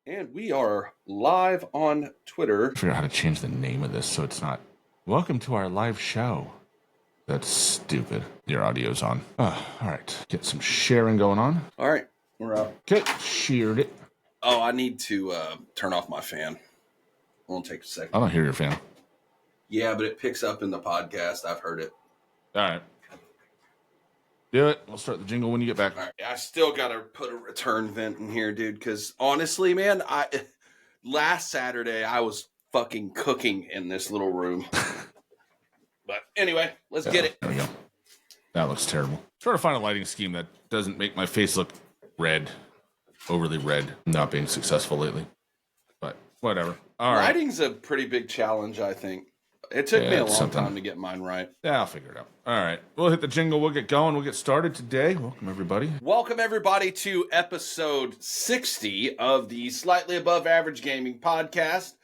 And we are live on Twitter. Figure out how to change the name of this so it's not welcome to our live show. That's stupid. Your audio's on. All right. Get some sharing going on. All right, we're up. Okay, shared it. Oh, I need to turn off my fan. Won't take a second. I don't hear your fan. Yeah, but it picks up in the podcast. I've heard it. All right. Do it. We'll start the jingle when you get back. All right. I still got to put a return vent in here, dude, because honestly, man, last Saturday I was fucking cooking in this little room. But anyway, let's get it. There we go. That looks terrible. Trying to find a lighting scheme that doesn't make my face look red, overly red. Not being successful lately. But whatever. All right. Lighting's a pretty big challenge, I think. It took me a long time to get mine right. Yeah, I'll figure it out. All right. We'll hit the jingle. We'll get going. We'll get started today. Welcome, everybody. Welcome, everybody, to episode 60 of the Slightly Above Average Gaming Podcast.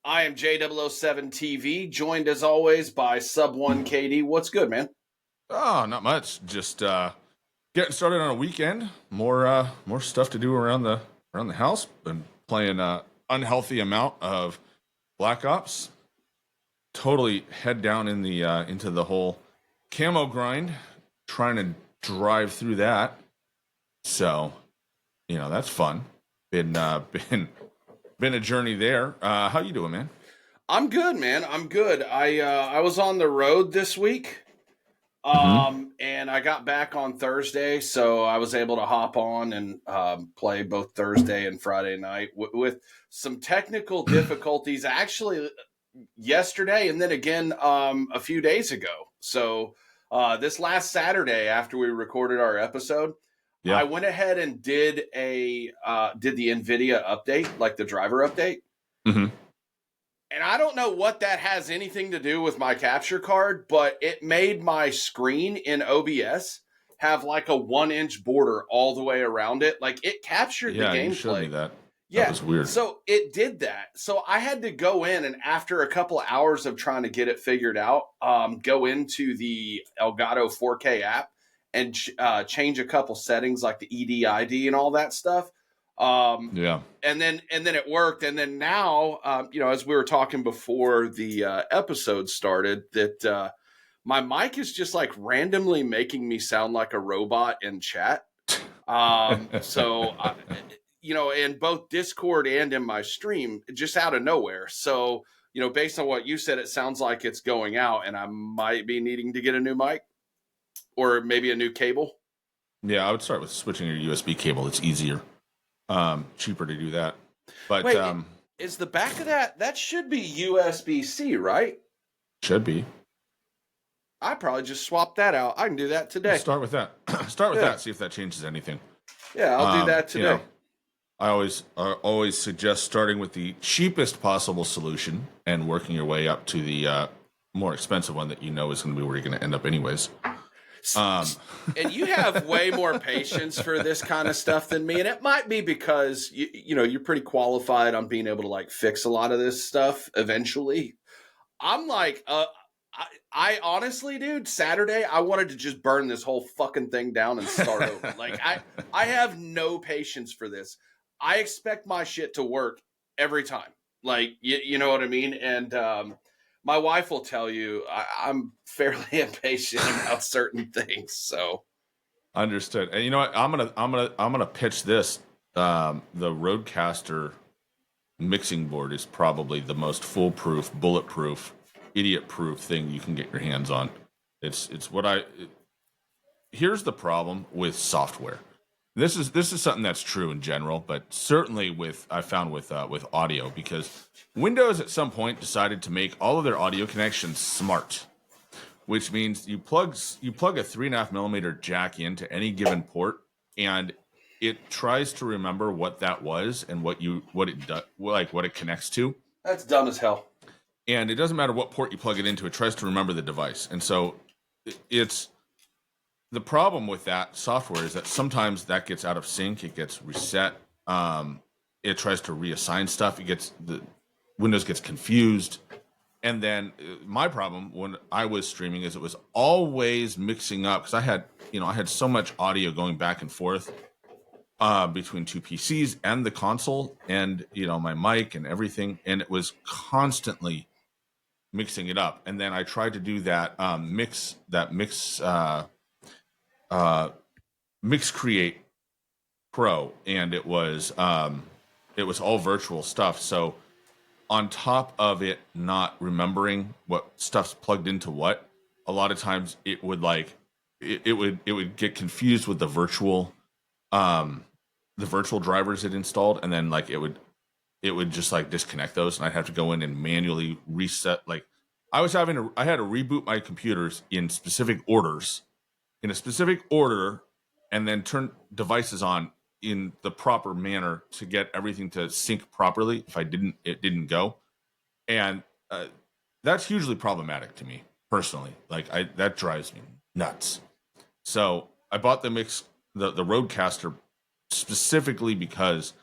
I am J007TV, joined as always by SuboneKD. What's good, man? Oh, not much. Just getting started on a weekend. More stuff to do around the house. Been playing an unhealthy amount of Black Ops. Totally head down in the into the whole camo grind, trying to drive through that. So, that's fun. Been a journey there. How you doing, man? I'm good, man. I'm good. I was on the road this week, and I got back on Thursday, so I was able to hop on and play both Thursday and Friday night with some technical difficulties. Actually, yesterday and then again a few days ago. So this last Saturday after we recorded our episode, I went ahead and did the NVIDIA update, like the driver update. Mm-hmm. And I don't know what that has anything to do with my capture card, but it made my screen in OBS have like a 1-inch border all the way around it. Like it captured the gameplay. You showed me that. Yeah, that was weird. So it did that. So I had to go in, and after a couple of hours of trying to get it figured out, go into the Elgato 4K app and change a couple settings like the EDID and all that stuff. And then it worked. And then now, as we were talking before the episode started, that my mic is just like randomly making me sound like a robot in chat. In both Discord and in my stream, just out of nowhere. So, based on what you said, it sounds like it's going out, and I might be needing to get a new mic or maybe a new cable. Yeah, I would start with switching your USB cable. It's easier, cheaper to do that. But wait, is the back of that should be USB-C, right? Should be. I probably just swapped that out. I can do that today. Start with that. That. See if that changes anything. Yeah, I'll do that today. I always suggest starting with the cheapest possible solution and working your way up to the more expensive one that is going to be where you're going to end up anyways. And you have way more patience for this kind of stuff than me, and it might be because you're pretty qualified on being able to like fix a lot of this stuff eventually. I'm like, I honestly, dude, Saturday I wanted to just burn this whole fucking thing down and start over. Like I have no patience for this. I expect my shit to work every time. Like, you know what I mean? And my wife will tell you I'm fairly impatient about certain things. So understood. And you know what? I'm gonna pitch this. The Rodecaster mixing board is probably the most foolproof, bulletproof, idiot-proof thing you can get your hands on. Here's the problem with software. This is something that's true in general, but certainly I found with audio, because Windows at some point decided to make all of their audio connections smart, which means you plug a 3.5mm jack into any given port, and it tries to remember what that was and what it connects to. That's dumb as hell. And it doesn't matter what port you plug it into; it tries to remember the device, and so it's. The problem with that software is that sometimes that gets out of sync. It gets reset. It tries to reassign stuff. Windows gets confused. And then my problem when I was streaming is it was always mixing up, because I had so much audio going back and forth between two PCs and the console and, you know, my mic and everything. And it was constantly mixing it up. And then I tried to do that mix create pro, and it was all virtual stuff. So on top of it not remembering what stuff's plugged into what, a lot of times it would like it would get confused with the virtual drivers it installed, and then like it would just like disconnect those, and I'd have to go in and manually reset. Like I had to reboot my computers in a specific order, and then turn devices on in the proper manner to get everything to sync properly. If it didn't go. And that's hugely problematic to me personally. Like that drives me nuts. So I bought the Rodecaster specifically because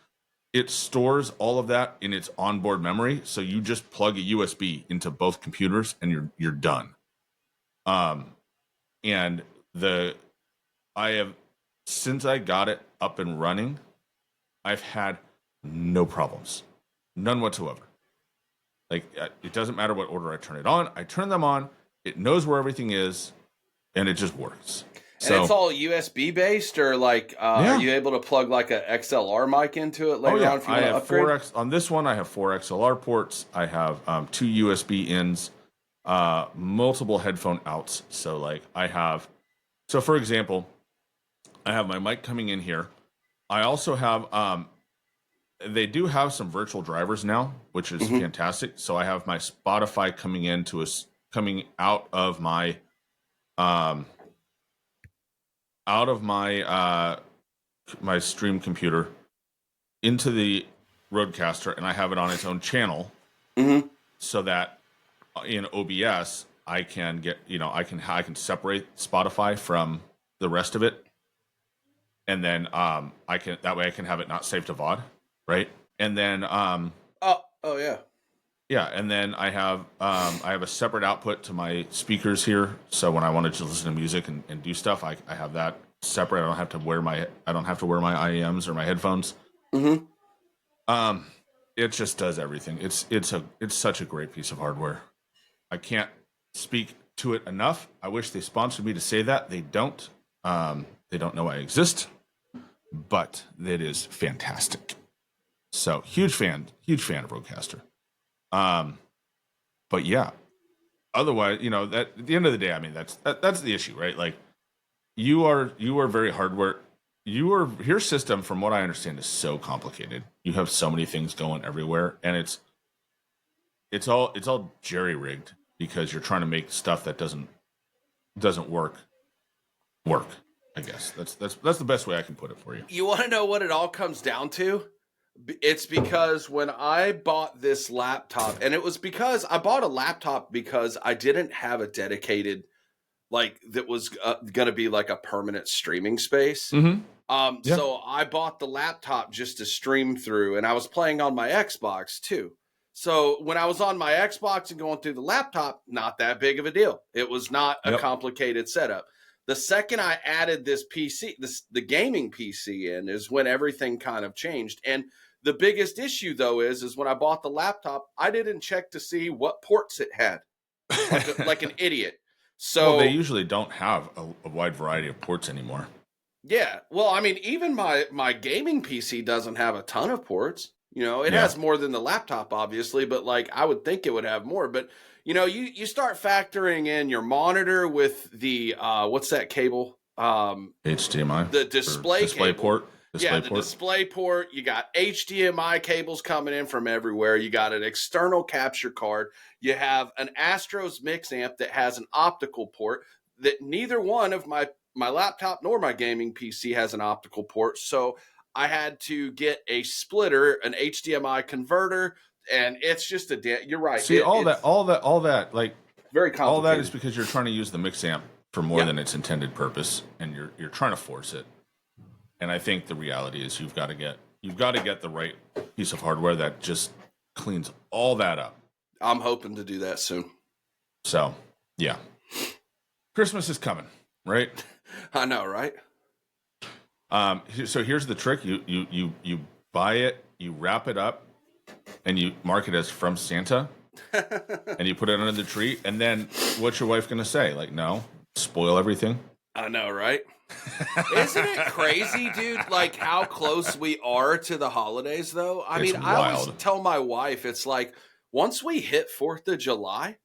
it stores all of that in its onboard memory. So you just plug a USB into both computers and you're done. And since I got it up and running, I've had no problems, none whatsoever. Like it doesn't matter what order I turn it on. I turn them on. It knows where everything is, and it just works. And it's all USB based, or like, are you able to plug like a XLR mic into it later on if you want to upgrade? On this one, I have 4 XLR ports. I have 2 USB ins, multiple headphone outs. So like for example, I have my mic coming in here. I also have, they do have some virtual drivers now, which is fantastic. So I have my Spotify coming out of my, my stream computer into the Rodecaster, and I have it on its own channel, so that in OBS I can get, I can separate Spotify from the rest of it, and then I can have it not saved to VOD, right? And then and then I have a separate output to my speakers here, so when I wanted to listen to music and do stuff, I have that separate. I don't have to wear my IEMs or my headphones. It just does everything. It's such a great piece of hardware. I can't speak to it enough. I wish they sponsored me to say that. They don't. They don't know I exist, but it is fantastic. So huge fan of Rodecaster. But yeah, otherwise, that at the end of the day, I mean, that's the issue, right? Like you are very hardware. Your system, from what I understand, is so complicated. You have so many things going everywhere, and it's all jerry rigged because you're trying to make stuff that doesn't work. I guess that's the best way I can put it for you. You want to know what it all comes down to? It's because when I bought this laptop, and it was because I bought a laptop because I didn't have a dedicated, like, that was going to be like a permanent streaming space. So I bought the laptop just to stream through, and I was playing on my Xbox too. So when I was on my Xbox and going through the laptop, not that big of a deal. It was not a complicated setup. The second I added this PC, the gaming PC in, is when everything kind of changed. And the biggest issue, though, is when I bought the laptop, I didn't check to see what ports it had, like an idiot. So they usually don't have a wide variety of ports anymore. Yeah. Well, I mean, even my gaming PC doesn't have a ton of ports. It has more than the laptop, obviously, but like I would think it would have more. But you start factoring in your monitor with the what's that cable? HDMI. The display port. Display port. You got HDMI cables coming in from everywhere. You got an external capture card. You have an Astros mix amp that has an optical port that neither one of my laptop nor my gaming PC has an optical port. So I had to get a splitter, an HDMI converter, and it's just you're right. See, all that, like very complicated. All that is because you're trying to use the mix amp for more than its intended purpose, and you're trying to force it. And I think the reality is you've got to get the right piece of hardware that just cleans all that up. I'm hoping to do that soon. So, yeah. Christmas is coming, right? I know, right? So here's the trick: you buy it, you wrap it up, and you mark it as from Santa, and you put it under the tree. And then what's your wife gonna say? Like, no, spoil everything. I know, right? Isn't it crazy, dude? Like how close we are to the holidays, though. I mean, I always tell my wife, it's like once we hit 4th of July,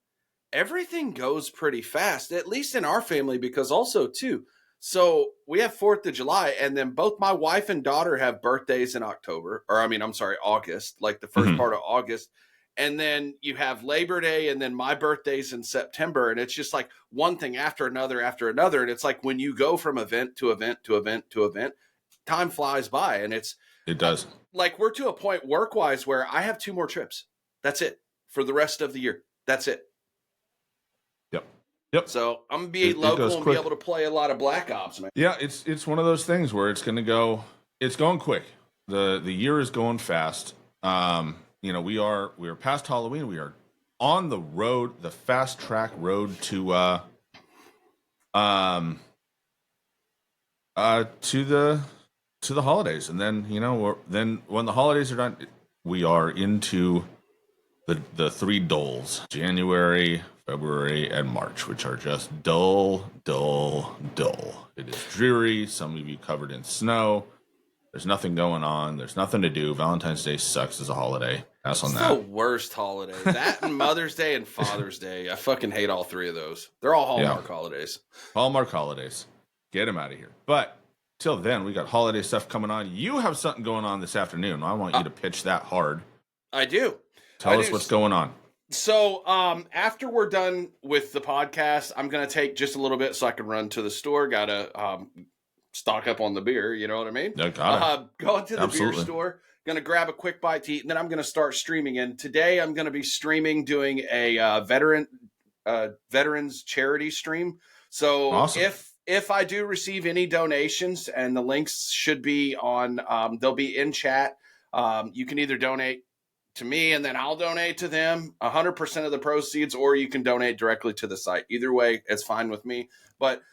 everything goes pretty fast, at least in our family, because also too. So we have 4th of July, and then both my wife and daughter have birthdays in October, or I mean, I'm sorry, August, like the 1st part of August. And then you have Labor Day, and then my birthday's in September. And it's just like one thing after another. And it's like when you go from event to event to event to event, time flies by. And it does. Like we're to a point work-wise where I have 2 more trips. That's it for the rest of the year. That's it. Yep. So I'm going to be local and be able to play a lot of Black Ops, man. Yeah, it's one of those things where it's going quick. The year is going fast. We are past Halloween. We are on the road, the fast track road to the holidays. And then, then when the holidays are done, we are into the 3 dulls, January, February, and March, which are just dull. It is dreary. Some of you covered in snow. There's nothing going on. There's nothing to do. Valentine's Day sucks as a holiday. Pass on that. It's the worst holiday. That and Mother's Day and Father's Day. I fucking hate all 3 of those. They're all Hallmark holidays. Hallmark holidays. Get them out of here. But till then, we got holiday stuff coming on. You have something going on this afternoon. I want you to pitch that hard. I do. Tell us what's going on. So after we're done with the podcast, I'm going to take just a little bit so I can run to the store. Got to stock up on the beer. You know what I mean? Going to the beer store. Going to grab a quick bite to eat, and then I'm going to start streaming. And today I'm going to be streaming, doing a veterans charity stream. So awesome. If I do receive any donations, and the links should be on, they'll be in chat. You can either donate to me and then I'll donate to them 100% of the proceeds, or you can donate directly to the site. Either way, it's fine with me. But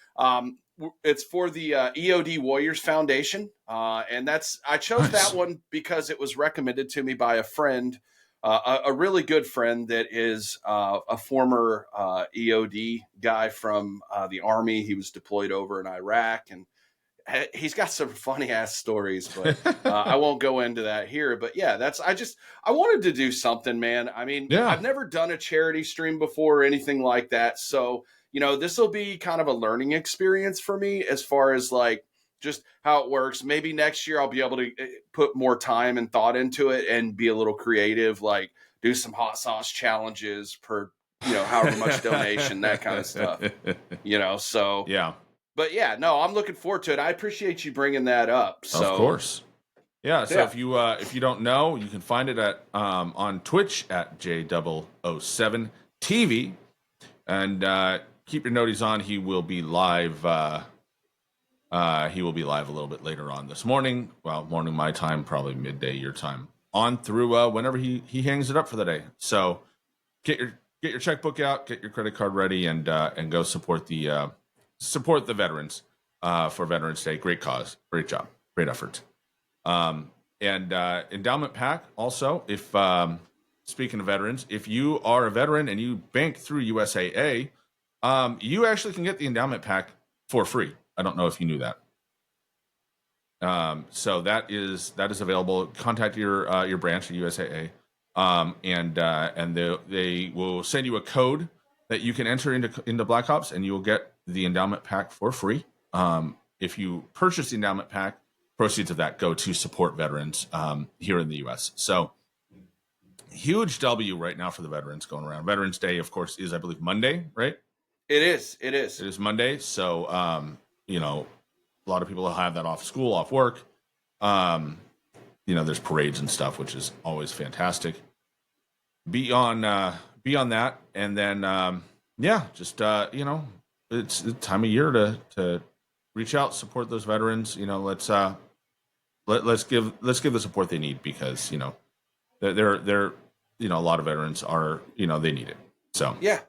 it's for the EOD Warriors Foundation. And I chose that one because it was recommended to me by a friend, a really good friend that is a former EOD guy from the Army. He was deployed over in Iraq, and he's got some funny ass stories, but I won't go into that here. But yeah, I wanted to do something, man. I mean, I've never done a charity stream before or anything like that. So, this will be kind of a learning experience for me as far as like just how it works. Maybe next year I'll be able to put more time and thought into it and be a little creative, like do some hot sauce challenges per, however much donation, that kind of stuff, so yeah. But yeah, no, I'm looking forward to it. I appreciate you bringing that up. So. Of course. Yeah. So if you don't know, you can find it at on Twitch at J007TV, and keep your noties on. He will be live. He will be live a little bit later on this morning. Well, morning my time, probably midday your time. On through whenever he hangs it up for the day. So get your checkbook out, get your credit card ready, and go support the veterans for Veterans Day. Great cause, great job, great effort. And endowment pack also. If speaking of veterans, if you are a veteran and you bank through USAA, you actually can get the endowment pack for free. I don't know if you knew that. So that is available. Contact your branch at USAA, and they will send you a code that you can enter into Black Ops, and you will get the endowment pack for free. If you purchase the endowment pack, proceeds of that go to support veterans here in the U.S. So huge W right now for the veterans going around. Veterans Day, of course, is, I believe, Monday, right? It is. It is Monday. So, a lot of people will have that off school, off work. There's parades and stuff, which is always fantastic. Be on that. And then, it's the time of year to reach out, support those veterans. Let's give the support they need, because they're a lot of veterans are they need it. So yeah.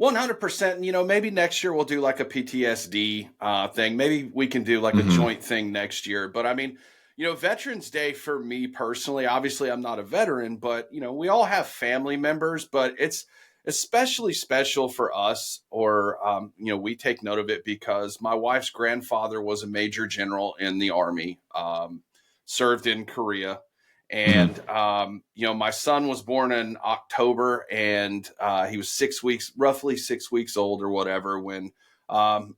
100%. You know, maybe next year we'll do like a PTSD thing. Maybe we can do like a joint thing next year. But I mean, you know, Veterans Day for me personally, obviously I'm not a veteran, but you know, we all have family members, but it's especially special for us, or you know, we take note of it because my wife's grandfather was a major general in the Army, served in Korea. And, you know, my son was born in October, and he was roughly 6 weeks old or whatever, when,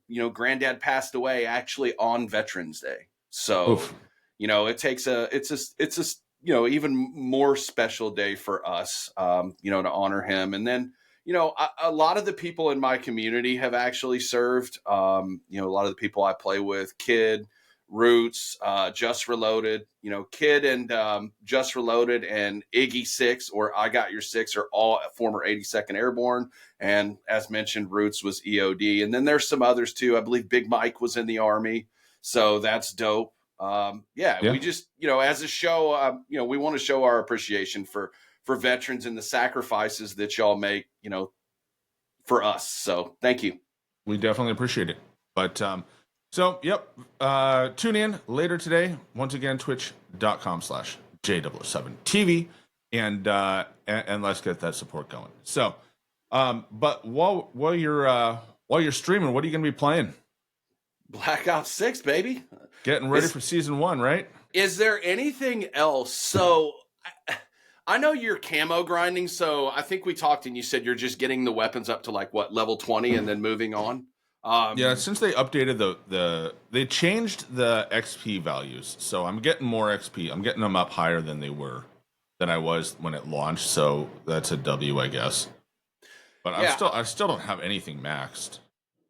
you know, granddad passed away actually on Veterans Day. So, Oof. you know, it's a, you know, even more special day for us, you know, to honor him. And then, you know, a lot of the people in my community have actually served, you know, a lot of the people I play with, Kid, Roots, Just Reloaded, you know, Kid and Just Reloaded and Iggy Six, or I Got Your Six, are all former 82nd Airborne. And as mentioned, Roots was EOD. And then there's some others too. I believe Big Mike was in the Army. So that's dope. Yeah, we just, you know, as a show, you know, we want to show our appreciation for veterans and the sacrifices that y'all make, you know, for us. So thank you. We definitely appreciate it. But, so, yep. Tune in later today. Once again, twitch.com/J007TV, and let's get that support going. So, but while you're streaming, what are you going to be playing? Black Ops 6, baby. Getting ready for season 1, right? Is there anything else? So I know you're camo grinding, so I think we talked and you said you're just getting the weapons up to like what, level 20 and then moving on. Yeah, since they updated they changed the XP values, so I'm getting more XP. I'm getting them up higher than I was when it launched. So that's a W, I guess. But I still don't have anything maxed.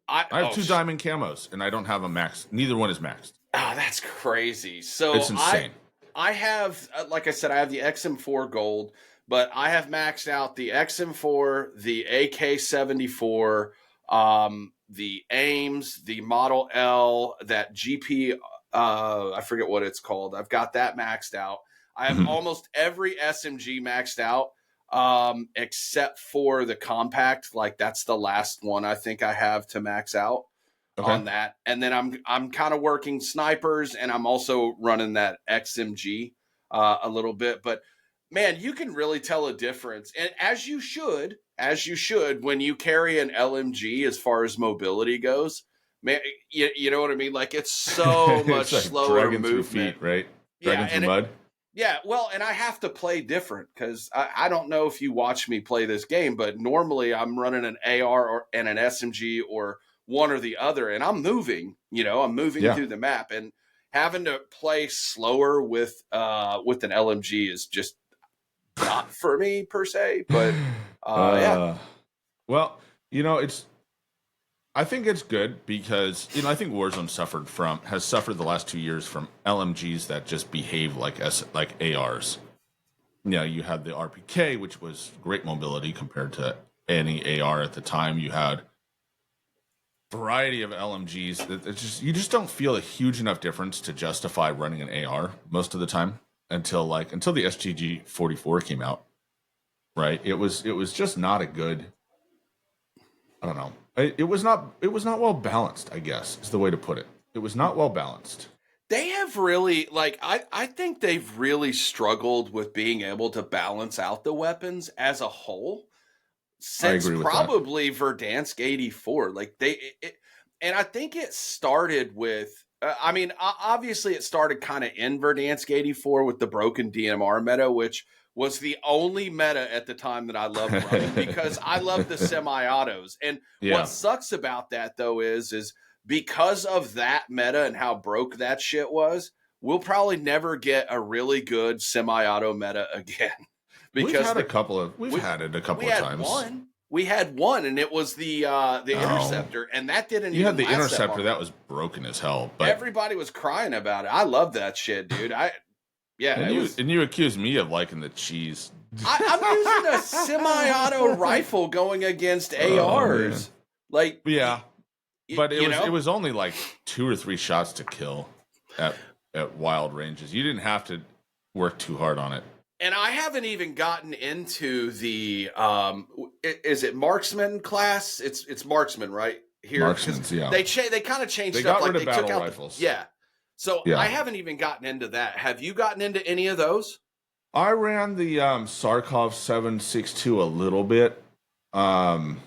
I have 2 diamond camos, and I don't have a max. Neither one is maxed. Oh, that's crazy. So it's insane. I have, like I said, I have the XM4 gold, but I have maxed out the XM4, the AK-74, the Ames, the Model L, that GP, I forget what it's called. I've got that maxed out. I have almost every SMG maxed out, except for the compact. Like that's the last one I think I have to max out on that. And then I'm kind of working snipers, and I'm also running that XMG a little bit. But man, you can really tell a difference, and as you should, when you carry an LMG as far as mobility goes. Man, you know what I mean? Like it's so much like slower dragging movement, through feet, right? Dragging through mud. Yeah, well, and I have to play different because I don't know if you watch me play this game, but normally I'm running an AR and an SMG or one or the other, and I'm moving, you know, through the map, and having to play slower with an LMG is just not for me per se, but yeah. Well, you know, I think it's good because, you know, I think Warzone has suffered the last 2 years from LMGs that just behave like ARs. You know, you had the RPK, which was great mobility compared to any AR at the time. You had variety of LMGs that you just don't feel a huge enough difference to justify running an AR most of the time until the SGG 44 came out. Right? It was just not a good, I don't know. It was not well balanced, I guess, is the way to put it. It was not well balanced. They have really, like, I think they've really struggled with being able to balance out the weapons as a whole since probably Verdansk 84. Like and I think it started with, I mean, obviously it started kind of in Verdansk 84 with the broken DMR meta, which was the only meta at the time that I loved running because I love the semi-autos. And what sucks about that, though, is because of that meta and how broke that shit was, we'll probably never get a really good semi-auto meta again. Because we've had it a couple of times. We had one, and it was the Interceptor, and that didn't. You had the Interceptor that was broken as hell, but everybody was crying about it. I love that shit, dude. And you accused me of liking the cheese. I'm using a semi-auto rifle going against ARs. Like, yeah, but it was only like 2 or 3 shots to kill at wild ranges. You didn't have to work too hard on it. And I haven't even gotten into the is it marksman class? It's marksman, right? Here, Marksman's, yeah. They kind of changed They stuff. got Like rid of they took battle out rifles. yeah. So Yeah. I haven't even gotten into that. Have you gotten into any of those? I ran the Sarkov 7.62 a little bit, and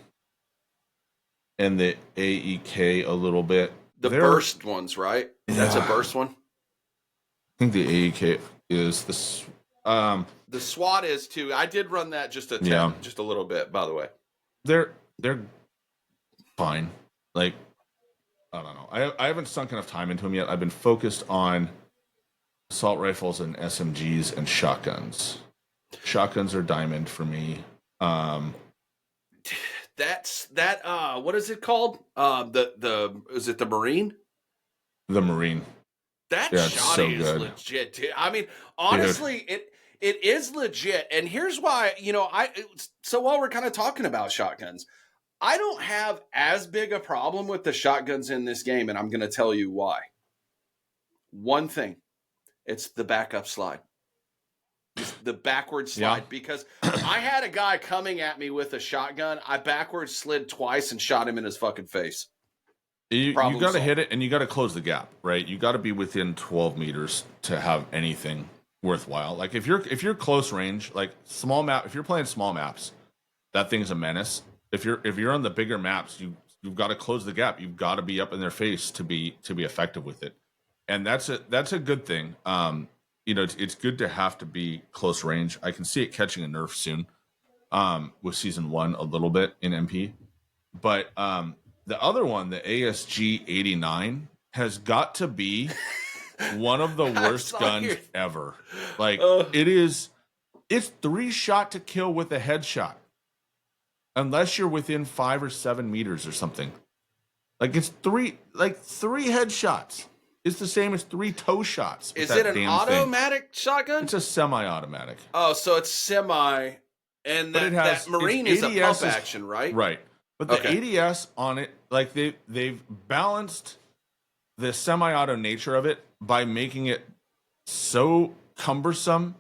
the AEK a little bit. The burst ones, right? Yeah. That's a burst one. I think the AEK is this. The SWAT is too. I did run that just a little bit, by the way. They're fine. Like, I don't know. I haven't sunk enough time into them yet. I've been focused on assault rifles and SMGs and shotguns. Shotguns are diamond for me. That's that. What is it called? Is it the Marine? The Marine. That shotty is legit, dude. I mean, honestly, it is legit. And here's why. So while we're kind of talking about shotguns, I don't have as big a problem with the shotguns in this game, and I'm going to tell you why. One thing, it's the backup slide. It's the backward slide, because I had a guy coming at me with a shotgun. I backwards slid twice and shot him in his fucking face. You got to hit it, and you got to close the gap, right? You got to be within 12 meters to have anything worthwhile. Like if you're close range, like small map, if you're playing small maps, that thing's a menace. If you're on the bigger maps, you've got to close the gap. You've got to be up in their face to be effective with it, and that's a good thing. It's good to have to be close range. I can see it catching a nerf soon, with season 1 a little bit in MP, but the other one, the ASG 89, has got to be one of the worst guns ever. Like it's 3 shot to kill with a headshot. Unless you're within 5 or 7 meters or something. Like it's 3 headshots. It's the same as 3 toe shots. Is it an automatic shotgun? It's a semi-automatic. Oh, so it's semi, and that Marine is a pump action, right? Right. But the ADS on it, like they've balanced the semi-auto nature of it by making it so cumbersome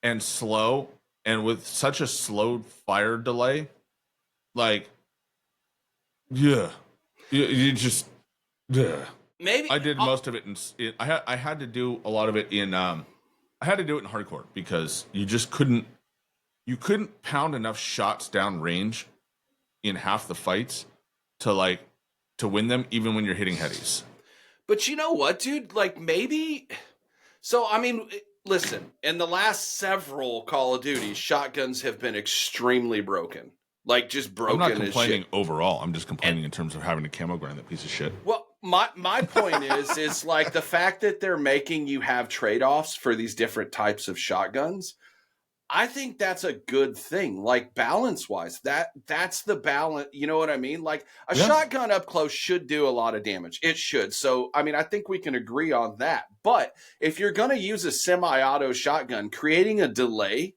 and slow, and with such a slow fire delay. Like, you just, Maybe I did most of it I had to do a lot of it in I had to do it in hardcore, because you couldn't pound enough shots down range in half the fights to win them, even when you're hitting headies. But you know what, dude? Like, maybe. So I mean, listen. In the last several Call of Duties, shotguns have been extremely broken. Like, just broken. I'm not complaining as shit. Overall. I'm just complaining in terms of having to camo grind that piece of shit. Well, my point is like the fact that they're making you have trade-offs for these different types of shotguns. I think that's a good thing. Like, balance-wise, that's the balance. You know what I mean? Like, a shotgun up close should do a lot of damage. It should. So, I mean, I think we can agree on that. But if you're going to use a semi-auto shotgun, creating a delay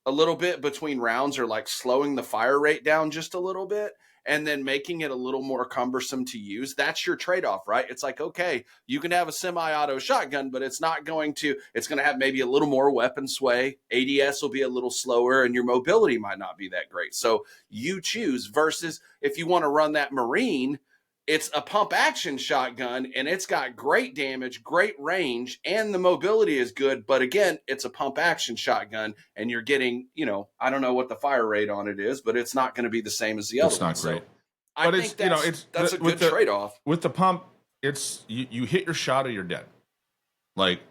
a little bit between rounds, or like slowing the fire rate down just a little bit, and then making it a little more cumbersome to use, that's your trade-off, right? It's like, okay, you can have a semi-auto shotgun, but it's going to have maybe a little more weapon sway. ADS will be a little slower, and your mobility might not be that great. So you choose, versus if you want to run that Marine, it's a pump action shotgun, and it's got great damage, great range, and the mobility is good. But again, it's a pump action shotgun, and you're getting, I don't know what the fire rate on it is, but it's not going to be the same as the other one. It's not great. So I think that's a good trade-off. With the pump, it's you hit your shot or you're dead. Like,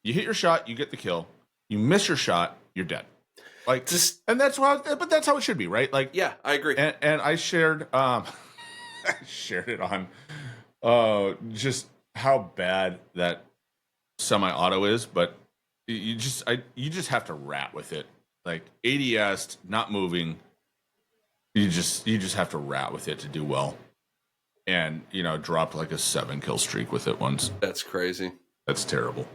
you hit your shot, you get the kill. You miss your shot, you're dead. Like, and that's how it should be, right? Like, yeah, I agree. And I shared I shared it on just how bad that semi-auto is, but you just have to rat with it. Like, ADS not moving, you just have to rat with it to do well. And dropped like a 7 kill streak with it once. That's crazy. That's terrible.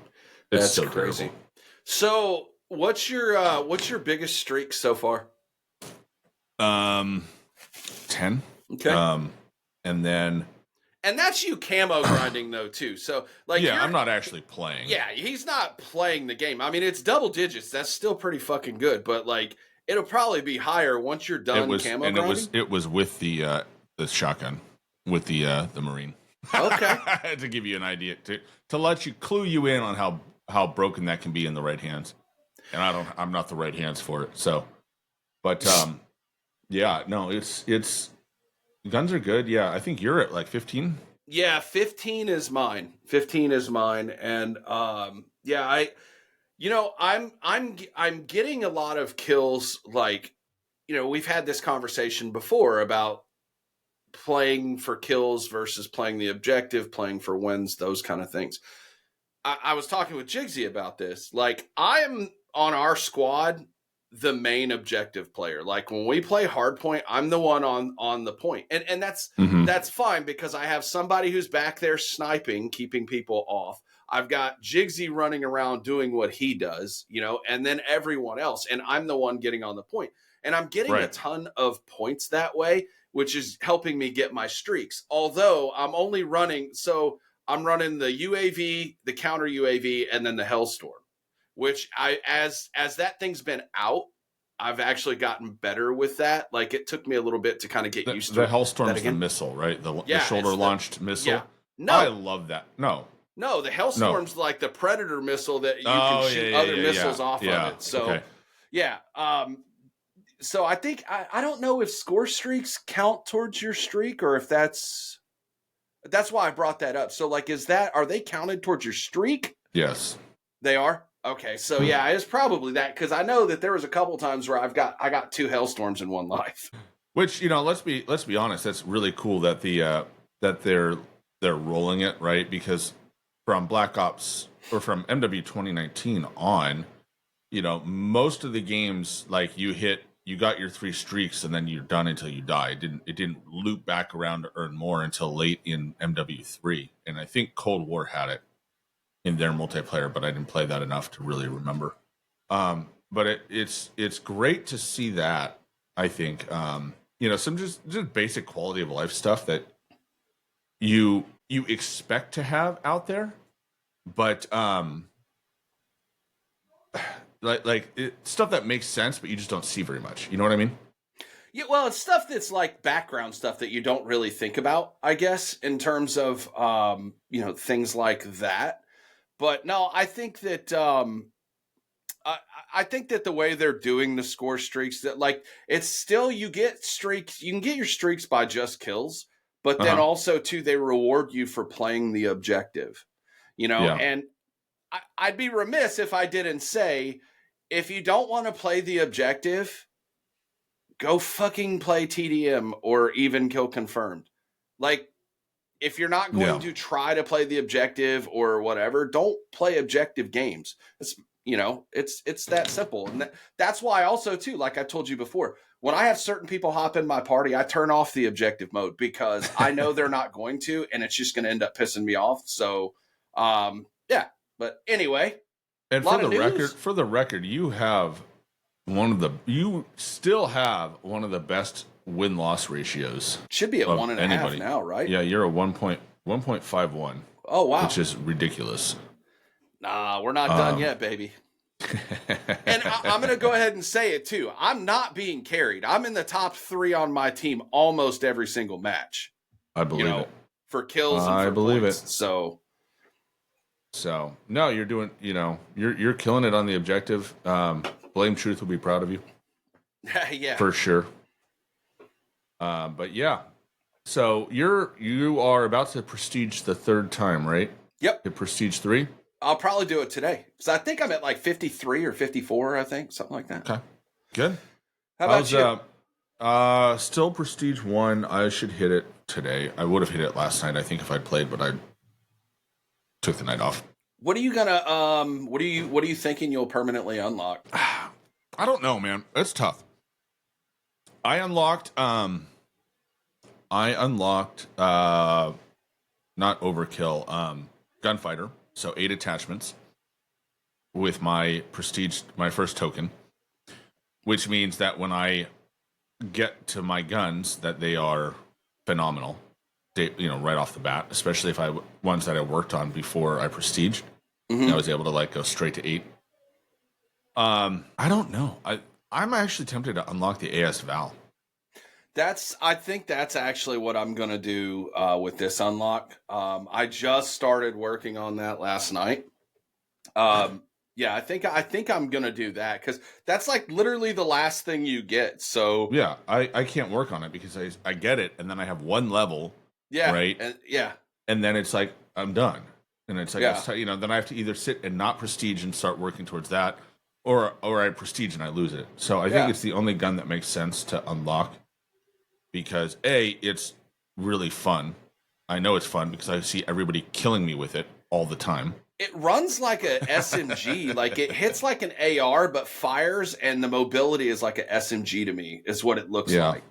That's so crazy. Terrible. So what's your biggest streak so far? 10. Okay. And that's you camo grinding though too. So like, I'm not actually playing. Yeah, he's not playing the game. I mean, it's double digits. That's still pretty fucking good. But like, It'll probably be higher once you're done camo grinding. It was with the shotgun, with the Marine. Okay. To give you an idea, to let you clue you in on how broken that can be in the right hands. And I'm not the right hands for it. So, but yeah, no, it's guns are good. Yeah, I think you're at like 15. Yeah, 15 is mine. 15 is mine, and yeah, I'm getting a lot of kills. Like, we've had this conversation before about playing for kills versus playing the objective, playing for wins, those kind of things. I was talking with Jigsy about this. Like, I am on our squad the main objective player. Like, when we play hardpoint, I'm the one on the point. And that's fine, because I have somebody who's back there sniping, keeping people off. I've got Jigsy running around doing what he does, and then everyone else. And I'm the one getting on the point. And I'm getting a ton of points that way, which is helping me get my streaks. Although I'm only running, I'm running the UAV, the counter UAV, and then the Hellstorm, which as that thing's been out, I've actually gotten better with that. Like, it took me a little bit to kind of get used to the Hellstorm's the missile, right? The shoulder-launched missile. Yeah. No. I love that. No, the Hellstorm's like the Predator missile that you can shoot other missiles off of it. So, yeah. So I think, I don't know if score streaks count towards your streak, or if that's why I brought that up. So, like, are they counted towards your streak? Yes. They are? Okay. So yeah, it's probably that, because I know that there was a couple times where I got 2 Hellstorms in one life. Which, let's be honest, that's really cool that that they're rolling it, right? Because from Black Ops, or from MW 2019 on, most of the games, like, you got your 3 streaks and then you're done until you die. It didn't loop back around to earn more until late in MW3. And I think Cold War had it in their multiplayer, but I didn't play that enough to really remember. But it's great to see that, I think. Some just basic quality of life stuff that you expect to have out there, but stuff that makes sense, but you just don't see very much. You know what I mean? Yeah, well, it's stuff that's like background stuff that you don't really think about, I guess, in terms of things like that. But no, I think that I think that the way they're doing the score streaks, that, like, it's still, you get streaks, you can get your streaks by just kills, but then also too, they reward you for playing the objective, and I'd be remiss if I didn't say, if you don't want to play the objective, go fucking play TDM or even Kill Confirmed. Like, if you're not going to try to play the objective or whatever, don't play objective games. It's, it's that simple. And that's why also too, like I told you before, when I have certain people hop in my party, I turn off the objective mode, because I know they're not going to, and it's just going to end up pissing me off. So, yeah. But anyway, and for the record, you still have one of the best win-loss ratios. Should be at 1.5 now, right? Yeah, you're a 1.51. Oh wow, which is ridiculous. Nah, we're not done yet, baby. And I'm going to go ahead and say it too. I'm not being carried. I'm in the top 3 on my team almost every single match. I believe it. For kills and for points. So no, you're doing, you're killing it on the objective. Blame Truth will be proud of you. Yeah. For sure. But yeah. So you are about to prestige the 3rd time, right? Yep. To prestige 3? I'll probably do it today. So I think I'm at like 53 or 54, I think. Something like that. Okay. Good. How about you? Still prestige 1. I should hit it today. I would have hit it last night, I think, if I'd played, but I took the night off. What are you gonna what are you thinking you'll permanently unlock? I don't know, man. It's tough. I unlocked not Overkill, Gunfighter, so 8 attachments with my prestige, my first token, which means that when I get to my guns, that they are phenomenal. Right off the bat, especially if ones that I worked on before I prestiged, I was able to go straight to 8. I don't know. I'm actually tempted to unlock the AS Val. I think that's actually what I'm gonna do with this unlock. I just started working on that last night. Yeah, I think I'm gonna do that because that's like literally the last thing you get. So Yeah, I can't work on it because I get it, and then I have one level, yeah, right? yeah, And then it's like I'm done, and it's like yeah, then I have to either sit and not prestige and start working towards that, or I prestige and I lose it. So I think yeah. it's the only gun that makes sense to unlock because A, it's really fun. I know it's fun because I see everybody killing me with it all the time. It runs like a SMG. Like it hits like an AR, but fires, and the mobility is like a SMG to me. Is what it looks Yeah. like.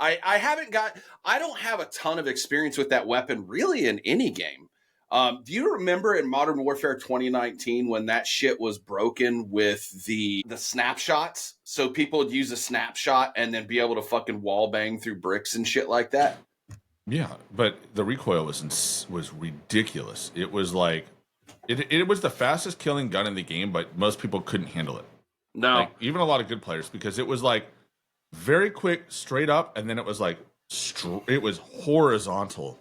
I don't have a ton of experience with that weapon really in any game. Do you remember in Modern Warfare 2019 when that shit was broken with the snapshots? So people would use a snapshot and then be able to fucking wall bang through bricks and shit like that. Yeah, but the recoil was ridiculous. It was like it was the fastest killing gun in the game, but most people couldn't handle it. No. Like even a lot of good players because it was like very quick, straight up, and then it was like it was horizontal,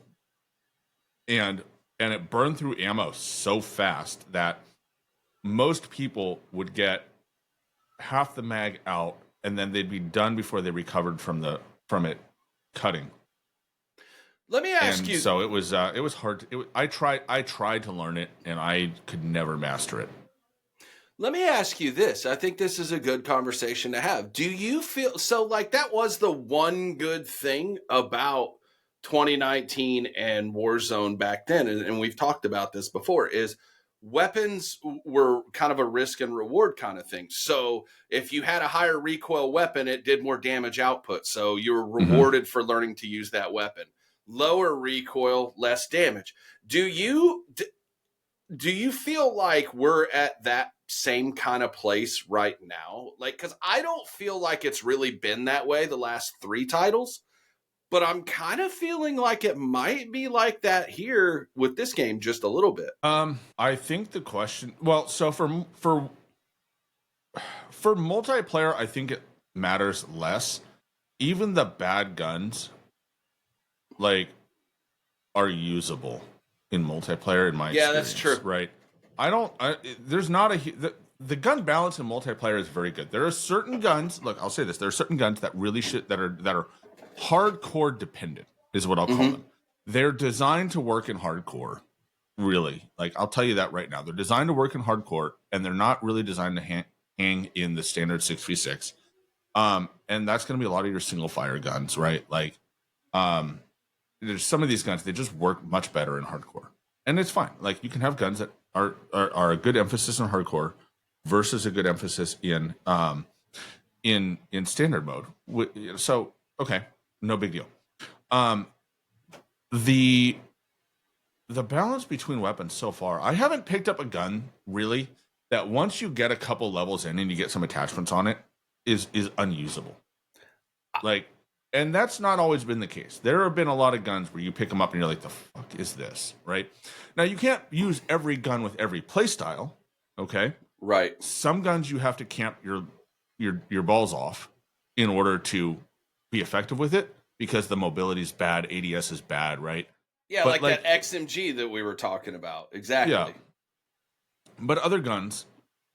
and it burned through ammo so fast that most people would get half the mag out, and then they'd be done before they recovered from it cutting. Let me ask you. So it was hard. I tried to learn it, and I could never master it. Let me ask you this. I think this is a good conversation to have. Do you feel so like that was the one good thing about 2019 and Warzone back then? And we've talked about this before is weapons were kind of a risk and reward kind of thing. So if you had a higher recoil weapon, it did more damage output. So you were rewarded for learning to use that weapon. Lower recoil, less damage. Do you feel like we're at that same kind of place right now? Like, because I don't feel like it's really been that way the last 3 titles, but I'm kind of feeling like it might be like that here with this game just a little bit. I think the question. Well, so for multiplayer, I think it matters less. Even the bad guns, like, are usable in multiplayer. In my experience, that's true. Right? There's not the gun balance in multiplayer is very good. There are certain guns. Look, I'll say this: there are certain guns that really that are hardcore dependent. Is what I'll call them. They're designed to work in hardcore. Really, like I'll tell you that right now. They're designed to work in hardcore, and they're not really designed to hang in the standard 6v6. And that's going to be a lot of your single fire guns, right? Like, there's some of these guns, they just work much better in hardcore, and it's fine. Like you can have guns that are a good emphasis in hardcore versus a good emphasis in standard mode. So okay, no big deal. The balance between weapons so far, I haven't picked up a gun really that once you get a couple levels in and you get some attachments on it is unusable. Like, and that's not always been the case. There have been a lot of guns where you pick them up and you're like, the fuck is this, right? Now, you can't use every gun with every playstyle, okay? Right. Some guns you have to camp your balls off in order to be effective with it because the mobility is bad, ADS is bad, right? Yeah, like that XMG that we were talking about. Exactly. Yeah. But other guns,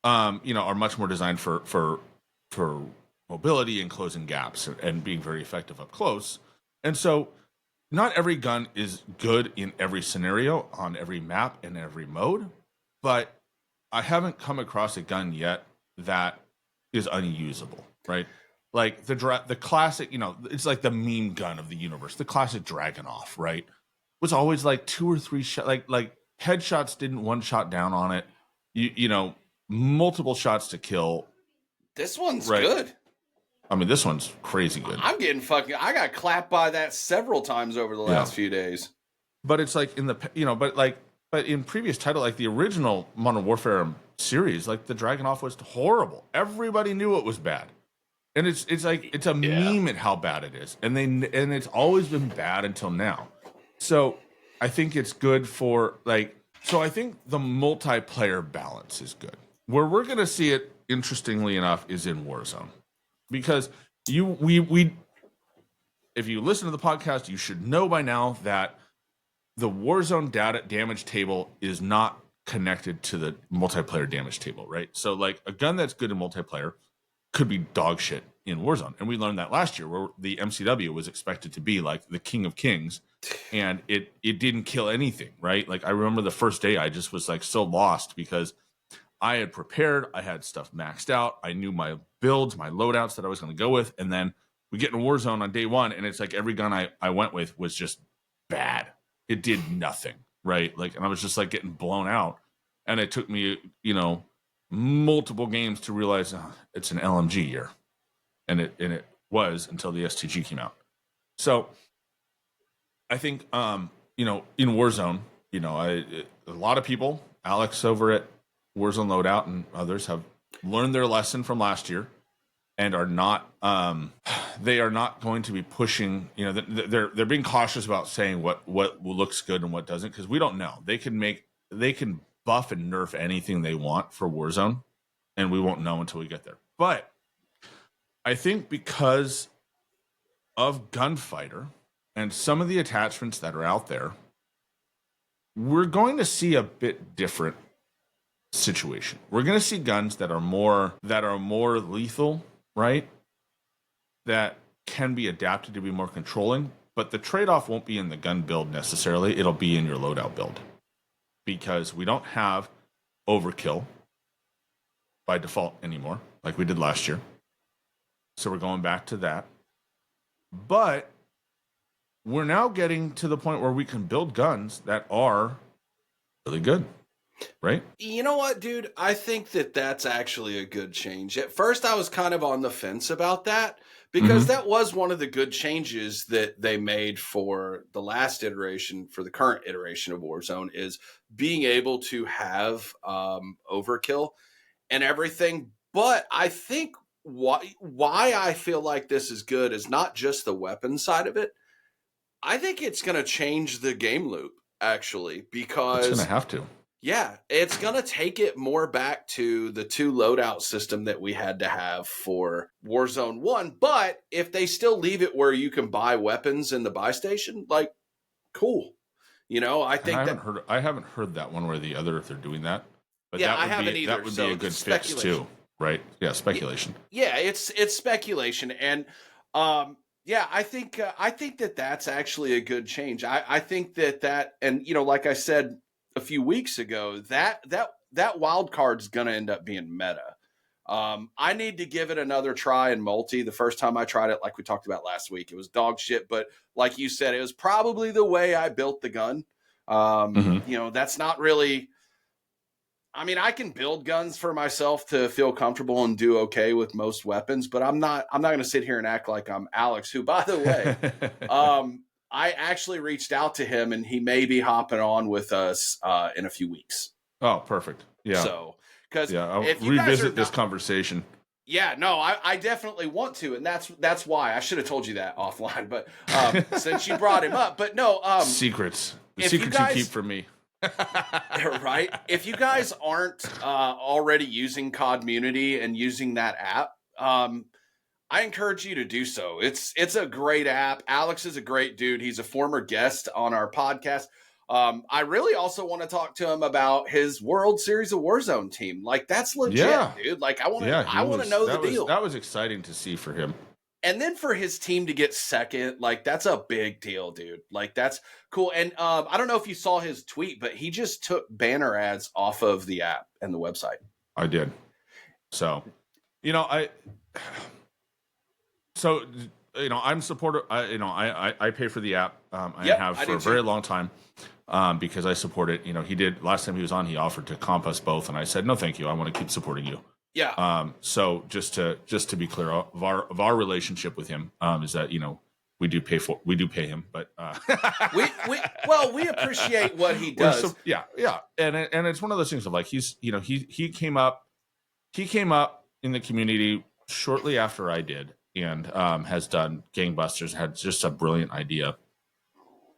are much more designed for mobility and closing gaps and being very effective up close. And so not every gun is good in every scenario, on every map, and every mode. But I haven't come across a gun yet that is unusable, right? Like the classic, it's like the meme gun of the universe, the classic Dragunov, right? Was always like 2 or 3 shots, like headshots didn't one shot down on it. Multiple shots to kill. This one's good. I mean, this one's crazy good. I'm getting I got clapped by that several times over the last few days. But it's like but in previous title, like the original Modern Warfare series, like the Dragunov was horrible. Everybody knew it was bad. And it's a meme at how bad it is. And it's always been bad until now. So I think it's good for so I think the multiplayer balance is good. Where we're going to see it, interestingly enough, is in Warzone. because we if you listen to the podcast, you should know by now that the Warzone data damage table is not connected to the multiplayer damage table, right? So like a gun that's good in multiplayer could be dog shit in Warzone. And we learned that last year where the MCW was expected to be like the king of kings and it didn't kill anything, right? Like I remember the first day I just was like so lost because I had prepared, I had stuff maxed out, I knew my builds, my loadouts that I was going to go with, and then we get in Warzone on day one and it's like every gun I went with was just bad. It did nothing, right? Like, and I was just like getting blown out. And it took me, multiple games to realize it's an LMG year. And it was until the STG came out. So I think, in Warzone, a lot of people, Alex over at Warzone Loadout and others have learned their lesson from last year and are not, they are not going to be pushing, they're being cautious about saying what looks good and what doesn't, because we don't know. They can buff and nerf anything they want for Warzone, and we won't know until we get there. But I think because of Gunfighter and some of the attachments that are out there, we're going to see a bit different situation. We're going to see guns that are more lethal, right? That can be adapted to be more controlling, but the trade-off won't be in the gun build necessarily. It'll be in your loadout build. Because we don't have overkill by default anymore, like we did last year. So we're going back to that. But we're now getting to the point where we can build guns that are really good, right? You know what, dude? I think that's actually a good change. At first, I was kind of on the fence about that because that was one of the good changes that they made for the last iteration, for the current iteration of Warzone, is being able to have overkill and everything. But I think why I feel like this is good is not just the weapon side of it. I think it's going to change the game loop, actually, because it's going to have to. Yeah, it's going to take it more back to the 2 loadout system that we had to have for Warzone 1. But if they still leave it where you can buy weapons in the buy station, like, cool. I think I haven't heard that one way or the other if they're doing that. But yeah, I haven't either. That would be a good fix too, right? Yeah, speculation. Yeah, it's speculation. And I think that's actually a good change. I think that and like I said a few weeks ago, that wild card's gonna end up being meta. I need to give it another try in multi. The first time I tried it, like we talked about last week, it was dog shit. But like you said, it was probably the way I built the gun. That's not really. I mean, I can build guns for myself to feel comfortable and do okay with most weapons, but I'm not going to sit here and act like I'm Alex, who, by the way, I actually reached out to him and he may be hopping on with us in a few weeks. Oh, perfect. Yeah. So, because I'll revisit this conversation. Yeah, no, I definitely want to. And that's why I should have told you that offline, but since you brought him up, but no, secrets you keep from me. Right. If you guys aren't already using Community and using that app, I encourage you to do so. It's a great app. Alex is a great dude. He's a former guest on our podcast. I really also want to talk to him about his World Series of Warzone team. Like, that's legit, dude. Like, I want to know the deal. That was exciting to see for him. And then for his team to get second, like, that's a big deal, dude. Like, that's cool. And I don't know if you saw his tweet, but he just took banner ads off of the app and the website. I did. So, I'm supportive. I pay for the app. I have for a very long time because I support it. He did last time he was on. He offered to comp us both, and I said no, thank you. I want to keep supporting you. Yeah. So just to be clear of our relationship with him is that we do pay him, but we appreciate what he does. Yeah, and it's one of those things of like he came up in the community shortly after I did. And has done gangbusters, had just a brilliant idea.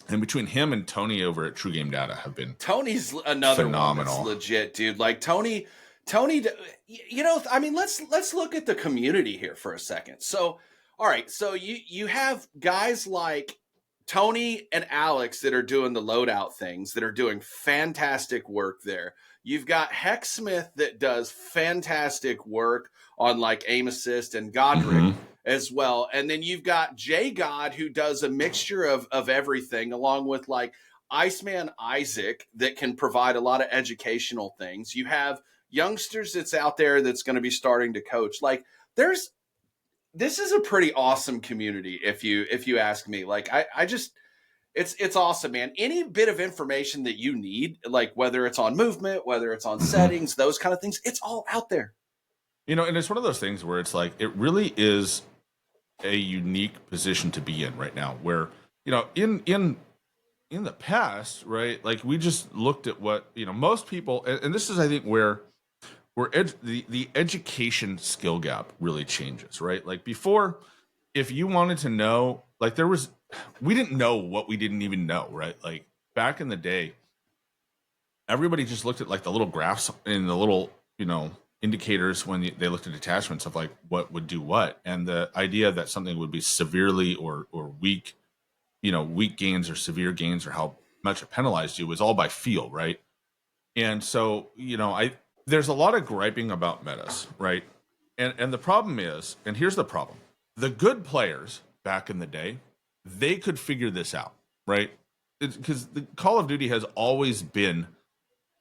And between him and Tony over at True Game Data have been Tony's another phenomenal. one that's legit, dude. Like Tony Tony, you know, I mean, let's look at the community here for a second. So, all right, so you have guys like Tony and Alex that are doing the loadout things, that are doing fantastic work there. You've got Heck Smith that does fantastic work on like aim assist, and Godric as well. And then you've got J God, who does a mixture of everything, along with like Iceman Isaac that can provide a lot of educational things. You have youngsters that's out there that's going to be starting to coach. Like this is a pretty awesome community if you ask me. Like I just it's awesome, man. Any bit of information that you need, like whether it's on movement, whether it's on settings, those kind of things, it's all out there. You know, and it's one of those things where it's like, it really is a unique position to be in right now, where, you know, in the past, right, like we just looked at what, you know, most people, and this is, I think, where the education skill gap really changes, right? Like before, if you wanted to know, like we didn't know what we didn't even know, right? Like back in the day, everybody just looked at like the little graphs and the little, you know, indicators when they looked at attachments of like what would do what. And the idea that something would be severely or weak, you know, weak gains or severe gains or how much it penalized you was all by feel, right? And so, you know, there's a lot of griping about metas, right? And the problem is, and here's the problem, the good players back in the day, they could figure this out, right? Because the Call of Duty has always been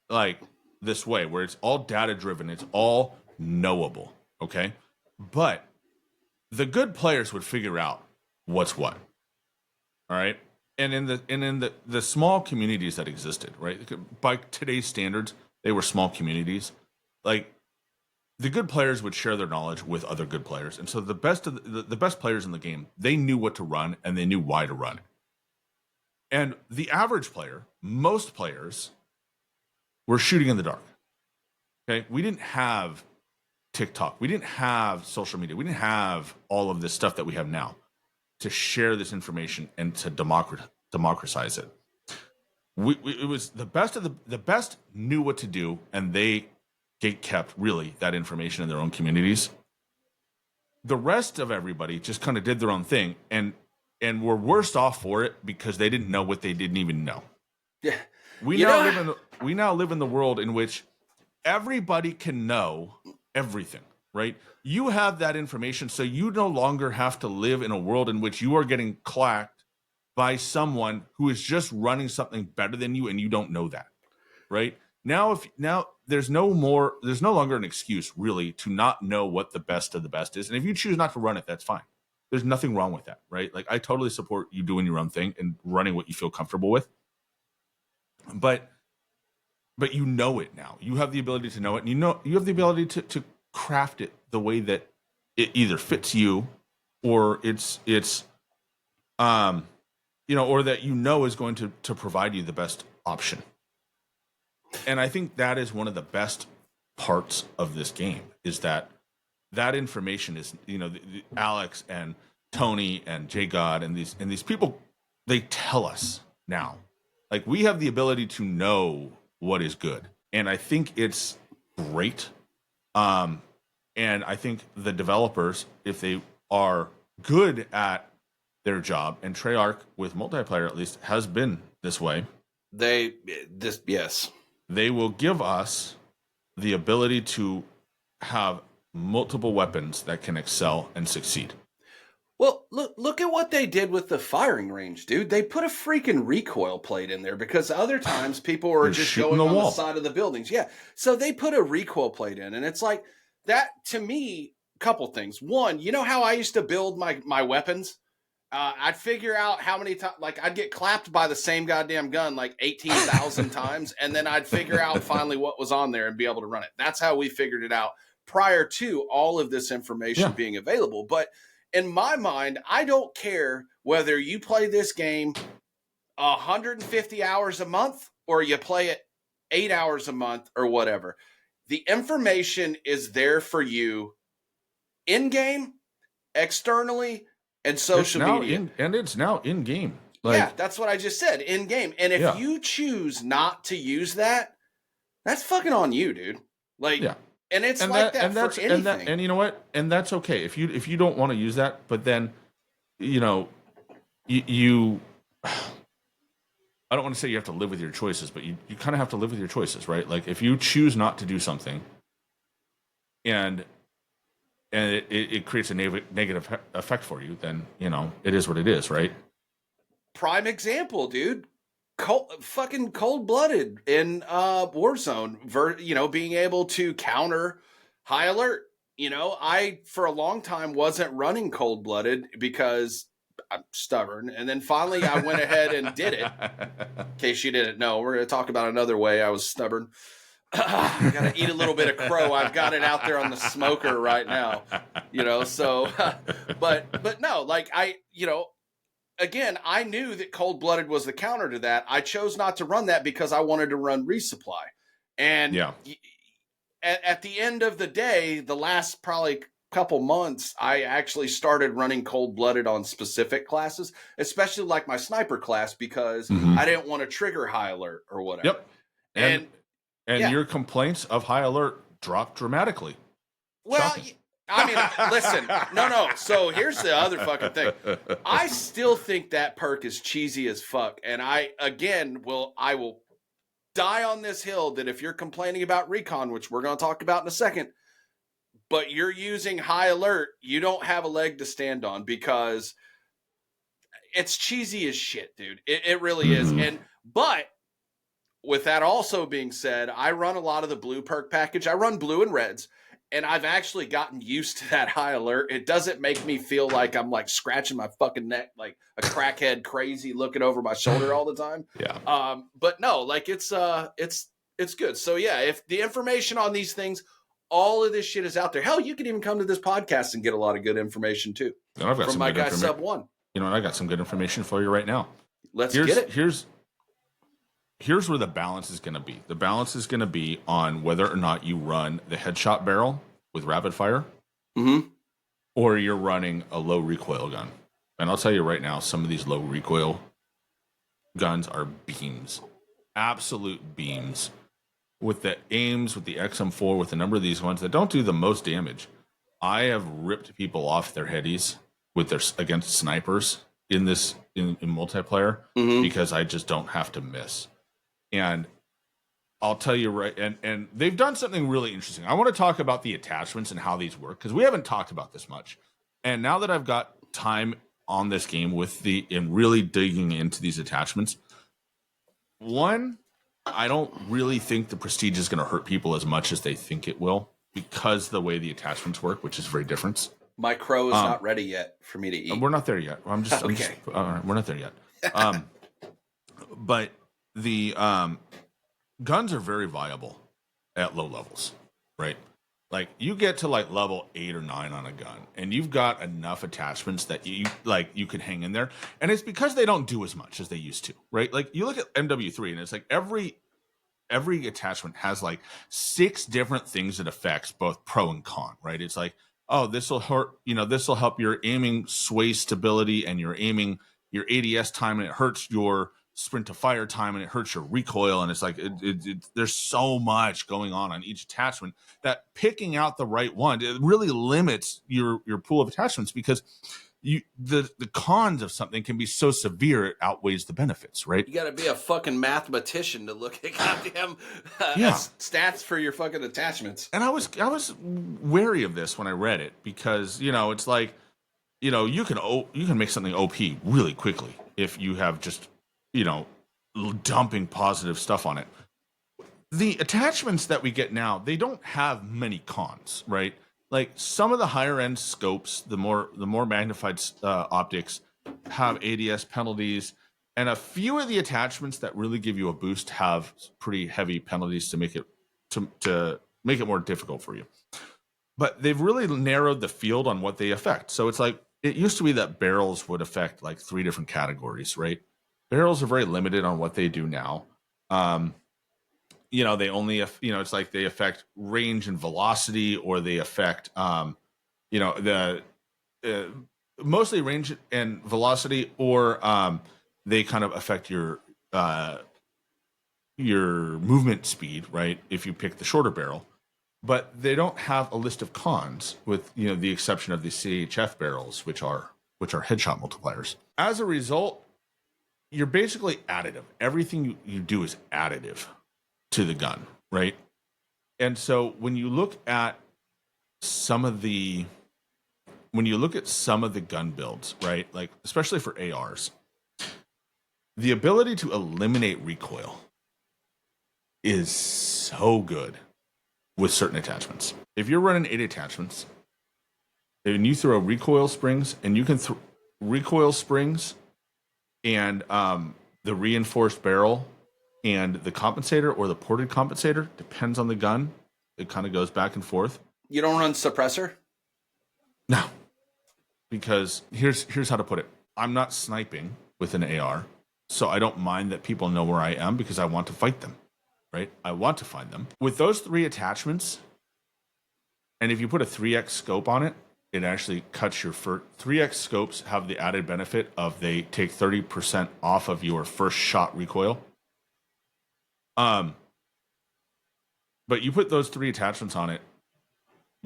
like this way, where it's all data driven, it's all knowable, okay? But the good players would figure out what's what. All right. And in the small communities that existed, right? By today's standards, they were small communities. Like the good players would share their knowledge with other good players. And so the best of the best players in the game, they knew what to run and they knew why to run. And the average player, most players, were shooting in the dark. Okay? We didn't have TikTok. We didn't have social media. We didn't have all of this stuff that we have now to share this information and to democratize it. It was the best of the best knew what to do, and they kept really that information in their own communities. The rest of everybody just kind of did their own thing and were worse off for it because they didn't know what they didn't even know. Yeah. We now live in the world in which everybody can know everything, right? You have that information, so you no longer have to live in a world in which you are getting clacked by someone who is just running something better than you and you don't know that, right? Now there's no longer an excuse really to not know what the best of the best is. And if you choose not to run it, that's fine. There's nothing wrong with that, right? Like I totally support you doing your own thing and running what you feel comfortable with. But you know it now. You have the ability to know it, and you have the ability to craft it the way that it either fits you or it's you know, or that you know is going to provide you the best option. And I think that is one of the best parts of this game, is that information is, you know, the Alex and Tony and J God and these people, they tell us now. Like we have the ability to know what is good. And I think it's great. And I think the developers, if they are good at their job, and Treyarch with multiplayer at least has been this way, yes, they will give us the ability to have multiple weapons that can excel and succeed. Well, look at what they did with the firing range, dude. They put a freaking recoil plate in there because other times people were just going on the side of the buildings. Yeah. So they put a recoil plate in, and it's like that to me, a couple things. One, you know how I used to build my weapons? I'd figure out how many times, like I'd get clapped by the same goddamn gun like 18,000 times, and then I'd figure out finally what was on there and be able to run it. That's how we figured it out prior to all of this information being available. But in my mind, I don't care whether you play this game 150 hours a month or you play it 8 hours a month or whatever. The information is there for you in-game, externally, and social media. It's now in-game. Yeah, that's what I just said, in-game. And if you choose not to use that, that's fucking on you, dude. Like, And it's and like that and for that's anything. and you know what? And that's okay if you don't want to use that. But then, you know, you I don't want to say you have to live with your choices, but you kind of have to live with your choices, right? Like if you choose not to do something, and it creates a negative effect for you, then you know it is what it is, right? Prime example, dude. Fucking cold-blooded in Warzone. You know, being able to counter high alert. You know, I for a long time wasn't running cold-blooded because I'm stubborn, and then finally I went ahead and did it. In case you didn't know, we're going to talk about another way I was stubborn. I gotta eat a little bit of crow. I've got it out there on the smoker right now, you know. So, but no, like you know, again, I knew that cold blooded was the counter to that. I chose not to run that because I wanted to run resupply, and Yeah. At the end of the day, the last probably couple months, I actually started running cold blooded on specific classes, especially like my sniper class, because Mhm. I didn't want to trigger high alert or whatever. Yep. And yeah. your complaints of high alert dropped dramatically. Well, Shocking. I mean, listen, no. So here's the other fucking thing. I still think that perk is cheesy as fuck, and I will die on this hill that if you're complaining about recon, which we're going to talk about in a second, but you're using high alert, you don't have a leg to stand on because it's cheesy as shit, dude. It really is. But with that also being said, I run a lot of the blue perk package. I run blue and reds, and I've actually gotten used to that high alert. It doesn't make me feel like I'm like scratching my fucking neck like a crackhead crazy looking over my shoulder all the time. Yeah. But no, like it's good. So yeah, if the information on these things, all of this shit is out there. Hell, you can even come to this podcast and get a lot of good information too. And I've got from some my good guy information. Sub One. You know, and I got some good information for you right now. Let's get it. Here's where the balance is going to be. The balance is going to be on whether or not you run the headshot barrel with rapid fire, or you're running a low recoil gun. And I'll tell you right now, some of these low recoil guns are beams, absolute beams. With the aims, with the XM4, with a number of these ones that don't do the most damage, I have ripped people off their headies with their against snipers in multiplayer because I just don't have to miss. And I'll tell you right, and they've done something really interesting. I want to talk about the attachments and how these work because we haven't talked about this much. And now that I've got time on this game and really digging into these attachments, one, I don't really think the Prestige is going to hurt people as much as they think it will because the way the attachments work, which is very different. My crow is not ready yet for me to eat. We're not there yet. We're not there yet. But the guns are very viable at low levels, right? Like you get to like level 8 or 9 on a gun, and you've got enough attachments that you could hang in there, and it's because they don't do as much as they used to, right? Like you look at MW3, and it's like every attachment has like 6 different things that affects both pro and con, right? It's like, oh, this will hurt, this will help your aiming sway stability and your ADS time, and it hurts your sprint to fire time, and it hurts your recoil. And it's like there's so much going on each attachment that picking out the right one, it really limits your pool of attachments because the cons of something can be so severe it outweighs the benefits, right? You got to be a fucking mathematician to look at goddamn stats for your fucking attachments. And I was wary of this when I read it because it's like you can make something OP really quickly if you have just dumping positive stuff on it. The attachments that we get now, they don't have many cons, right? Like some of the higher end scopes, the more magnified optics have ADS penalties, and a few of the attachments that really give you a boost have pretty heavy penalties to make it more difficult for you. But they've really narrowed the field on what they affect. So it's like it used to be that barrels would affect like 3 different categories, right? Barrels are very limited on what they do now. They only, it's like they affect range and velocity, or they affect, mostly range and velocity, or they kind of affect your movement speed, right? If you pick the shorter barrel. but they don't have a list of cons, with the exception of the CHF barrels, which are headshot multipliers. As a result, you're basically additive. Everything you do is additive to the gun, right? And so when you look at some of the gun builds, right, like especially for ARs, the ability to eliminate recoil is so good with certain attachments. If you're running 8 attachments and you throw recoil springs, and you can recoil springs and the reinforced barrel and the compensator or the ported compensator, depends on the gun. It kind of goes back and forth. You don't run suppressor? No, because here's how to put it. I'm not sniping with an AR, so I don't mind that people know where I am because I want to fight them, right? I want to find them. With those 3 attachments, and if you put a 3x scope on it, it actually cuts your 3x scopes have the added benefit of they take 30% off of your first shot recoil. But you put those 3 attachments on it,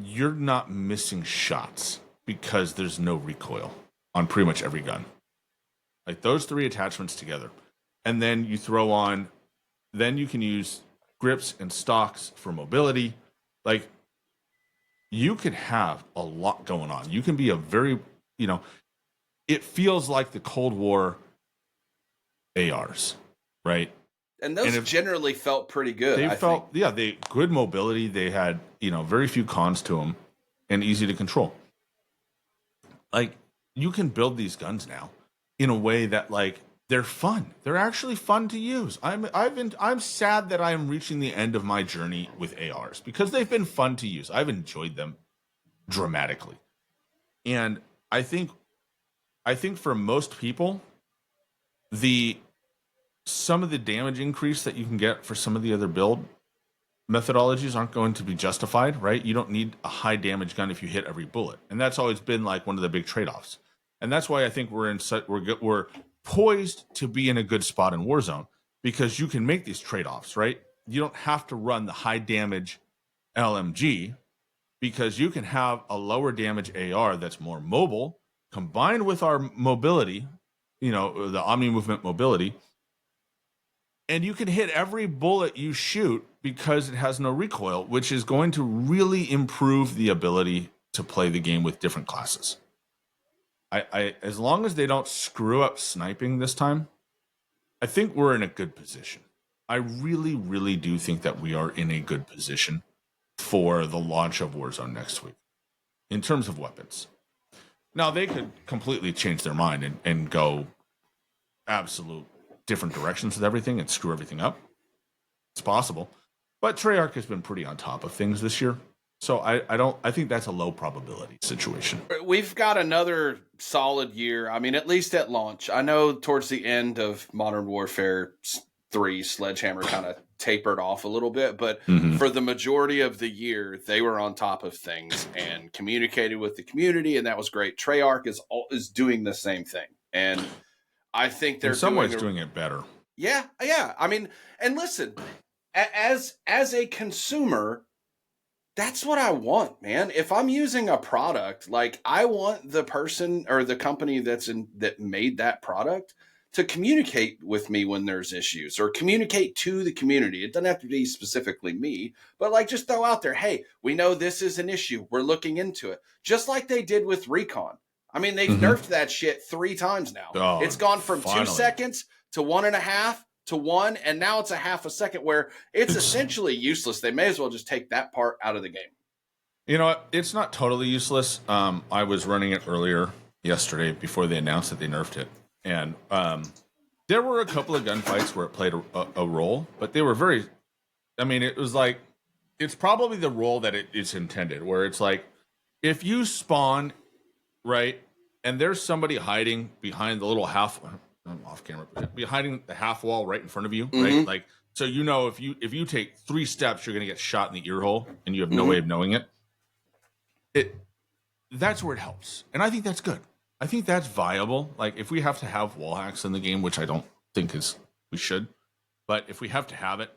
you're not missing shots because there's no recoil on pretty much every gun. Like those 3 attachments together. And then you throw on, then you can use grips and stocks for mobility. Like, you could have a lot going on. You can be a very, it feels like the Cold War ARs, right? And those generally felt pretty good. They good mobility. They had, very few cons to them and easy to control. Like, you can build these guns now in a way that, like, they're fun. They're actually fun to use. I'm sad that I am reaching the end of my journey with ARs because they've been fun to use. I've enjoyed them dramatically. And I think for most people, some of the damage increase that you can get for some of the other build methodologies aren't going to be justified, right? You don't need a high damage gun if you hit every bullet. And that's always been like one of the big trade-offs. And that's why I think we're poised to be in a good spot in Warzone, because you can make these trade-offs, right? You don't have to run the high damage LMG because you can have a lower damage AR that's more mobile combined with our mobility, the Omni movement mobility. And you can hit every bullet you shoot because it has no recoil, which is going to really improve the ability to play the game with different classes. I as long as they don't screw up sniping this time, I think we're in a good position. I really, really do think that we are in a good position for the launch of Warzone next week in terms of weapons. Now, they could completely change their mind and go absolute different directions with everything and screw everything up. It's possible. But Treyarch has been pretty on top of things this year. So I think that's a low probability situation. We've got another solid year. I mean, at least at launch. I know towards the end of Modern Warfare 3, Sledgehammer kind of tapered off a little bit, but for the majority of the year, they were on top of things and communicated with the community, and that was great. Treyarch is doing the same thing, and I think they're in some ways doing it better. Yeah. I mean, and listen, as a consumer, that's what I want, man. If I'm using a product, like, I want the person or the company that made that product to communicate with me when there's issues, or communicate to the community. It doesn't have to be specifically me, but like, just throw out there, hey, we know this is an issue. We're looking into it. Just like they did with Recon. I mean, they've nerfed that shit 3 times now. Oh, it's gone from finally. 2 seconds to 1.5 to 1, and now it's a half a second, where it's essentially useless. They may as well just take that part out of the game. You know what? It's not totally useless. I was running it earlier yesterday before they announced that they nerfed it. And there were a couple of gunfights where it played a role, but they were very, I mean, it was like, it's probably the role that it's intended, where it's like, if you spawn, right, and there's somebody hiding behind the little I'm off camera, behind the half wall right in front of you, right? Like, so if you take 3 steps, you're going to get shot in the ear hole, and you have no way of knowing it. That's where it helps. And I think that's good. I think that's viable. Like, if we have to have wall hacks in the game, which I don't think we should, but if we have to have it,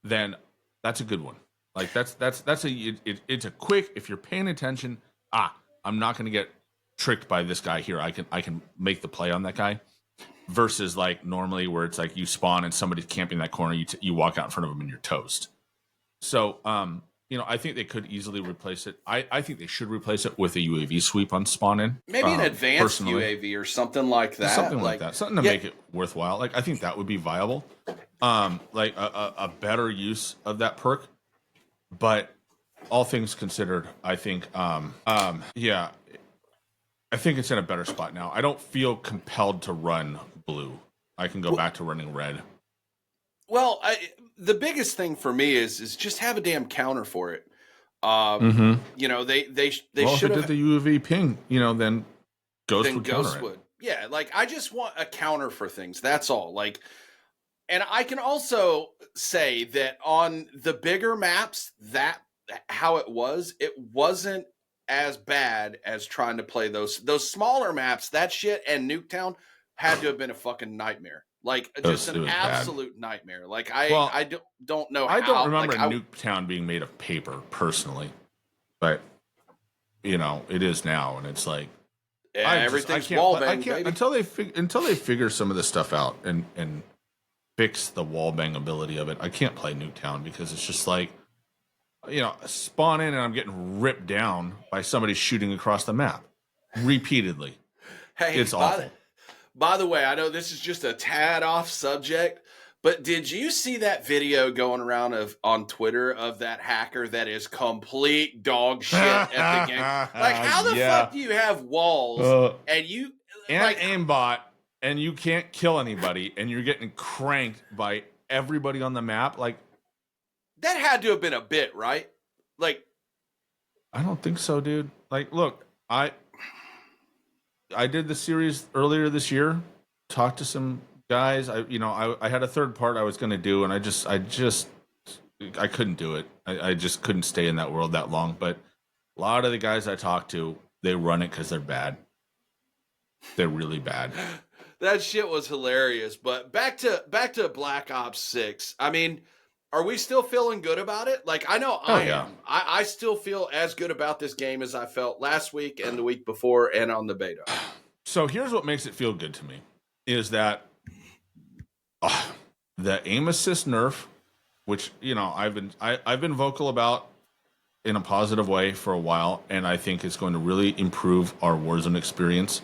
then that's a good one. Like it's a quick. If you're paying attention, I'm not going to get tricked by this guy here. I can make the play on that guy. Versus like normally where it's like you spawn and somebody's camping that corner, you walk out in front of them and you're toast. So I think they could easily replace it. I think they should replace it with a UAV sweep on spawn in. Maybe an advanced UAV or something like that. Something like that. Something to make it worthwhile. Like I think that would be viable. Like a better use of that perk. But all things considered, I think I think it's in a better spot now. I don't feel compelled to run blue. I can go back to running red. Well, the biggest thing for me is just have a damn counter for it. You know, they should have did the UAV ping. You know, then Ghost would. Yeah, like I just want a counter for things. That's all. Like, and I can also say that on the bigger maps, that how it wasn't as bad as trying to play those smaller maps. That shit and Nuketown had to have been a fucking nightmare. Like just an absolute nightmare. Like I don't know how. I don't remember Nuketown being made of paper personally, but you know it is now, and it's like everything's wallbang, baby. Until they figure some of this stuff out and fix the wallbang ability of it. I can't play Nuketown because it's just like, you know, spawn in and I'm getting ripped down by somebody shooting across the map repeatedly. Hey, it's awful. By the way, I know this is just a tad off subject, but did you see that video going around on Twitter of that hacker that is complete dog shit at the game? Like, how the fuck do you have walls and aimbot and you can't kill anybody and you're getting cranked by everybody on the map? Like, that had to have been a bit, right? Like, I don't think so, dude. Like, look, I did the series earlier this year, talked to some guys. I had a third part I was going to do, and I couldn't do it. I just couldn't stay in that world that long. But a lot of the guys I talked to, they run it because they're bad. They're really bad. That shit was hilarious. But back to Black Ops 6. I mean, are we still feeling good about it? Like, I know I am. I still feel as good about this game as I felt last week and the week before and on the beta. So here's what makes it feel good to me, is that the aim assist nerf, which, you know, I've been vocal about in a positive way for a while, and I think it's going to really improve our Warzone experience.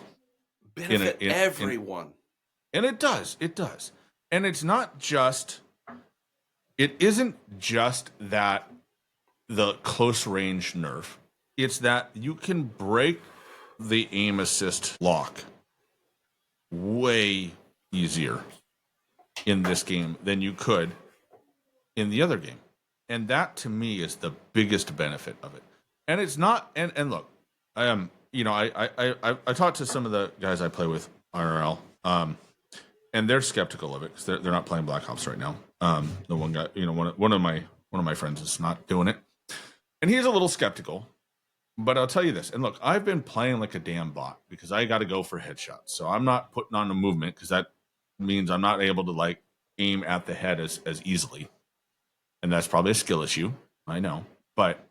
Benefit everyone. And it does. It does. And it's not just... It isn't just that the close range nerf. It's that you can break the aim assist lock way easier in this game than you could in the other game. And that to me is the biggest benefit of it. And it's not, and look, I talked to some of the guys I play with IRL, and they're skeptical of it because they're not playing Black Ops right now. The one guy, you know, one of my friends is not doing it, and he's a little skeptical. But I'll tell you this, and look, I've been playing like a damn bot because I got to go for headshots, so I'm not putting on a movement because that means I'm not able to like aim at the head as easily, and that's probably a skill issue. I know, but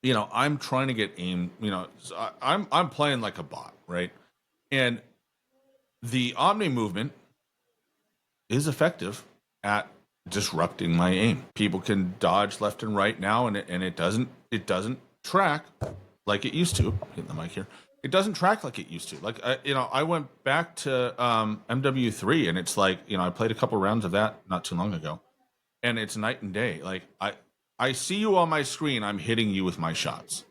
you know, I'm trying to get aim. You know, so I'm playing like a bot, right? And the Omni movement is effective at disrupting my aim. People can dodge left and right now, and it doesn't track like it used to. Hit the mic here. It doesn't track like it used to. Like I went back to MW3, and it's like, you know, I played a couple rounds of that not too long ago, and it's night and day. Like I see you on my screen, I'm hitting you with my shots.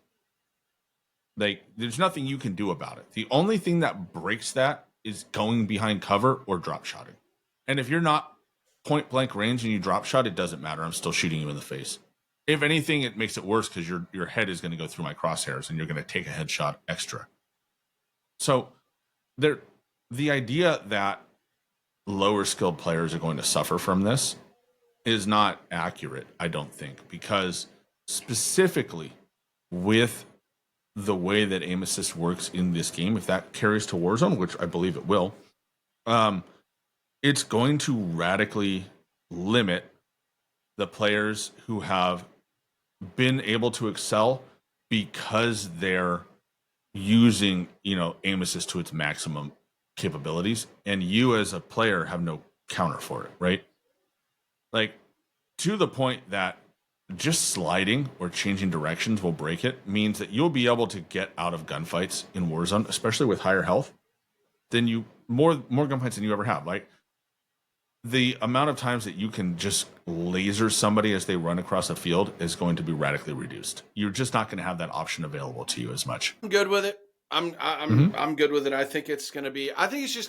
Like there's nothing you can do about it. The only thing that breaks that is going behind cover or drop shotting. And if you're not point blank range and you drop shot, it doesn't matter. I'm still shooting you in the face. If anything, it makes it worse because your head is going to go through my crosshairs and you're going to take a headshot extra. So the idea that lower skilled players are going to suffer from this is not accurate, I don't think, because specifically with the way that aim assist works in this game, if that carries to Warzone, which I believe it will, it's going to radically limit the players who have been able to excel because they're using, aim assist to its maximum capabilities, and you as a player have no counter for it, right? Like, to the point that just sliding or changing directions will break it means that you'll be able to get out of gunfights in Warzone, especially with higher health, than more gunfights than you ever have. Like, the amount of times that you can just laser somebody as they run across a field is going to be radically reduced. You're just not going to have that option available to you as much. I'm good with it. I'm good with it. I think it's just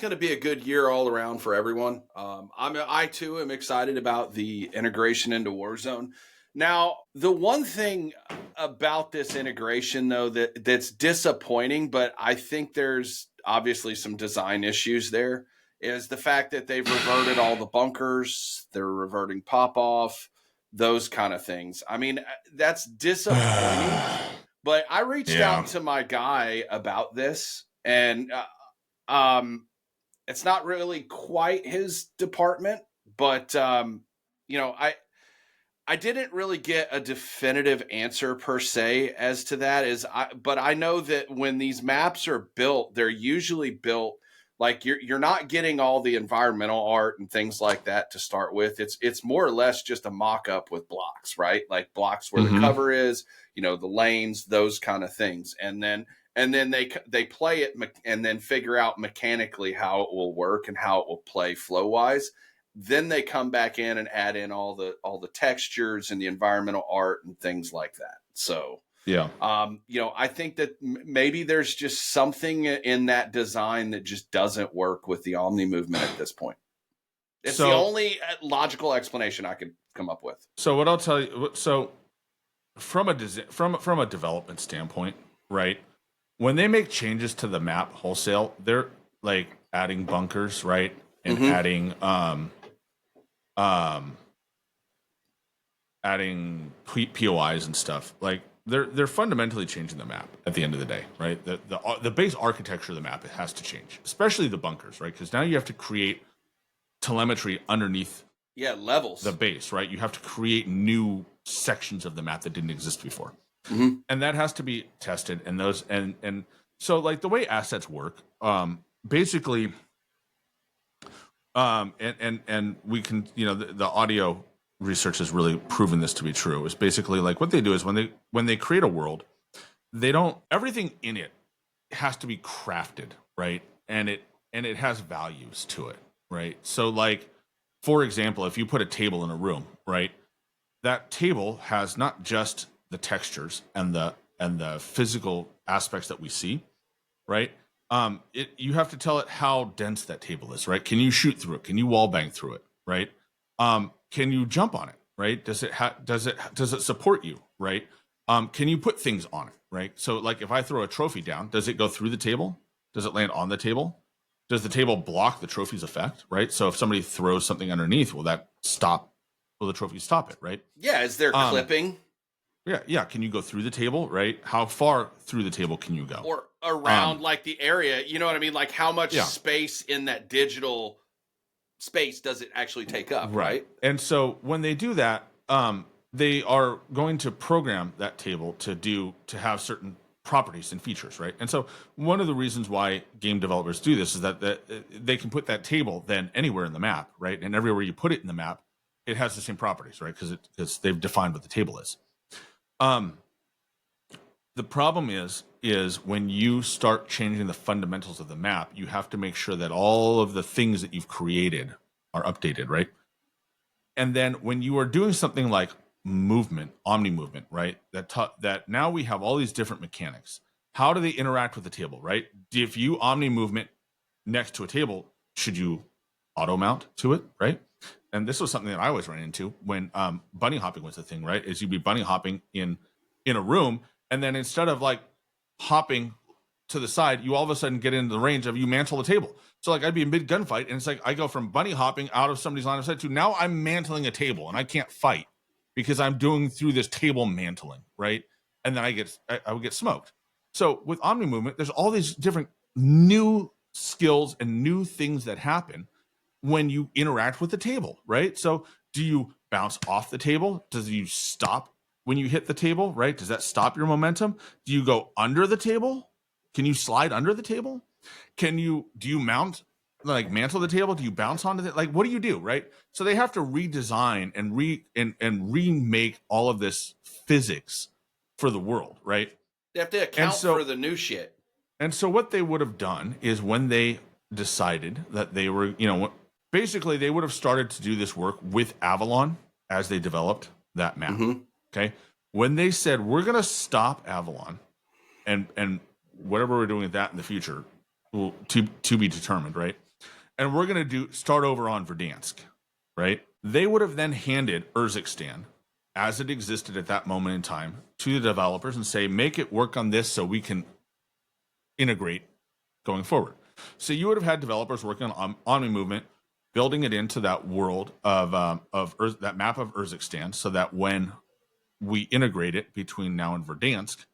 going to be a good year all around for everyone. I too am excited about the integration into Warzone. Now, the one thing about this integration though that's disappointing, but I think there's obviously some design issues there, is the fact that they've reverted all the bunkers. They're reverting pop-off, those kind of things. I mean, that's disappointing. But I reached out to my guy about this, and it's not really quite his department, but I didn't really get a definitive answer per se as to that. But I know that when these maps are built, they're usually built like you're not getting all the environmental art and things like that to start with. It's more or less just a mock-up with blocks, right? Like blocks where the cover is, the lanes, those kind of things. And then they play it and then figure out mechanically how it will work and how it will play flow-wise. Then they come back in and add in all the textures and the environmental art and things like that. So yeah. I think that maybe there's just something in that design that just doesn't work with the Omni movement at this point. It's the only logical explanation I could come up with. So what I'll tell you, from a development standpoint, right? When they make changes to the map wholesale, they're like adding bunkers, right? And adding POIs and stuff. Like, they're fundamentally changing the map at the end of the day, right? The base architecture of the map, it has to change, especially the bunkers, right? Because now you have to create telemetry underneath levels, the base, right? You have to create new sections of the map that didn't exist before, and that has to be tested. And those and so, like, the way assets work, basically, and we can, the audio research has really proven this to be true. Is basically like what they do is when they create a world, everything in it has to be crafted, right? And it has values to it, right? So, like, for example, if you put a table in a room, right, that table has not just the textures and the physical aspects that we see, right? You have to tell it how dense that table is, right? Can you shoot through it? Can you wall bang through it, right? Can you jump on it, right? Does it support you, right? Can you put things on it, right? So, like, if I throw a trophy down, does it go through the table? Does it land on the table? Does the table block the trophy's effect, right? So if somebody throws something underneath, will the trophy stop it, right? Yeah, is there clipping? Yeah. Can you go through the table, right? How far through the table can you go? Or around, like, the area, you know what I mean? Like, how much space in that digital space does it actually take up, right? And so when they do that, they are going to program that table to have certain properties and features, right? And so one of the reasons why game developers do this is that they can put that table then anywhere in the map, right? And everywhere you put it in the map, it has the same properties, right? Because they've defined what the table is. The problem is when you start changing the fundamentals of the map, you have to make sure that all of the things that you've created are updated, right? And then when you are doing something like movement, Omni movement, right? That now we have all these different mechanics. How do they interact with the table, right? If you Omni movement next to a table, should you auto mount to it, right? And this was something that I always ran into when bunny hopping was the thing, right? Is you'd be bunny hopping in a room, and then instead of like hopping to the side, you all of a sudden get into the range of you mantle the table. So, like, I'd be in mid gunfight, and it's like I go from bunny hopping out of somebody's line of sight to now I'm mantling a table, and I can't fight because I'm doing through this table mantling, right? And then I would get smoked. So with Omni movement, there's all these different new skills and new things that happen when you interact with the table, right? So do you bounce off the table? Does you stop when you hit the table, right? Does that stop your momentum? Do you go under the table? Can you slide under the table? Do you mantle the table? Do you bounce onto it? Like, what do you do, right? So they have to redesign and remake all of this physics for the world, right? They have to account for the new shit. And so what they would have done is when they decided that they were, basically they would have started to do this work with Avalon as they developed that map. Okay. When they said, we're going to stop Avalon and whatever we're doing with that in the future will to be determined, right? And we're going to start over on Verdansk, right? They would have then handed Urzikstan as it existed at that moment in time to the developers and say, make it work on this so we can integrate going forward. So you would have had developers working on Omni movement, building it into that world of that map of Urzikstan, so that when we integrate it between now and Verdansk,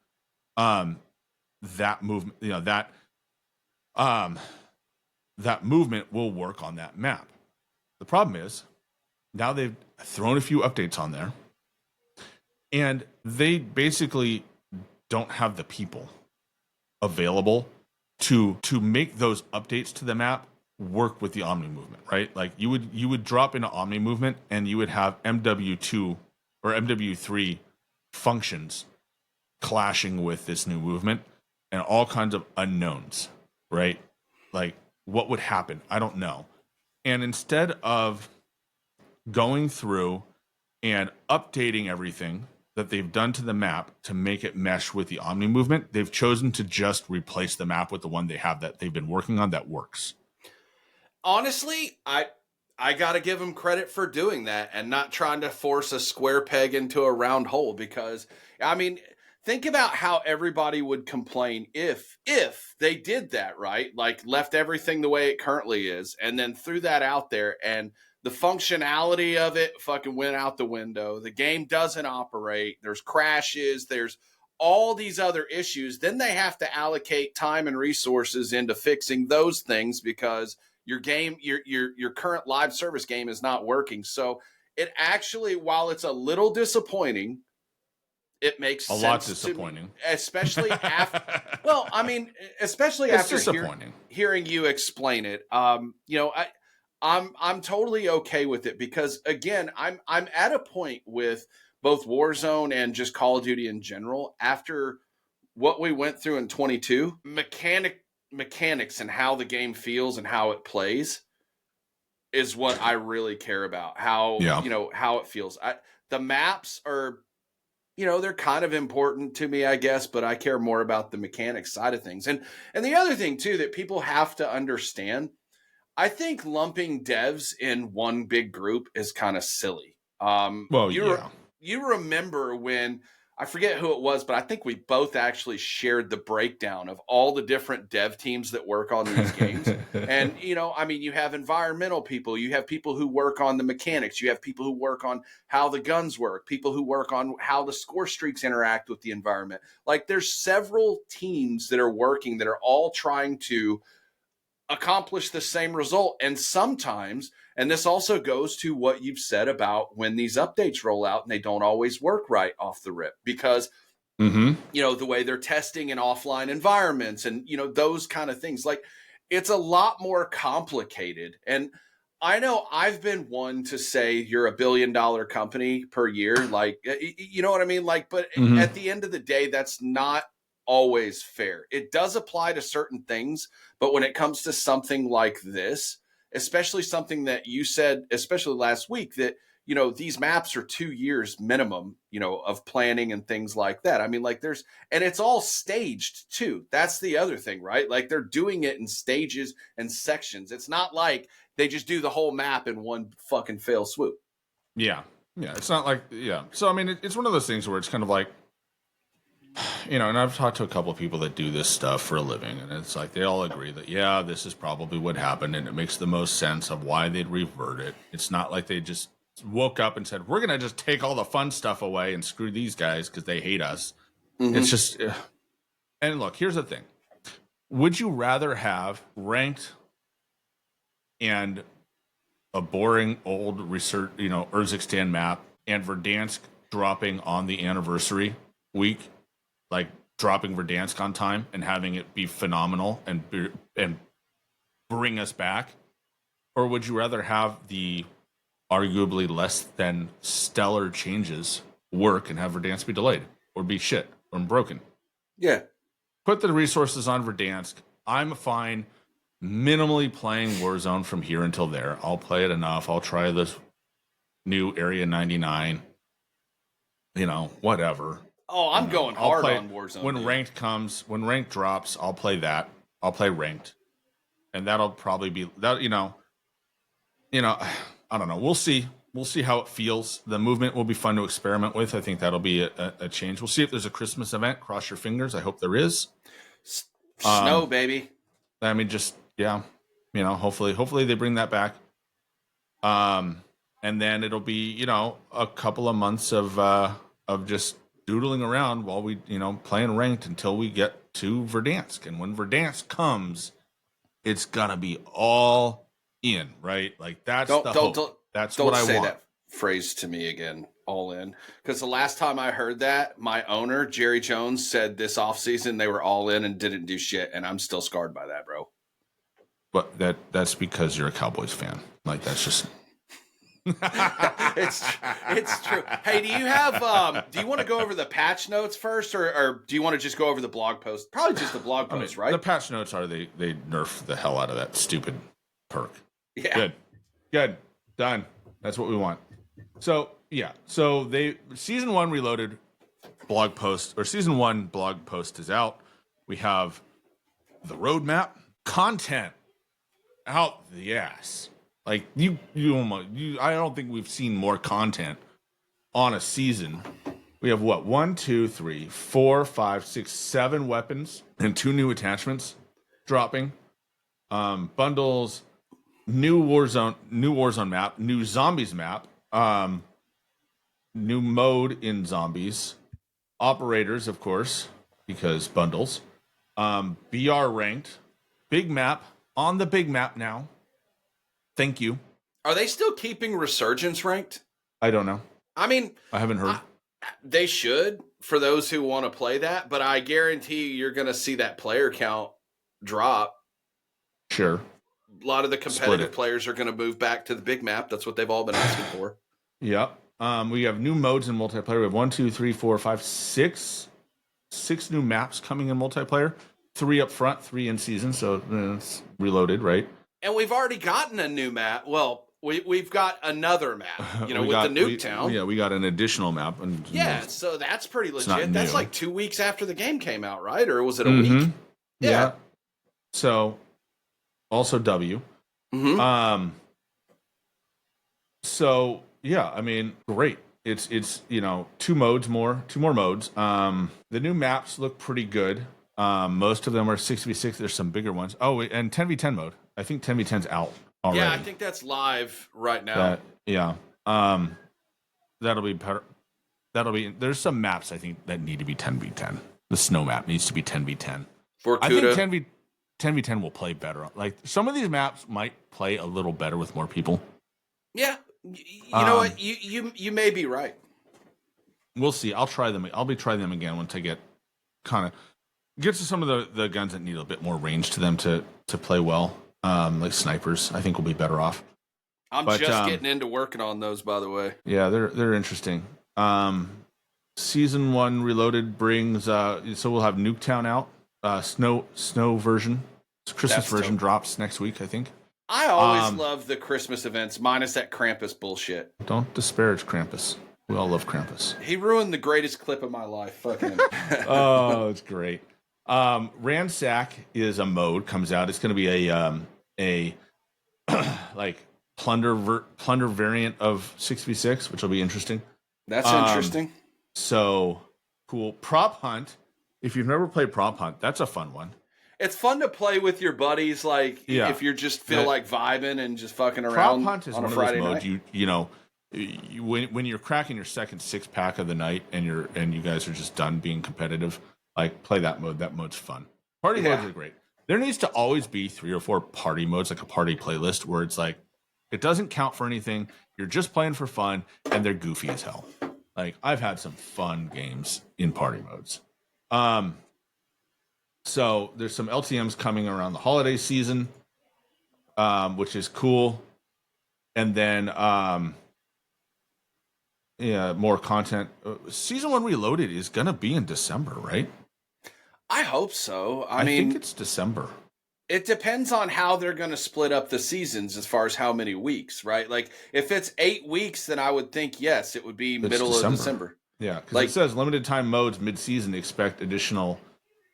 that movement, that movement will work on that map. The problem is now they've thrown a few updates on there, and they basically don't have the people available to make those updates to the map work with the Omni movement, right? Like you would drop into Omni movement and you would have MW2 or MW3 functions clashing with this new movement and all kinds of unknowns, right? Like what would happen? I don't know. And instead of going through and updating everything that they've done to the map to make it mesh with the Omni movement, they've chosen to just replace the map with the one they have that they've been working on that works. Honestly, I got to give them credit for doing that and not trying to force a square peg into a round hole, because, I mean, think about how everybody would complain if they did that, right? Like left everything the way it currently is and then threw that out there and the functionality of it fucking went out the window. The game doesn't operate. There's crashes. There's all these other issues. Then they have to allocate time and resources into fixing those things because your game, your current live service game is not working. So it actually, while it's a little disappointing, it makes sense. A lot disappointing, especially after. Well, I mean, especially it's after hearing you explain it. I'm totally okay with it because again, I'm at a point with both Warzone and just Call of Duty in general after what we went through in 22, mechanics and how the game feels and how it plays is what I really care about. How how it feels. The maps are, they're kind of important to me, I guess, but I care more about the mechanics side of things. And the other thing too that people have to understand, I think lumping devs in one big group is kind of silly. You remember when, I forget who it was, but I think we both actually shared the breakdown of all the different dev teams that work on these games. And, you have environmental people, you have people who work on the mechanics, you have people who work on how the guns work, people who work on how the score streaks interact with the environment. Like there's several teams that are working that are all trying to accomplish the same result. And sometimes, and this also goes to what you've said about when these updates roll out and they don't always work right off the rip because, the way they're testing in offline environments and, those kind of things, like it's a lot more complicated. And I know I've been one to say you're $1 billion company per year. Like, you know what I mean? Like, but at the end of the day, that's not always fair. It does apply to certain things, but when it comes to something like this, especially something that you said, especially last week, that, these maps are 2 years minimum, of planning and things like that. I mean, like and it's all staged too. That's the other thing, right? Like they're doing it in stages and sections. It's not like they just do the whole map in one fucking fail swoop. Yeah. Yeah. It's not like, So, I mean, it's one of those things where it's kind of like, and I've talked to a couple of people that do this stuff for a living, and it's like they all agree that, this is probably what happened, and it makes the most sense of why they'd revert it. It's not like they just woke up and said, we're going to just take all the fun stuff away and screw these guys because they hate us. It's just, and look, here's the thing. Would you rather have ranked and a boring old research, Urzikstan map, and Verdansk dropping on the anniversary week, like dropping Verdansk on time and having it be phenomenal and bring us back? Or would you rather have the arguably less than stellar changes work and have Verdansk be delayed or be shit or broken? Yeah. Put the resources on Verdansk. I'm fine minimally playing Warzone from here until there. I'll play it enough. I'll try this new Area 99. Whatever. Oh, I'm going hard on Warzone. When ranked comes, when ranked drops, I'll play that. I'll play ranked. And that'll probably be that, I don't know. We'll see. We'll see how it feels. The movement will be fun to experiment with. I think that'll be a change. We'll see if there's a Christmas event. Cross your fingers. I hope there is. Snow, baby. I mean, hopefully they bring that back. And then it'll be, a couple of months of just doodling around while we, playing ranked until we get to Verdansk. And when Verdansk comes, it's gonna be all in, right? Like that's the hope. That's what I want. Don't say that phrase to me again, all in. Because the last time I heard that, my owner, Jerry Jones, said this offseason they were all in and didn't do shit. And I'm still scarred by that, bro. But that's because you're a Cowboys fan. Like, that's just... it's true. Hey, do you want to go over the patch notes first, or do you want to just go over the blog post? Probably just the blog post, right? The patch notes are they nerf the hell out of that stupid perk. Yeah. Good. Done. That's what we want. So, yeah. So Season 1 Reloaded blog post, or Season 1 blog post is out. We have the roadmap, content out the ass. Like I don't think we've seen more content on a season. We have 1, 2, 3, 4, 5, 6, 7 weapons and 2 new attachments dropping. Bundles, new Warzone map, new zombies map, new mode in zombies, operators, of course, because bundles, BR ranked, big map on the big map now. Thank you. Are they still keeping Resurgence ranked? I don't know. I mean, I haven't heard. They should, for those who want to play that, but I guarantee you're going to see that player count drop. Sure. A lot of the competitive players are going to move back to the big map. That's what they've all been asking for. Yep. We have new modes in multiplayer. We have 1, 2, 3, 4, 5, 6 new maps coming in multiplayer. 3 up front, 3 in season. So it's reloaded, right? And we've already gotten a new map. Well, we've got another map, with the Nuketown. We got an additional map. So that's pretty legit. That's like 2 weeks after the game came out, right? Or was it a week? Yeah. So, also W. Mm-hmm. So, yeah, I mean, great. It's 2 more modes. The new maps look pretty good. Most of them are 6v6. There's some bigger ones. Oh, and 10v10 mode. I think 10v10's out already. Yeah, I think that's live right now. That'll be better. There's some maps I think that need to be 10v10. The snow map needs to be 10v10. I think 10v10 will play better. Like, some of these maps might play a little better with more people. Yeah. You know what? You may be right. We'll see. I'll try them. I'll be trying them again once I get to some of the guns that need a bit more range to them to play well. Like snipers, I think will be better off. I'm just getting into working on those, by the way. Yeah, they're interesting. Season 1 Reloaded brings so we'll have Nuketown out. Snow version. Christmas version drops next week, I think. I always love the Christmas events, minus that Krampus bullshit. Don't disparage Krampus. We all love Krampus. He ruined the greatest clip of my life. Fuck him. Oh, it's great. Ransack is a mode, comes out. It's going to be a like plunder variant of 6v6, which will be interesting. That's interesting. So cool. Prop Hunt. If you've never played Prop Hunt, that's a fun one. It's fun to play with your buddies, if you just feel like vibing and just fucking around. Prop Hunt is on one a of Friday those modes night. when you're cracking your second 6-pack of the night and you guys are just done being competitive, like, play that mode. That mode's fun. Party modes are great. There needs to always be 3 or 4 party modes, like a party playlist where it's like It doesn't count for anything. You're just playing for fun, and they're goofy as hell. Like, I've had some fun games in party modes. So there's some LTMs coming around the holiday season, which is cool. And then, more content. Season 1 Reloaded is going to be in December, right? I hope so. I think it's December. It depends on how they're going to split up the seasons as far as how many weeks, right? Like, if it's 8 weeks, then I would think, yes, it would be middle of December. Yeah, because it says limited time modes mid-season. Expect additional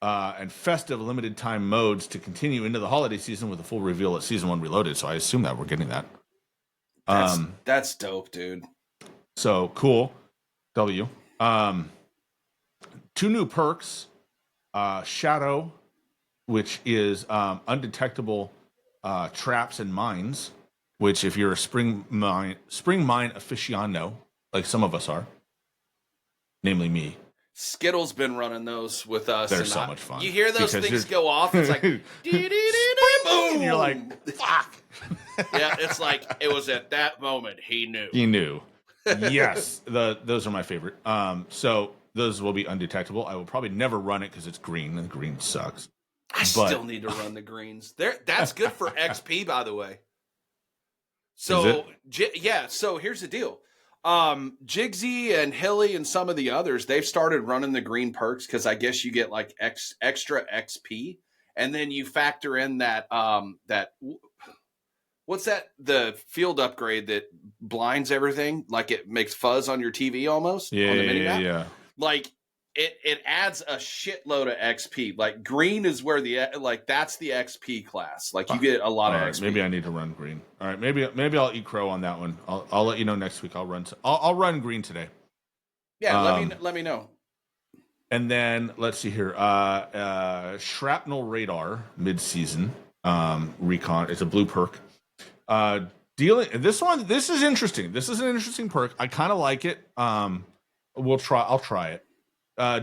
and festive limited time modes to continue into the holiday season with a full reveal at Season 1 Reloaded. So I assume that we're getting that. That's dope, dude. So cool. W. 2 new perks. Shadow, which is undetectable traps and mines, which if you're a spring mine aficionado, like some of us are, namely me. Skittle's been running those with us. They're so much fun. You hear those things go off, it's like, boom! And you're like, fuck. Yeah, it's like, it was at that moment he knew. He knew. Yes, those are my favorite. So those will be undetectable. I will probably never run it because it's green, and green sucks. Still need to run the greens. That's good for XP, by the way. So so here's the deal. Jigsy and Hilly and some of the others, they've started running the green perks because I guess you get like extra XP, and then you factor in that what's that? The field upgrade that blinds everything, like it makes fuzz on your TV almost. Yeah, on the mini-map. Yeah. Like it adds a shitload of XP. Like green is where that's the XP class. Like you get a lot of XP. Maybe I need to run green. All right, maybe I'll eat crow on that one. I'll let you know next week. I'll run green today. Yeah, let me know. And then let's see here. Shrapnel radar mid-season recon. It's a blue perk. This is interesting. This is an interesting perk. I kind of like it. I'll try it.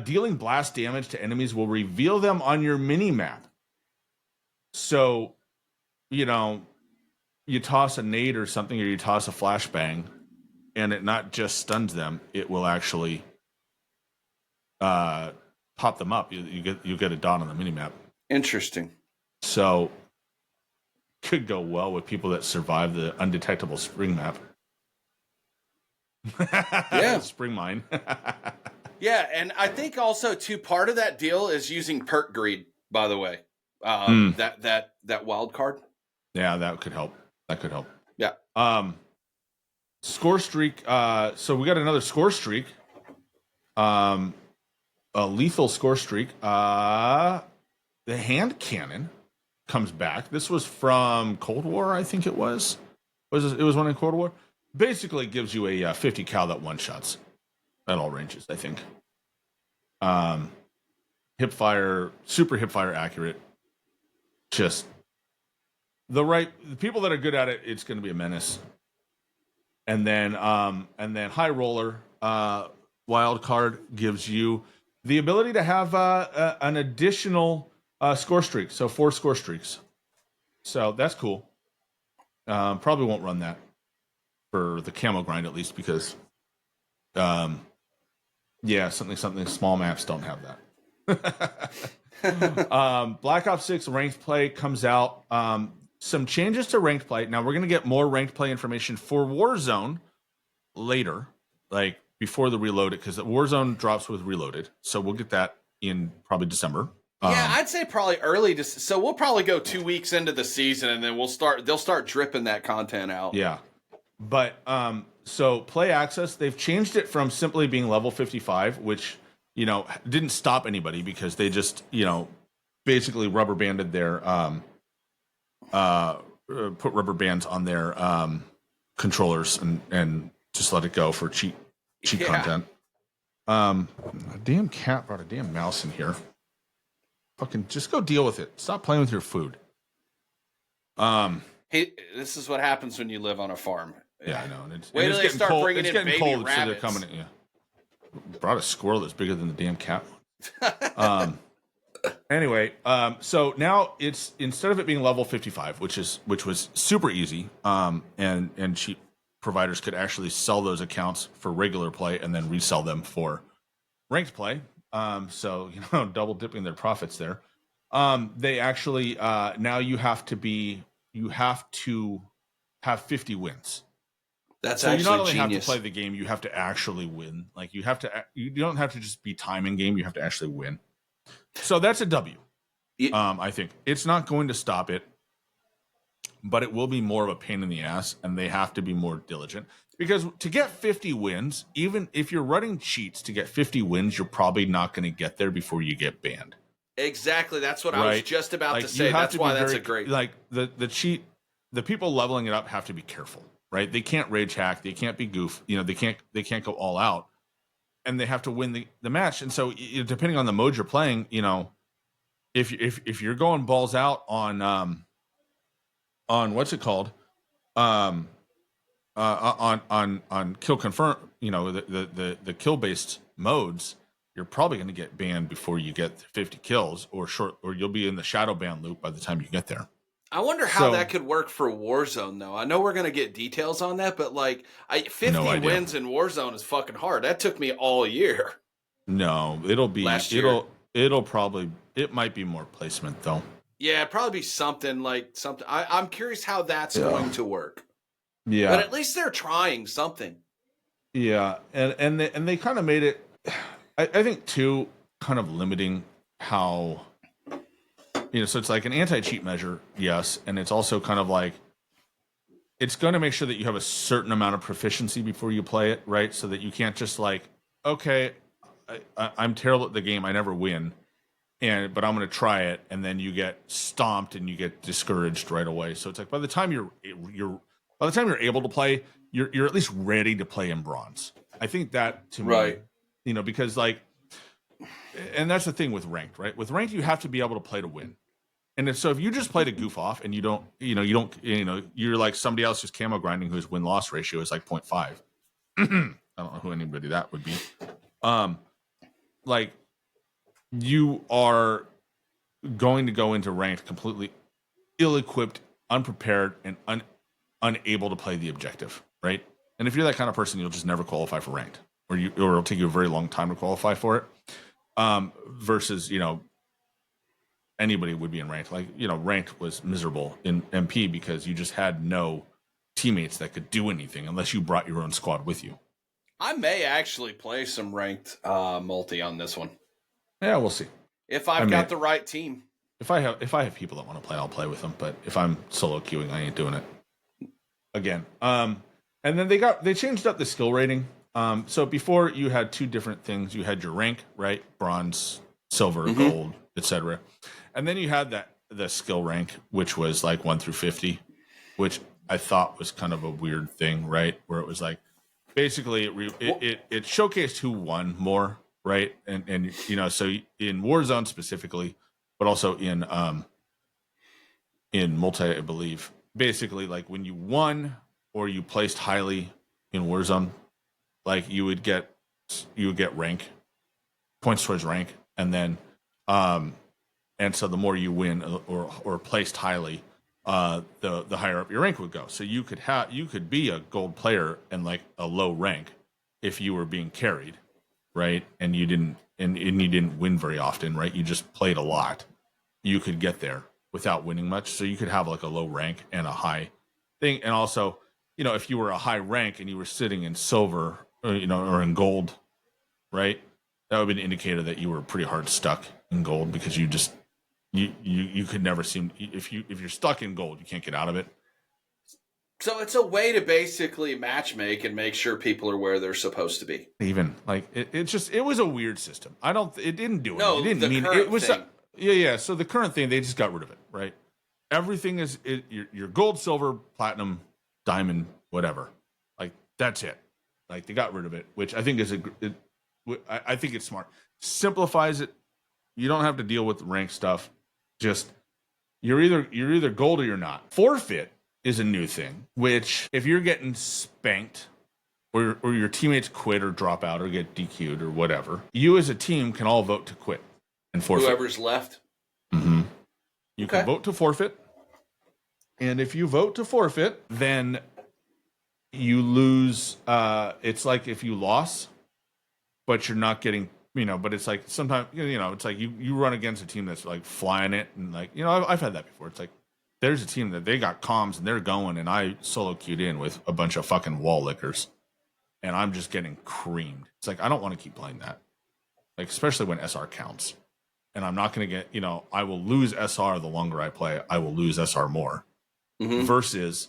Dealing blast damage to enemies will reveal them on your mini map. So, you toss a nade or something, or you toss a flashbang, and it not just stuns them, it will actually pop them up. You get a dot on the mini map. Interesting. So could go well with people that survive the undetectable spring map. Yeah, spring mine. Yeah, and I think also too part of that deal is using perk greed. By the way, that wild card. Yeah, that could help. Yeah. Score streak. So we got another score streak. A lethal score streak. The hand cannon comes back. This was from Cold War, I think it was. It was one in Cold War. Basically, it gives you a 50 cal that one shots at all ranges, I think. Hipfire, super hipfire accurate. Just the people that are good at it, it's going to be a menace. And then high roller, wild card gives you the ability to have an additional score streak. So 4 score streaks. So that's cool. Probably won't run that for the camo grind at least because something small maps don't have that. Black Ops 6 ranked play comes out. Some changes to ranked play. Now we're going to get more ranked play information for Warzone later, like before the Reloaded, because Warzone drops with Reloaded. So we'll get that in probably December. Yeah, I'd say probably early. So we'll probably go 2 weeks into the season, and then they'll start dripping that content out. Yeah, but so play access, they've changed it from simply being level 55, which didn't stop anybody because they just basically rubber banded their put rubber bands on their controllers and just let it go for cheat content. A damn cat brought a damn mouse in here. Fucking just go deal with it. Stop playing with your food. Hey, this is what happens when you live on a farm. Yeah, I know. And Wait till they start cold. bringing in baby cold, rabbits. So they're coming in. Yeah. Brought a squirrel that's bigger than the damn cat. Anyway, so now it's instead of it being level 55, which was super easy, and cheap providers could actually sell those accounts for regular play and then resell them for ranked play. So double dipping their profits there. They actually now you have to have 50 wins. That's so actually you not only genius. have to play the game, you have to actually win. Like you don't have to just be time in game. You have to actually win. So that's a W. I think it's not going to stop it, but it will be more of a pain in the ass, and they have to be more diligent. Because to get 50 wins, even if you're running cheats to get 50 wins, you're probably not going to get there before you get banned. Exactly. That's what I was just about to say. That's why that's a great... Like, the people leveling it up have to be careful, right? They can't rage hack. They can't be goof. They can't go all out. And they have to win the match. And so, depending on the mode you're playing, if you're going balls out on what's it called, on kill confirm, the kill based modes, you're probably going to get banned before you get 50 kills, or you'll be in the shadow ban loop by the time you get there. I wonder how that could work for Warzone, though. I know we're going to get details on that, but 50 wins in Warzone is fucking hard. That took me all year. No, it'll be last year. It might be more placement though. Yeah, probably be something. I'm curious how that's going to work. Yeah, but at least they're trying something. Yeah, and they kind of made it. I think too, kind of limiting how. So it's like an anti-cheat measure, yes, and it's also kind of like it's going to make sure that you have a certain amount of proficiency before you play it, right? So that you can't just okay, I'm terrible at the game, I never win, but I'm going to try it, and then you get stomped and you get discouraged right away. So it's like by the time you're able to play, you're at least ready to play in bronze. I think that to me, because and that's the thing with ranked, right? With ranked, you have to be able to play to win. And if you just play to goof off and you're like somebody else who's camo grinding whose win-loss ratio is like 0.5. I don't know who anybody that would be. You are going to go into ranked completely ill-equipped, unprepared, and unable to play the objective, right? And if you're that kind of person, you'll just never qualify for ranked, or it'll take you a very long time to qualify for it. Versus, anybody would be in ranked. Ranked was miserable in MP because you just had no teammates that could do anything unless you brought your own squad with you. I may actually play some ranked multi on this one. Yeah, we'll see. If I've got the right team. If I have people that want to play, I'll play with them. But if I'm solo queuing, I ain't doing it. Again. And then they changed up the skill rating. So before you had two different things. You had your rank, right? Bronze, silver, gold, etc. And then you had the skill rank, which was like 1 through 50, which I thought was kind of a weird thing, right? Where it was like basically it showcased who won more, right? And so in Warzone specifically, but also in multi, I believe, basically like when you won or you placed highly in Warzone, like you would get rank points towards rank, and then and so the more you win or placed highly, the higher up your rank would go. So you could be a gold player and like a low rank if you were being carried, right? And you didn't win very often, right? You just played a lot. You could get there without winning much. So you could have like a low rank and a high thing. And also, if you were a high rank and you were sitting in silver, or in gold, right? That would be an indicator that you were pretty hard stuck in gold, because you just you could never seem, if you're stuck in gold, you can't get out of it. So it's a way to basically matchmake and make sure people are where they're supposed to be. Even like it was a weird system. It didn't do it. No, it didn't mean it was thing. Yeah. So the current thing, they just got rid of it, right? Everything is your gold, silver, platinum, diamond, whatever. Like that's it. Like they got rid of it, which I think I think it's smart. Simplifies it. You don't have to deal with the rank stuff. Just you're either gold or you're not. Forfeit is a new thing, which if you're getting spanked or your teammates quit or drop out or get DQ'd or whatever, you as a team can all vote to quit and forfeit. Whoever's left. Mm-hmm. You Okay. can vote to forfeit. And if you vote to forfeit, then you lose. It's like if you lost, but you're not getting, but it's like sometimes, it's like you run against a team that's like flying it. And like, I've had that before. It's like there's a team that they got comms and they're going, and I solo queued in with a bunch of fucking wall lickers. And I'm just getting creamed. It's like, I don't want to keep playing that. Like, especially when SR counts. And I'm not going to get, I will lose SR the longer I play. I will lose SR more. Mm-hmm. Versus,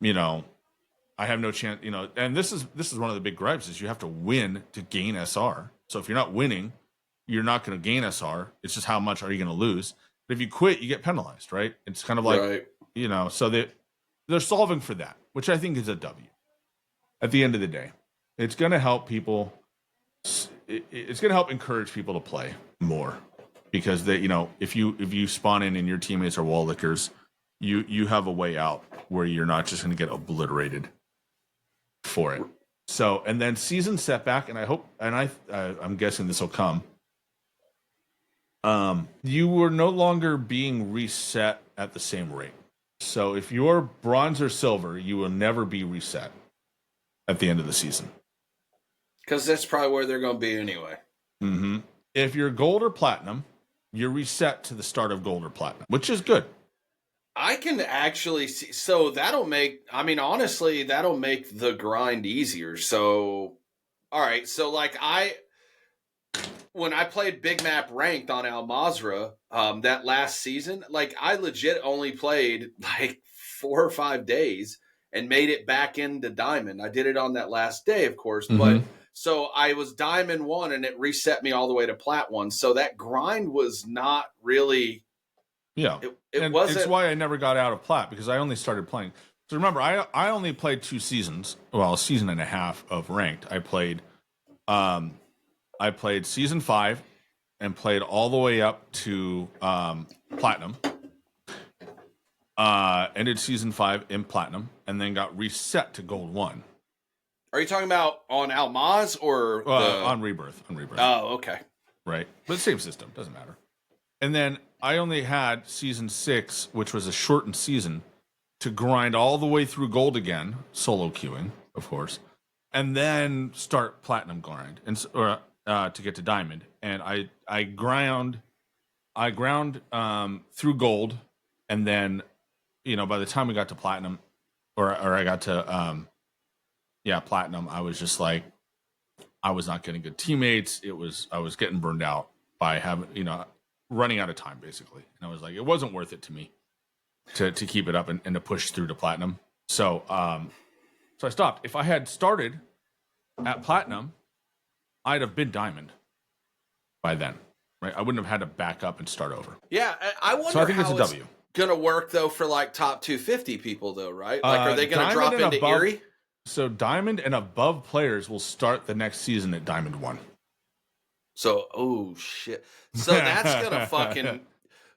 I have no chance, and this is one of the big gripes is you have to win to gain SR. So if you're not winning, you're not going to gain SR. It's just how much are you going to lose. But if you quit, you get penalized, right? It's kind of like, right. So they're solving for that, which I think is a W. At the end of the day, it's going to help people. It's going to help encourage people to play more because they, if you spawn in and your teammates are wall lickers, you have a way out where you're not just going to get obliterated for it. So, and then season setback, and I hope, and I'm guessing this will come. You were no longer being reset at the same rate. So if you're bronze or silver, you will never be reset at the end of the season. Because that's probably where they're going to be anyway. Mm-hmm. If you're gold or platinum, you're reset to the start of gold or platinum, which is good. I can actually see. So that'll make, honestly, that'll make the grind easier. So, all right. So, like, when I played Big Map Ranked on Al Mazrah that last season, like, I legit only played like 4 or 5 days and made it back into Diamond. I did it on that last day, of course, but so I was Diamond 1 and it reset me all the way to Plat 1. So that grind was not really. Yeah, it wasn't. It's why I never got out of Plat because I only started playing. So remember, I only played 2 seasons, well, a season and a half of Ranked. I played season 5 and played all the way up to Platinum. Ended season 5 in Platinum and then got reset to Gold 1. Are you talking about on Almaz or on Rebirth? On Rebirth. Oh, okay. Right, but same system, doesn't matter. And then I only had season 6, which was a shortened season, to grind all the way through gold again, solo queuing, of course, and then start platinum grind or to get to diamond. And I ground through gold, and then by the time we got to platinum, or I got to platinum, I was just like, I was not getting good teammates. I was getting burned out by having running out of time, basically. And I was like, it wasn't worth it to me to keep it up and to push through to platinum. So I stopped. If I had started at platinum, I'd have been diamond by then, right? I wouldn't have had to back up and start over. Yeah, I wonder so I think how it's a W. Gonna work though for like top 250 people though, right? Like, are they gonna drop into above, Erie? So diamond and above players will start the next season at diamond 1. So, oh shit. So that's gonna fucking.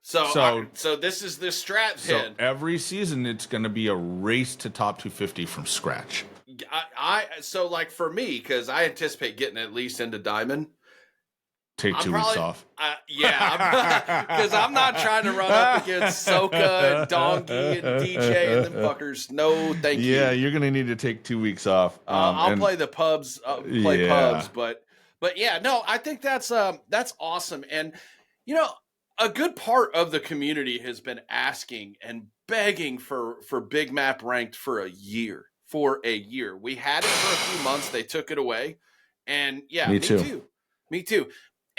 So this is the strat pin. So every season it's gonna be a race to top 250 from scratch. So like for me, because I anticipate getting at least into diamond. Take 2 weeks off. Because I'm not trying to run up against Soka and Donkey and DJ and them fuckers. No, thank you. Yeah, you're gonna need to take 2 weeks off. I'll play the pubs. Pubs, but yeah, no, I think that's awesome. And a good part of the community has been asking and begging for Big Map Ranked for a year. We had it for a few months. They took it away, and yeah, me too.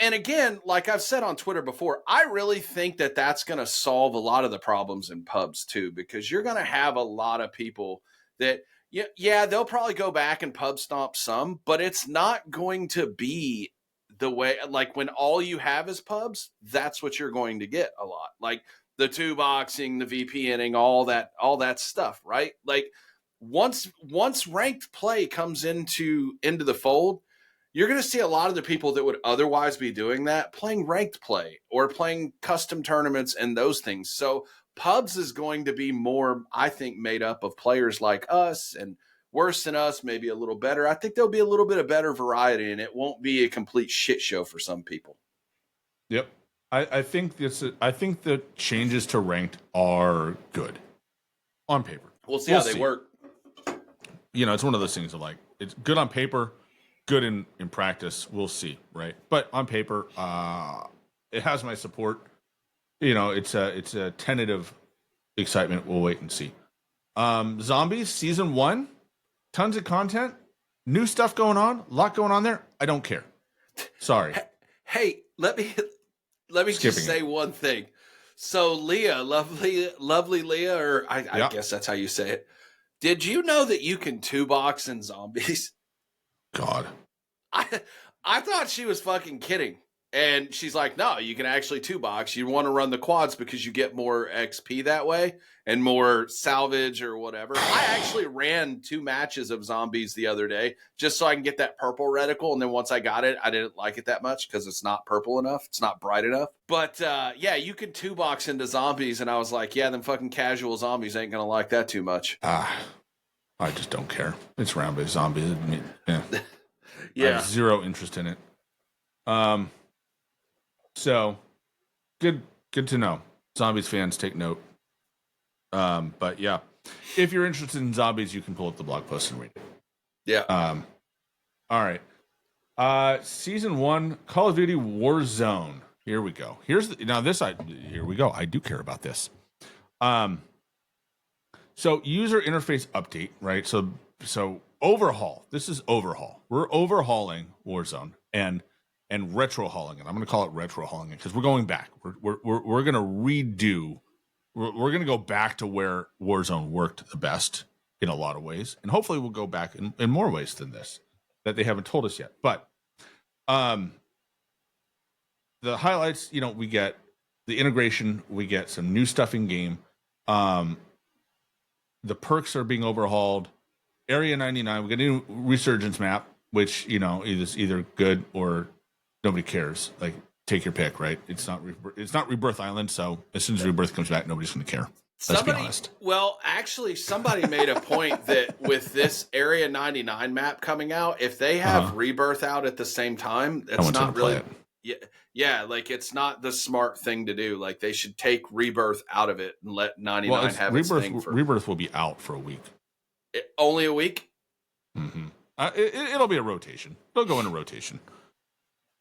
And again, like I've said on Twitter before, I really think that that's going to solve a lot of the problems in pubs too, because you're going to have a lot of people that, they'll probably go back and pub stomp some, but it's not going to be the way, like when all you have is pubs, that's what you're going to get a lot. Like the 2-boxing, the VPNing, all that stuff, right? Like once ranked play comes into the fold, you're going to see a lot of the people that would otherwise be doing that playing ranked play or playing custom tournaments and those things. So pubs is going to be more, I think, made up of players like us and worse than us, maybe a little better. I think there'll be a little bit of better variety and it won't be a complete shit show for some people. Yep. I think I think the changes to ranked are good on paper. We'll see how they work. You know, it's one of those things of like, it's good on paper, good in practice. We'll see, right? But on paper, it has my support. You know, it's a tentative excitement. We'll wait and see. Zombies season 1, tons of content, new stuff going on, a lot going on there. I don't care. Sorry. Hey, let me just say one thing. So Leah, lovely Leah, or I guess that's how you say it. Did you know that you can 2-box in zombies? God. I thought she was fucking kidding. And she's like, no, you can actually 2-box. You want to run the quads because you get more XP that way and more salvage or whatever. I actually ran 2 matches of zombies the other day just so I can get that purple reticle. And then once I got it, I didn't like it that much because it's not purple enough. It's not bright enough. But yeah, you can 2-box into zombies. And I was like, yeah, them fucking casual zombies ain't going to like that too much. I just don't care. It's round-based zombies. Yeah. Yeah. I have zero interest in it. So good to know. Zombies fans, take note. But yeah, if you're interested in zombies, you can pull up the blog post and read it. Yeah. All right. Season 1, Call of Duty Warzone. Here we go. Here we go. I do care about this. So user interface update, right? So overhaul. This is overhaul. We're overhauling Warzone and retrohauling it. I'm going to call it retrohauling it because we're going back. We're going to redo. We're going to go back to where Warzone worked the best in a lot of ways, and hopefully we'll go back in more ways than this that they haven't told us yet. But the highlights, you know, we get the integration, we get some new stuff in game. The perks are being overhauled. Area 99, we get a new resurgence map, which, you know, is either good or nobody cares. Like, take your pick, right? It's not Rebirth Island, so as soon as Rebirth comes back, nobody's going to care. Let's be honest. Well, actually, somebody made a point that with this Area 99 map coming out, if they have Rebirth out at the same time, it's not really... Yeah, like, it's not the smart thing to do. Like, they should take Rebirth out of it and let 99 have its thing. Rebirth will be out for a week. Only a week? Mm-hmm. It'll be a rotation. It'll go in a rotation.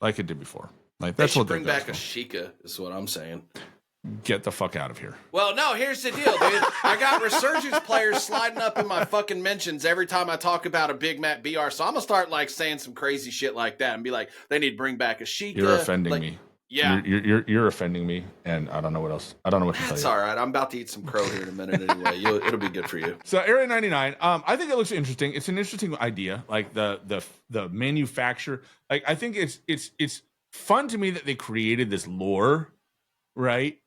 Like it did before. Like, that's what bring back a Sheikah, is what I'm saying. Get the fuck out of here. Well, no, here's the deal, dude. I got Resurgence players sliding up in my fucking mentions every time I talk about a Big Map BR, so I'm gonna start like saying some crazy shit like that and be like, they need to bring back a Sheikah. You're offending me. Yeah, you're offending me, and I don't know what else. I don't know what to tell you. That's all right. I'm about to eat some crow here in a minute anyway. It'll be good for you. So Area 99, I think it looks interesting. It's an interesting idea, like the manufacture. Like, I think it's fun to me that they created this lore, right?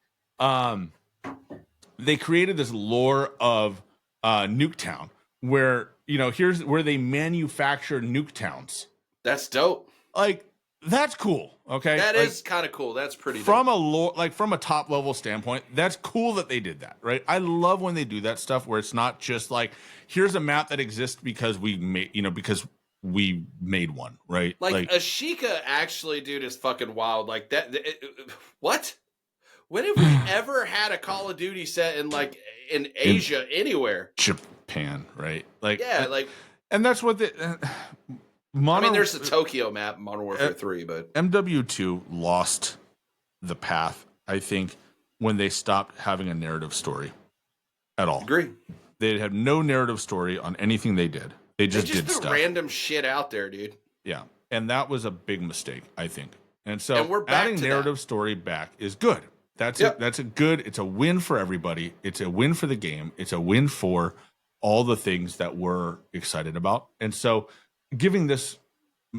They created this lore of Nuketown, where, you know, here's where they manufacture Nuketowns. That's dope. Like, that's cool. Okay, that is kind of cool. That's pretty from dope. a lore, like from a top level standpoint. That's cool that they did that, right? I love when they do that stuff where it's not just like, here's a map that exists because we made, you know, because we made one, right? Like a Sheikah, actually, dude, is fucking wild. Like that. What? When have we ever had a Call of Duty set in Asia anywhere? Japan, right? Like, yeah, like, and that's what the. I mean, there's the Tokyo map, Modern Warfare 3, but MW2 lost the path, I think, when they stopped having a narrative story at all. Agree. They had no narrative story on anything they did. They just did threw stuff. Random shit out there, dude. Yeah, and that was a big mistake, I think. And so we're adding narrative story back is good. That's it's a win for everybody. It's a win for the game. It's a win for all the things that we're excited about. And so giving this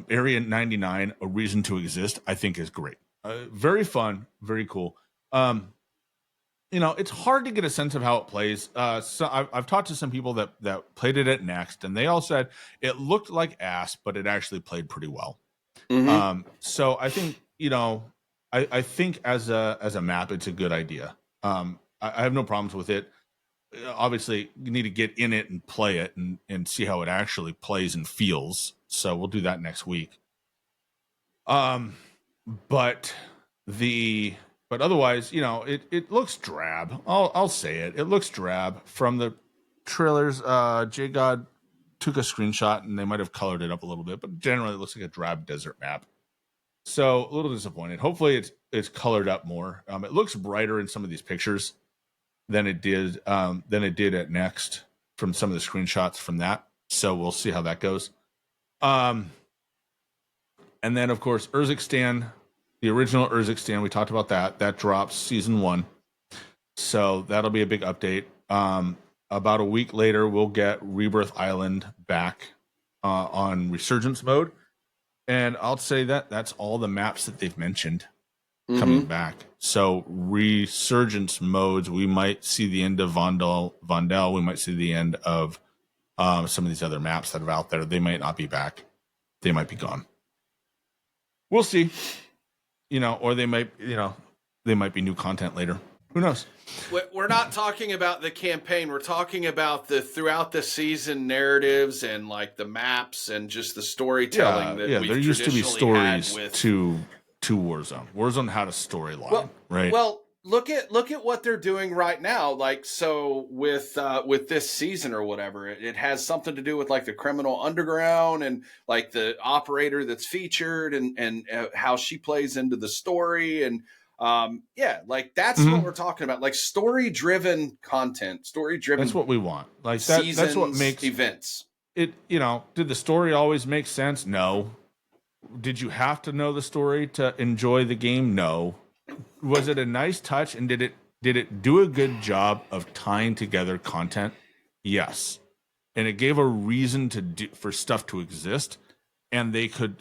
Area 99 a reason to exist, I think, is great. Very fun, very cool. You know, it's hard to get a sense of how it plays. So I've talked to some people that played it at Next, and they all said it looked like ass, but it actually played pretty well. Mm-hmm. So I think, you know, I think as a map, it's a good idea. I have no problems with it. Obviously, you need to get in it and play it and see how it actually plays and feels. So we'll do that next week. But the But otherwise, it looks drab. I'll say it. It looks drab from the trailers. J God took a screenshot and they might have colored it up a little bit, but generally it looks like a drab desert map. So a little disappointed. Hopefully it's colored up more. It looks brighter in some of these pictures than it did at Next from some of the screenshots from that. So we'll see how that goes. And then of course Urzikstan, the original Urzikstan, we talked about that. That drops season 1. So that'll be a big update. About a week later, we'll get Rebirth Island back on Resurgence mode. And I'll say that's all the maps that they've mentioned coming back. So Resurgence modes, we might see the end of Vondel. We might see the end of some of these other maps that are out there. They might not be back. They might be gone. We'll see. Or they might be new content later. Who knows? We're not talking about the campaign. We're talking about the throughout the season narratives and like the maps and just the storytelling that we've there used to be stories with... to Warzone. Warzone had a storyline, right? Well, look at what they're doing right now. Like, so with this season or whatever, it has something to do with like the criminal underground and like the operator that's featured and how she plays into the story and like that's what we're talking about. Like story-driven content, story-driven. That's what we want. Like that's what makes events. It. Did the story always make sense? No. Did you have to know the story to enjoy the game? No. Was it a nice touch, and did it do a good job of tying together content? Yes. And it gave a reason for stuff to exist, and they could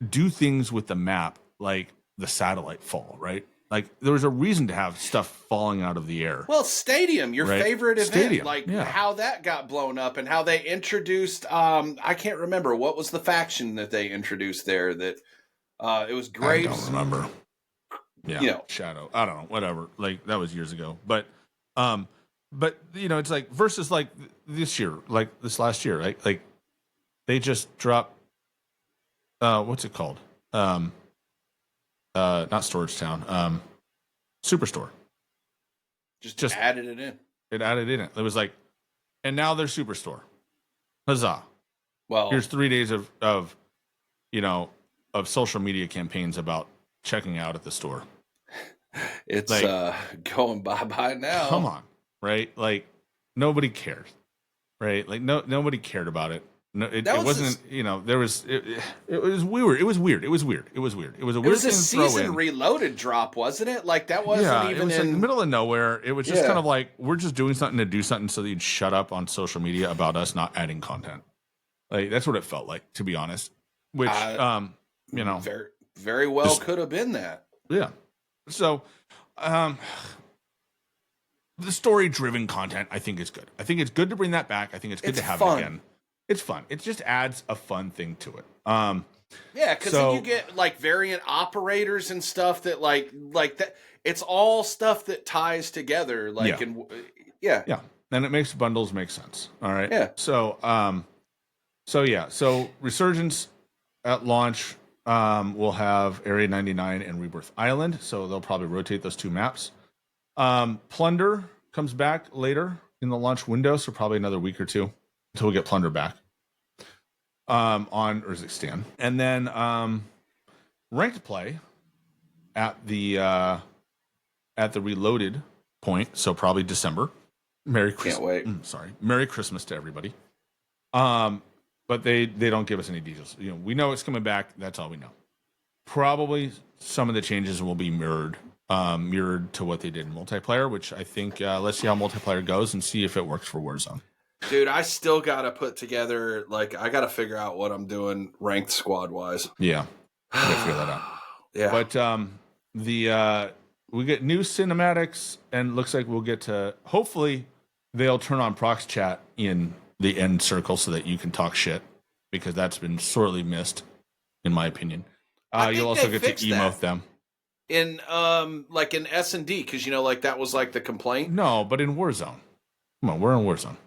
do things with the map like the satellite fall, right? Like there was a reason to have stuff falling out of the air. Well, Stadium, your favorite event, Stadium, how that got blown up and how they introduced, I can't remember what was the faction that they introduced there that it was Graves. I don't remember. Yeah, Shadow. I don't know, whatever. Like that was years ago. But it's like versus like this year, like this last year, right? Like they just dropped what's it called? Not Storage Town, Superstore. Just added it in. It added in it. It was like, and now they're Superstore. Huzzah! Well, here's 3 days of social media campaigns about checking out at the store. It's like, going bye now. Come on, right? Like nobody cares, right? Like nobody cared about it. No, it wasn't. There was. It was weird. It was weird. It was weird. It was weird. It was a weird. It was a season reloaded drop, wasn't it? Like that wasn't even it was in like the middle of nowhere. It was just kind of like we're just doing something to do something so that you'd shut up on social media about us not adding content. Like that's what it felt like, to be honest. Which very very well could have been that. Yeah. So, the story-driven content, I think is good. I think it's good to bring that back. I think it's good to have it again. It's fun. It just adds a fun thing to it. Because then you get like variant operators and stuff that like that. It's all stuff that ties together. Like, yeah. And it makes bundles make sense. All right. Yeah. So, So Resurgence at launch. We'll have Area 99 and Rebirth Island, so they'll probably rotate those two maps. Plunder comes back later in the launch window, so probably another week or two until we get Plunder back on Urzikstan. And then ranked play at the reloaded point, so probably December. Merry Christmas. Can't wait. Sorry. Merry Christmas to everybody. But they don't give us any details. We know it's coming back. That's all we know. Probably some of the changes will be mirrored to what they did in multiplayer, which I think let's see how multiplayer goes and see if it works for Warzone. Dude, I still got to put together, I got to figure out what I'm doing ranked squad wise. Yeah. I got to figure that out. Yeah. But we get new cinematics and looks like we'll get to, hopefully they'll turn on prox chat in the end circle so that you can talk shit, because that's been sorely missed, in my opinion. You'll also get to emote them in like in S&D, because that was like the complaint. No, but in Warzone. Come on, we're in Warzone.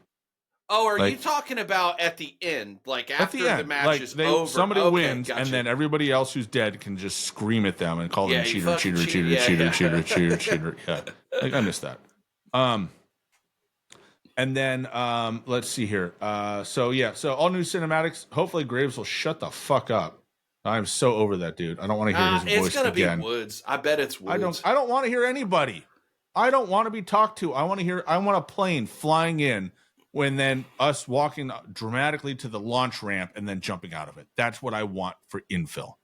Oh, are Like, you talking about at the end? Like at after the the end, match like is over? somebody Okay, wins, gotcha. and then everybody else who's dead can just scream at them and call them you cheater, fucking cheater, cheater, cheat. cheater, Yeah, cheater, yeah. cheater, cheater. Yeah, like I missed that. And then let's see here. So all new cinematics. Hopefully Graves will shut the fuck up. I'm so over that dude. I don't want to hear his voice It's gonna again. be Woods. I bet it's Woods. I don't want to hear anybody. I don't want to be talked to. I want a plane flying in when then us walking dramatically to the launch ramp and then jumping out of it. That's what I want for infill.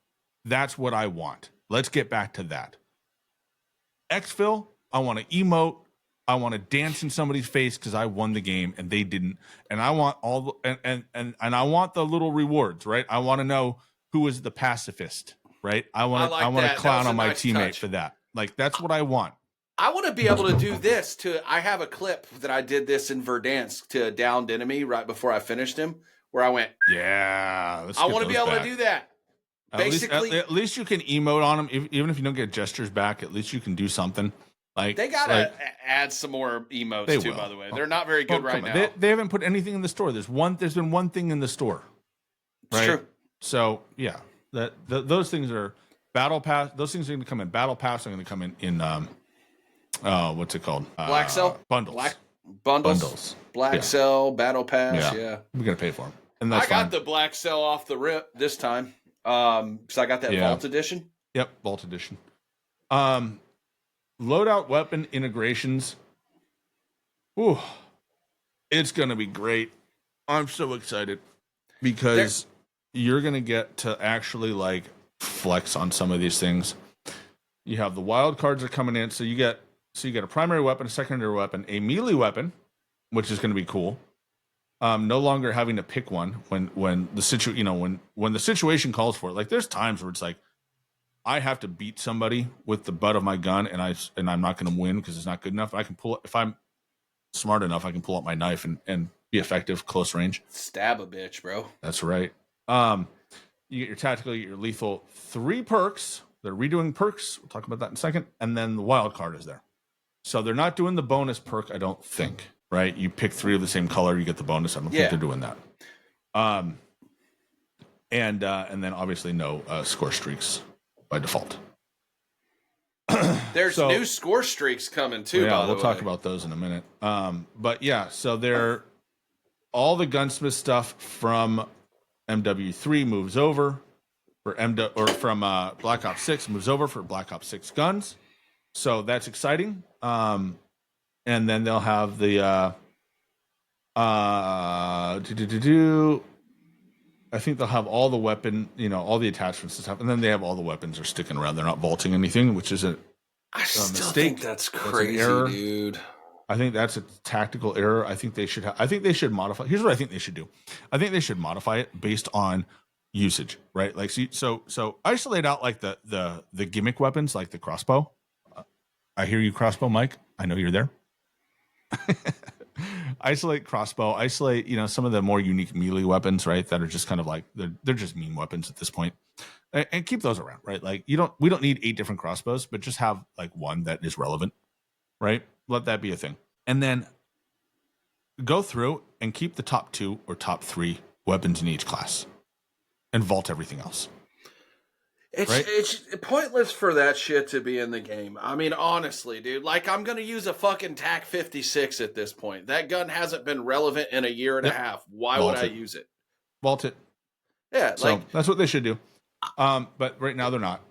That's what I want. Let's get back to that. Exfil, I want to emote. I want to dance in somebody's face because I won the game and they didn't. And I want all the, and I want the little rewards, right? I want to know who was the pacifist, right? I want to clown on my teammate for that. Like, that's what I want. I want to be able to do this I have a clip that I did this in Verdansk to a downed enemy right before I finished him, where I went, yeah, I want to be able to do that. Basically, at least you can emote on them, even if you don't get gestures back. At least you can do something. Like, they gotta add some more emotes too. By the way, they're not very good right now. They haven't put anything in the store. There's been one thing in the store. Right? It's true. So yeah, those things are battle pass. Those things are going to come in battle pass. Are going to come in what's it called? Black Cell bundles. Bundles. Black Cell Battle Pass. Yeah. We're gonna pay for them. And that's got the Black Cell off the rip this time. Because I got that Vault Edition. Yep, Vault Edition. Loadout weapon integrations. Ooh, it's gonna be great. I'm so excited because you're gonna get to actually like flex on some of these things. You have the wild cards are coming in, so you get a primary weapon, a secondary weapon, a melee weapon, which is going to be cool. No longer having to pick one when the when the situation calls for it. Like, there's times where it's like I have to beat somebody with the butt of my gun, and I'm not going to win because it's not good enough. I can pull, if I'm smart enough, I can pull out my knife and be effective close range. Stab a bitch, bro. That's right. You get your tactical, you get your lethal, 3 perks. They're redoing perks. We'll talk about that in a second. And then the wild card is there. So they're not doing the bonus perk, I don't think. Right? You pick 3 of the same color, you get the bonus. I don't think they're doing that. And then obviously no score streaks by default. There's new score streaks coming too. Yeah, by the we'll talk about those in a minute. But yeah, so they're all the gunsmith stuff from MW3 moves over. From Black Ops 6 moves over for Black Ops 6 guns. So that's exciting. And then they'll have the I think they'll have all the weapon, all the attachments and stuff. And then they have all the weapons are sticking around. They're not vaulting anything, which is I still think that's crazy, dude. I think that's a tactical error. I think they should modify. Here's what I think they should do. I think they should modify it based on usage, right? Like, so isolate out like the gimmick weapons, like the crossbow. I hear you, crossbow Mike. I know you're there. Isolate crossbow. Isolate, some of the more unique melee weapons, right? That are just kind of like they're just meme weapons at this point, and keep those around, right? Like we don't need 8 different crossbows, but just have like one that is relevant, right? Let that be a thing, and then go through and keep the top 2 or top 3 weapons in each class. And vault everything else. It's pointless for that shit to be in the game. I mean, honestly, dude. Like, I'm going to use a fucking TAC 56 at this point. That gun hasn't been relevant in a year and a half. Why would I use it? Vault it. Yeah, so that's what they should do. But right now they're not.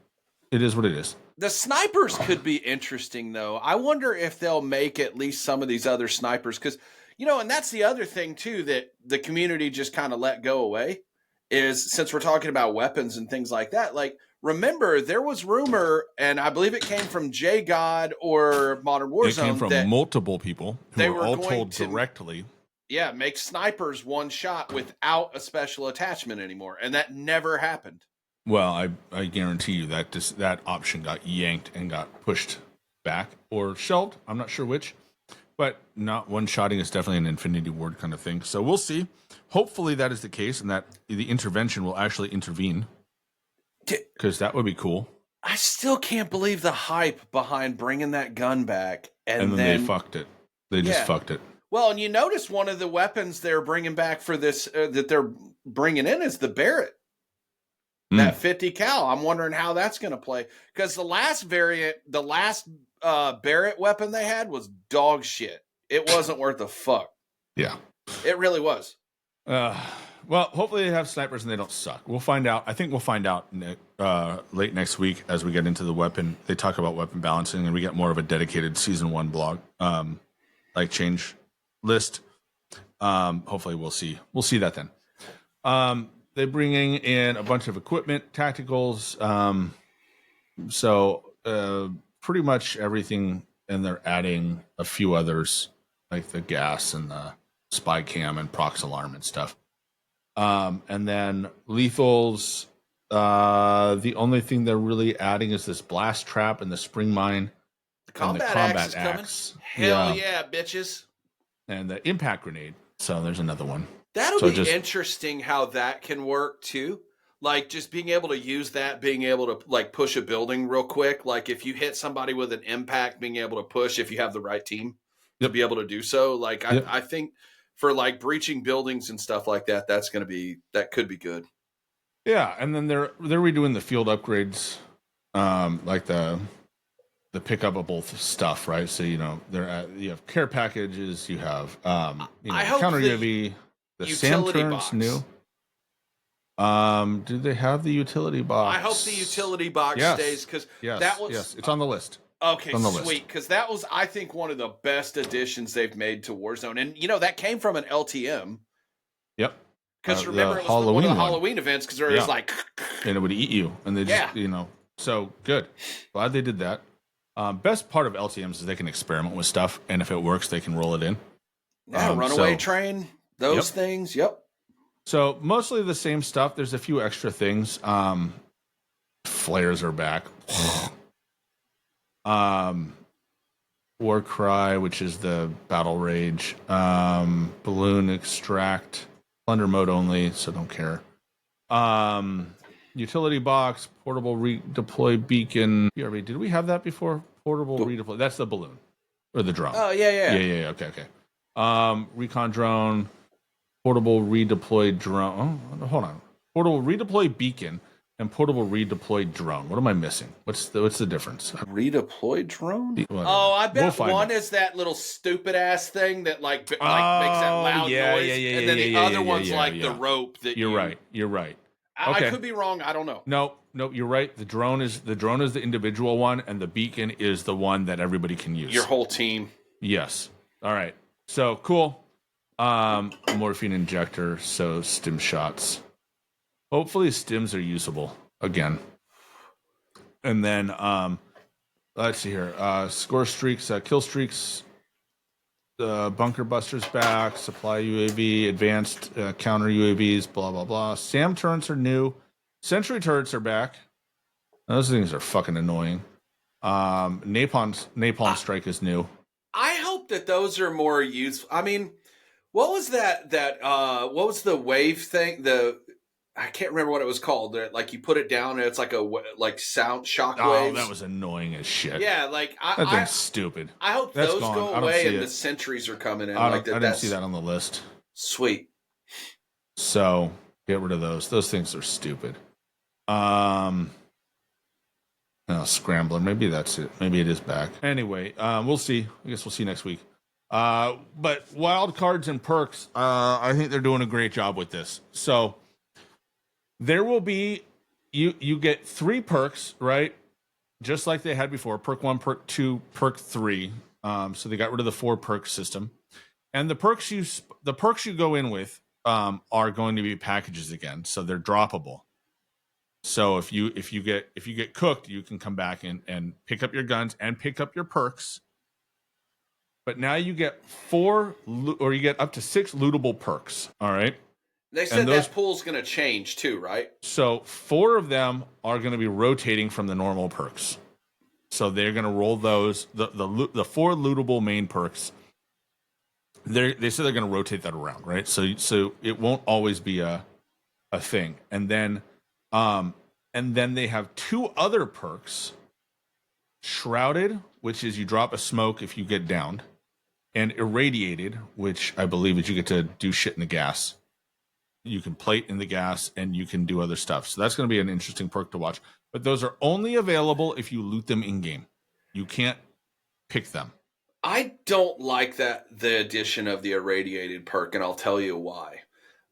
It is what it is. The snipers could be interesting, though. I wonder if they'll make at least some of these other snipers. Because, and that's the other thing, too, that the community just kind of let go away. Is since we're talking about weapons and things like that, like, remember, there was rumor, and I believe it came from J God or Modern Warzone. It came from multiple people who were all told directly. Yeah, make snipers one shot without a special attachment anymore, and that never happened. Well, I guarantee you that option got yanked and got pushed back or shelved. I'm not sure which, but not one-shotting is definitely an Infinity Ward kind of thing. So we'll see. Hopefully that is the case and that the intervention will actually intervene, because that would be cool. I still can't believe the hype behind bringing that gun back. And then they fucked it. They just fucked it. Well, and you notice one of the weapons they're bringing back for this that they're bringing in is the Barrett. That 50 cal. I'm wondering how that's going to play, because the last variant, the last Barrett weapon they had was dog shit. It wasn't worth a fuck. Yeah, it really was. Well, hopefully they have snipers and they don't suck. We'll find out. I think we'll find out late next week as we get into the weapon. They talk about weapon balancing, and we get more of a dedicated season 1 blog, like change list. Hopefully we'll see that then. They're bringing in a bunch of equipment, tacticals. So pretty much everything, and they're adding a few others like the gas and the spy cam and prox alarm and stuff. And then lethals. The only thing they're really adding is this blast trap and the spring mine. The combat axe is coming. Hell yeah, bitches. And the impact grenade. So there's another one. That'll be interesting how that can work too. Like just being able to use that, being able to like push a building real quick. Like if you hit somebody with an impact, being able to push if you have the right team to be able to do so. Like I think for like breaching buildings and stuff like that, that could be good. Yeah, and then they're redoing the field upgrades, like the pick-upable stuff, right? So you have care packages, you have counter UAV. The SAM turns new. Do they have the utility box? I hope the utility box stays, because that was it's on the list. Okay, sweet, because that was, I think, one of the best additions they've made to Warzone, and that came from an LTM. Yep. Because remember, it was one of the Halloween events, because there was like, and it would eat you, and they just so good. Glad they did that. Best part of LTMs is they can experiment with stuff, and if it works, they can roll it in. Yeah, runaway train. Those things, So mostly the same stuff. There's a few extra things. Flares are back. War Cry, which is the battle rage. Balloon extract. Plunder mode only, so don't care. Utility box, portable redeploy beacon. BRB, did we have that before? Portable redeploy. That's the balloon or the drone. Oh yeah. Okay. Recon drone. Portable redeployed drone. Oh, hold on. Portable redeploy beacon and portable redeployed drone. What am I missing? What's the difference? Redeployed drone? I bet one is that little stupid ass thing that makes that loud noise. And then the other one's the rope that You're right. I could be wrong. I don't know. No, you're right. The drone is the individual one, and the beacon is the one that everybody can use. Your whole team. Yes. All right. So cool. Morphine injector, so stim shots. Hopefully stims are usable again. And then let's see here. Score streaks, kill streaks, bunker busters back, supply UAV, advanced counter UAVs, blah blah blah. SAM turrets are new. Sentry turrets are back. Those things are fucking annoying. Napalm strike is new. I hope that those are more useful. I mean, what was that what was the wave thing? I can't remember what it was called. Like you put it down and it's like sound shock waves. Oh, that was annoying as shit. Yeah, that thing's stupid. I hope those go away and the sentries are coming in. I didn't see that on the list. Sweet. So get rid of those. Those things are stupid. Scrambler. Maybe that's it. Maybe it is back. Anyway, we'll see. I guess we'll see next week. But wild cards and perks, I think they're doing a great job with this. So there will be you get 3 perks, right? Just like they had before. Perk 1, perk 2, perk 3. So they got rid of the 4 perk system. And the perks you go in with are going to be packages again. So they're droppable. So if you get cooked, you can come back and pick up your guns and pick up your perks. But now you get 4 or you get up to 6 lootable perks. All right. They said that pool's going to change too, right? So 4 of them are going to be rotating from the normal perks. So they're going to roll those the 4 lootable main perks. They said they're going to rotate that around, right? So it won't always be a thing. And then they have 2 other perks. Shrouded, which is you drop a smoke if you get downed. and irradiated, which I believe is you get to do shit in the gas. You can plate in the gas, and you can do other stuff. So that's going to be an interesting perk to watch. But those are only available if you loot them in game. You can't pick them. I don't like the addition of the irradiated perk, and I'll tell you why.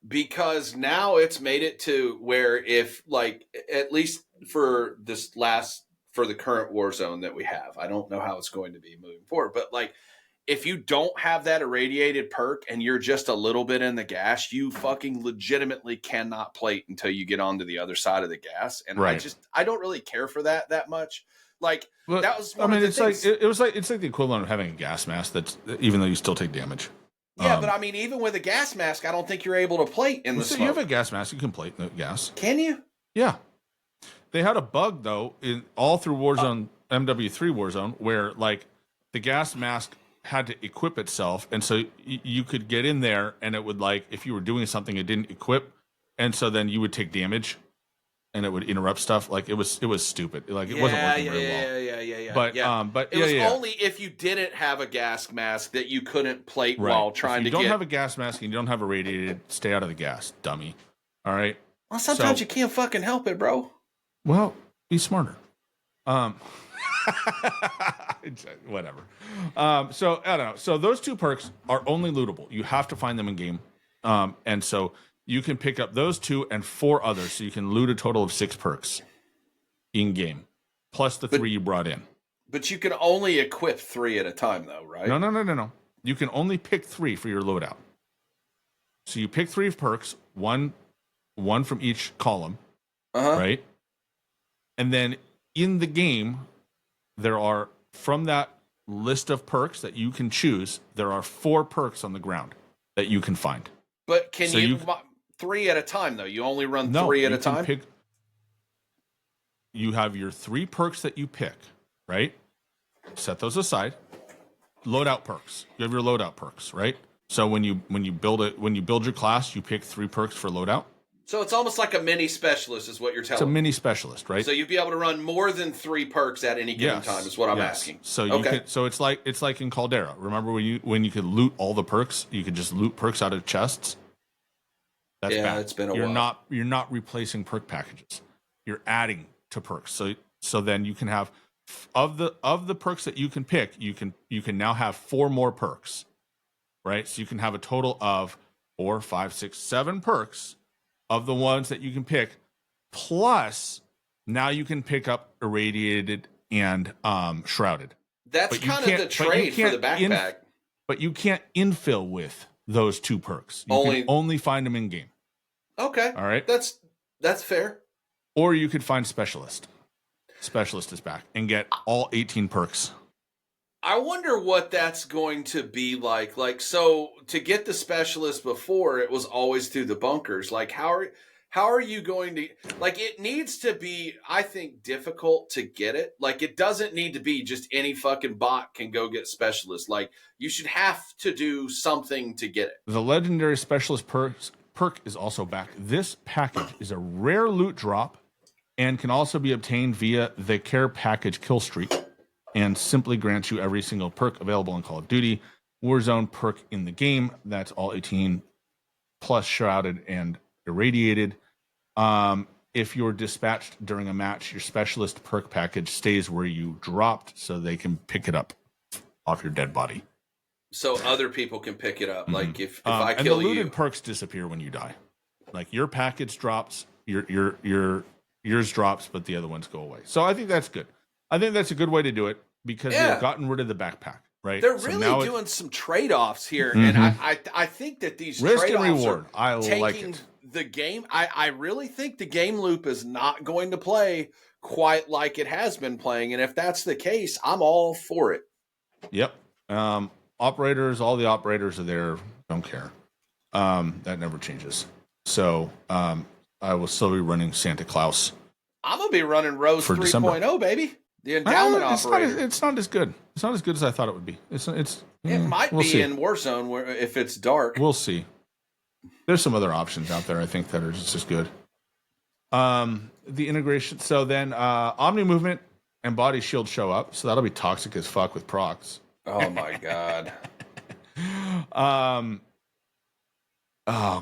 Because now it's made it to where if, like, at least for the current Warzone that we have, I don't know how it's going to be moving forward, but like, if you don't have that irradiated perk and you're just a little bit in the gas, you fucking legitimately cannot plate until you get onto the other side of the gas. And I don't really care for that much. Like, that was one of the things. It's like the equivalent of having a gas mask even though you still take damage. Yeah, but I mean, even with a gas mask, I don't think you're able to plate in the smoke. You have a gas mask, you can plate in the gas. Can you? Yeah. They had a bug though all through Warzone, MW3 Warzone, where like the gas mask had to equip itself, and so you could get in there, and it would, like, if you were doing something it didn't equip, and so then you would take damage, and it would interrupt stuff. Like, it was stupid. Like, it wasn't working very well. Yeah. But it was only if you didn't have a gas mask that you couldn't plate while trying to get. If you don't have a gas mask and you don't have a radiated, stay out of the gas, dummy. All right. Well, sometimes you can't fucking help it, bro. Well, be smarter. Whatever. So I don't know. So those two perks are only lootable. You have to find them in game. And so you can pick up those two and 4 others. So you can loot a total of 6 perks in game, plus the 3 you brought in. But you can only equip 3 at a time, though, right? No. You can only pick 3 for your loadout. So you pick 3 perks, one from each column, right? And then in the game, there are, from that list of perks that you can choose, there are 4 perks on the ground that you can find. But can you 3 at a time, though? You only run 3 at a time? You have your 3 perks that you pick, right? Set those aside. Loadout perks. You have your loadout perks, right? So when you build your class, you pick 3 perks for loadout. So it's almost like a mini specialist is what you're telling me. It's a mini specialist, right? So you'd be able to run more than 3 perks at any given time is what I'm asking. So you can, so it's like in Caldera. Remember when you could loot all the perks? You could just loot perks out of chests. That's bad. It's been a while. You're not replacing perk packages. You're adding to perks. So then you can have of the perks that you can pick, you can now have 4 more perks. Right? So you can have a total of 4, 5, 6, 7 perks of the ones that you can pick, plus now you can pick up irradiated and shrouded. That's kind of the trade for the backpack. But you can't infill with those 2 perks. You can only find them in game. Okay. All right. That's fair. Or you could find specialist. Specialist is back and get all 18 perks. I wonder what that's going to be like. Like, so to get the specialist before, it was always through the bunkers. Like, how are you going to, like, it needs to be, I think, difficult to get it. Like, it doesn't need to be just any fucking bot can go get specialist. Like, you should have to do something to get it. The legendary specialist perk is also back. This package is a rare loot drop and can also be obtained via the care package kill streak, and simply grants you every single perk available in Call of Duty Warzone perk in the game. That's all 18 plus shrouded and irradiated. If you're dispatched during a match, your specialist perk package stays where you dropped, so they can pick it up off your dead body. So other people can pick it up. Like if I kill you, and the looted perks disappear when you die. Like your package drops, yours drops, but the other ones go away. So I think that's good. I think that's a good way to do it because they've gotten rid of the backpack, right? They're really doing some trade-offs here, and I think that these risk trade-offs and reward. I taking like it. The game. I really think the game loop is not going to play quite like it has been playing, and if that's the case, I'm all for it. Yep. Operators, all the operators are there. Don't care. That never changes. So I will still be running Santa Claus. I'm gonna be running Rose 3.0, baby. The endowment operator. It's not as good. It's not as good as I thought it would be. It might be in Warzone where if it's dark. We'll see. There's some other options out there I think that are just as good. The integration. So then Omni movement and body shield show up. So that'll be toxic as fuck with procs. Oh my god. Oh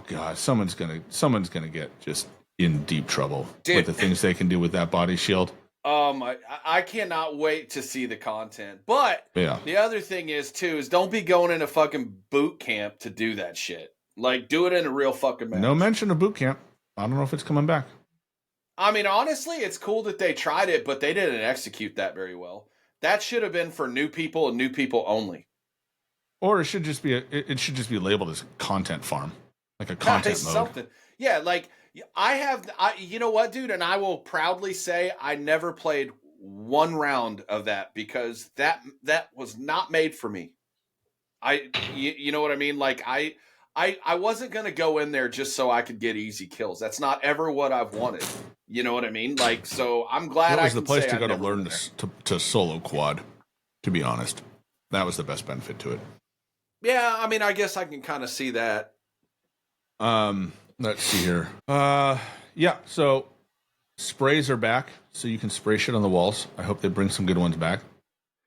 god, someone's gonna get just in deep trouble with the things they can do with that body shield. I cannot wait to see the content. But Yeah. the other thing is don't be going in a fucking boot camp to do that shit. Like, do it in a real fucking match. No mention of boot camp. I don't know if it's coming back. I mean, honestly, it's cool that they tried it, but they didn't execute that very well. That should have been for new people and new people only. Or it should just be labeled as content farm, like a content mode. Something. Yeah, like you know what, dude? And I will proudly say I never played one round of that because that was not made for me. You know what I mean? Like I wasn't going to go in there just so I could get easy kills. That's not ever what I've wanted. You know what I mean? Like, so I'm glad that was the place to go to learn to solo quad, to be honest. That was the best benefit to it. Yeah, I mean, I guess I can kind of see that. Let's see here. Yeah, so sprays are back, so you can spray shit on the walls. I hope they bring some good ones back.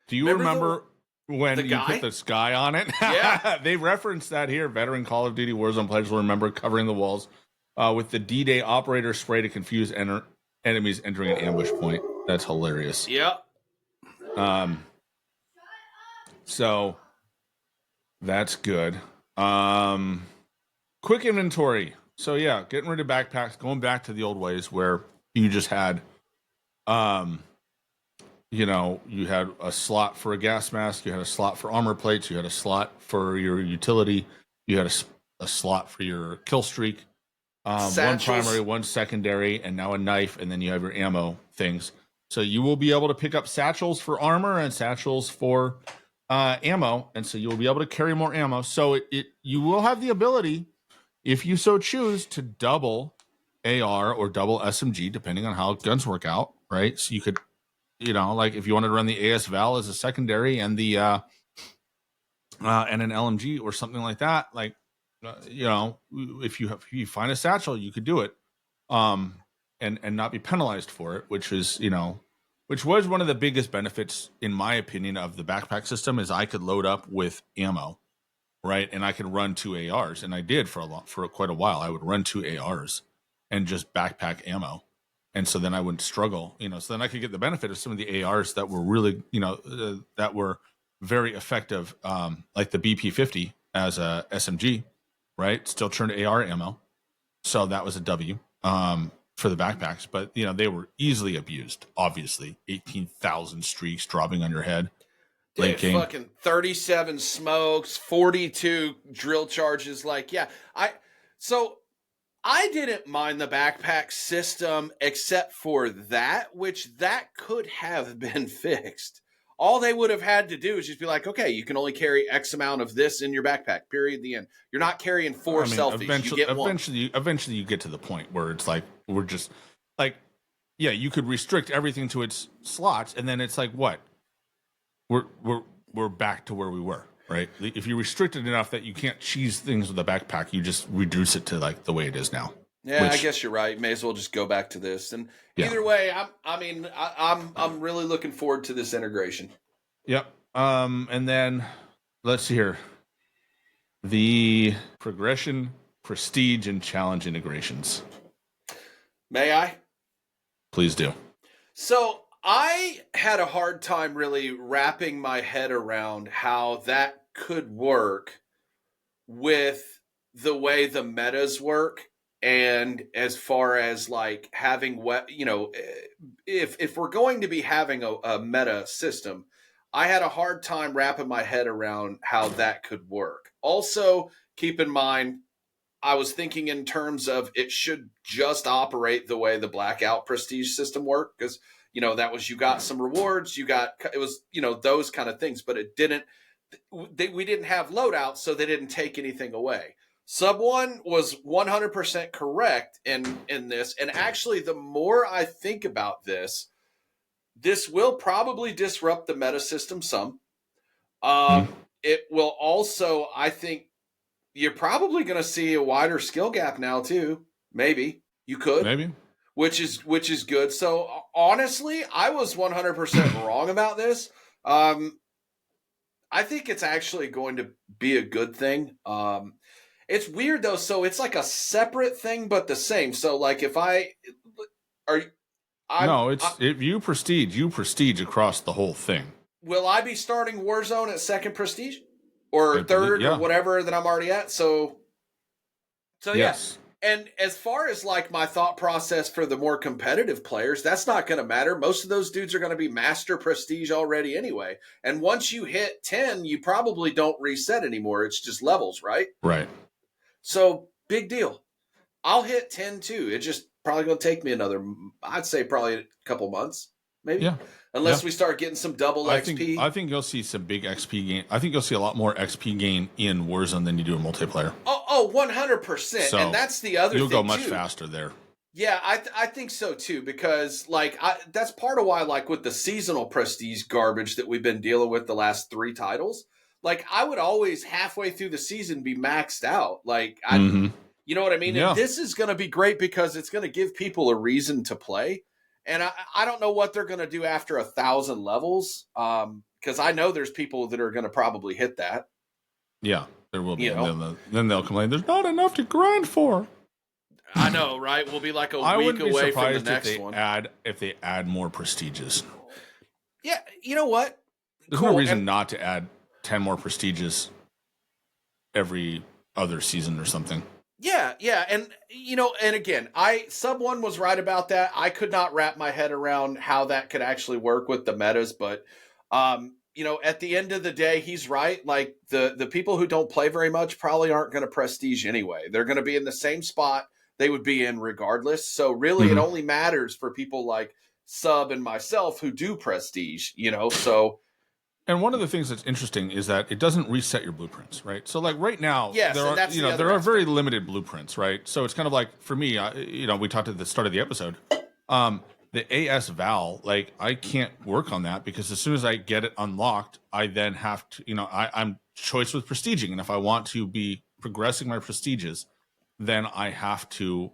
Do you remember when you put the sky on it? Yeah. They referenced that here. Veteran Call of Duty Warzone players will remember covering the walls with the D-Day operator spray to confuse enemies entering an ambush point. That's hilarious. Yep. So that's good. Quick inventory. So yeah, getting rid of backpacks, going back to the old ways where you just had, you had a slot for a gas mask, you had a slot for armor plates, you had a slot for your utility, you had a slot for your kill streak, one primary, one secondary, and now a knife, and then you have your ammo things. So you will be able to pick up satchels for armor and satchels for ammo, and so you will be able to carry more ammo. So you will have the ability, if you so choose, to double AR or double SMG, depending on how guns work out, right? So you could, like if you wanted to run the AS Val as a secondary and the and an LMG or something like that, like if you find a satchel, you could do it, and not be penalized for it, which was one of the biggest benefits, in my opinion, of the backpack system, is I could load up with ammo. Right, and I could run 2 ARs, and I did for quite a while. I would run 2 ARs and just backpack ammo, and so then I wouldn't struggle. So then I could get the benefit of some of the ARs that were really, that were very effective, like the BP-50 as a SMG, right? Still turned AR ammo, so that was a W for the backpacks. But they were easily abused. Obviously, 18,000 streaks dropping on your head. Dude, fucking 37 smokes, 42 drill charges. Like, yeah, so I didn't mind the backpack system except for that, which that could have been fixed. All they would have had to do is just be like, okay, you can only carry X amount of this in your backpack, period, the end. You're not carrying four selfies. Eventually you get to the point where it's like, we're just like, yeah, you could restrict everything to its slots, and then it's like, what? We're back to where we were, right? If you restrict it enough that you can't cheese things with a backpack, you just reduce it to like the way it is now. Yeah, I guess you're right. May as well just go back to this. And either way, I'm really looking forward to this integration. Yep. And then let's see here. The progression, prestige, and challenge integrations. May I? Please do. So I had a hard time really wrapping my head around how that could work with the way the metas work. And as far as like having if we're going to be having a meta system, I had a hard time wrapping my head around how that could work. Also, keep in mind, I was thinking in terms of it should just operate the way the Blackout Prestige system worked, because that was, you got some rewards, it was those kind of things, but it didn't. We didn't have loadout, so they didn't take anything away. Sub 1 was 100% correct in this, and actually, the more I think about this will probably disrupt the meta system some. It will also, I think, you're probably going to see a wider skill gap now too. Maybe you could, which is good. So honestly, I was 100% wrong about this. I think it's actually going to be a good thing. It's weird though. So it's like a separate thing, but the same. So like if are you prestige across the whole thing. Will I be starting Warzone at second prestige or third or whatever that I'm already at? So yes. Yeah. And as far as like my thought process for the more competitive players, that's not going to matter. Most of those dudes are going to be master prestige already anyway. And once you hit 10, you probably don't reset anymore. It's just levels, right? Right. So big deal. I'll hit 10 too. It's just probably going to take me I'd say probably a couple months, maybe. Yeah. Unless we start getting some double XP. I think you'll see some big XP gain. I think you'll see a lot more XP gain in Warzone than you do in multiplayer. Oh, 100%. So and that's the other thing, you'll go much faster there. Yeah, I think so too, because like that's part of why, like with the seasonal prestige garbage that we've been dealing with the last 3 titles, like I would always halfway through the season be maxed out. Like you know what I mean? Yeah. And this is going to be great because it's going to give people a reason to play. And I don't know what they're going to do after 1,000 levels, because I know there's people that are going to probably hit that. Yeah, there will be. Then they'll complain, there's not enough to grind for. I know, right? We'll be like a week away from the next one. If they add more prestiges. Yeah, you know what? There's no reason not to add 10 more prestiges every other season or something. Yeah. And, and again, Sub1 was right about that. I could not wrap my head around how that could actually work with the metas, but, at the end of the day, he's right. Like the people who don't play very much probably aren't going to prestige anyway. They're going to be in the same spot they would be in regardless. So really it only matters for people like Sub and myself who do prestige, so. And one of the things that's interesting is that it doesn't reset your blueprints, right? So like right now, there are very limited blueprints, right? So it's kind of like for me, we talked at the start of the episode, the AS Val, like I can't work on that because as soon as I get it unlocked, I then have to, I'm choice with prestiging. And if I want to be progressing my prestiges, then I have to,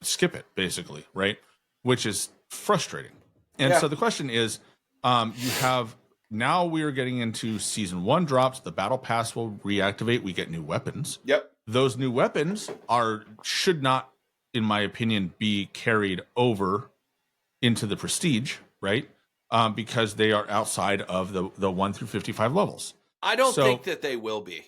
skip it basically, right? Which is frustrating. And so the question is, now we are getting into season 1 drops. The battle pass will reactivate. We get new weapons. Yep. Those new weapons should not, in my opinion, be carried over into the prestige, right? Because they are outside of the 1 through 55 levels. I don't think that they will be.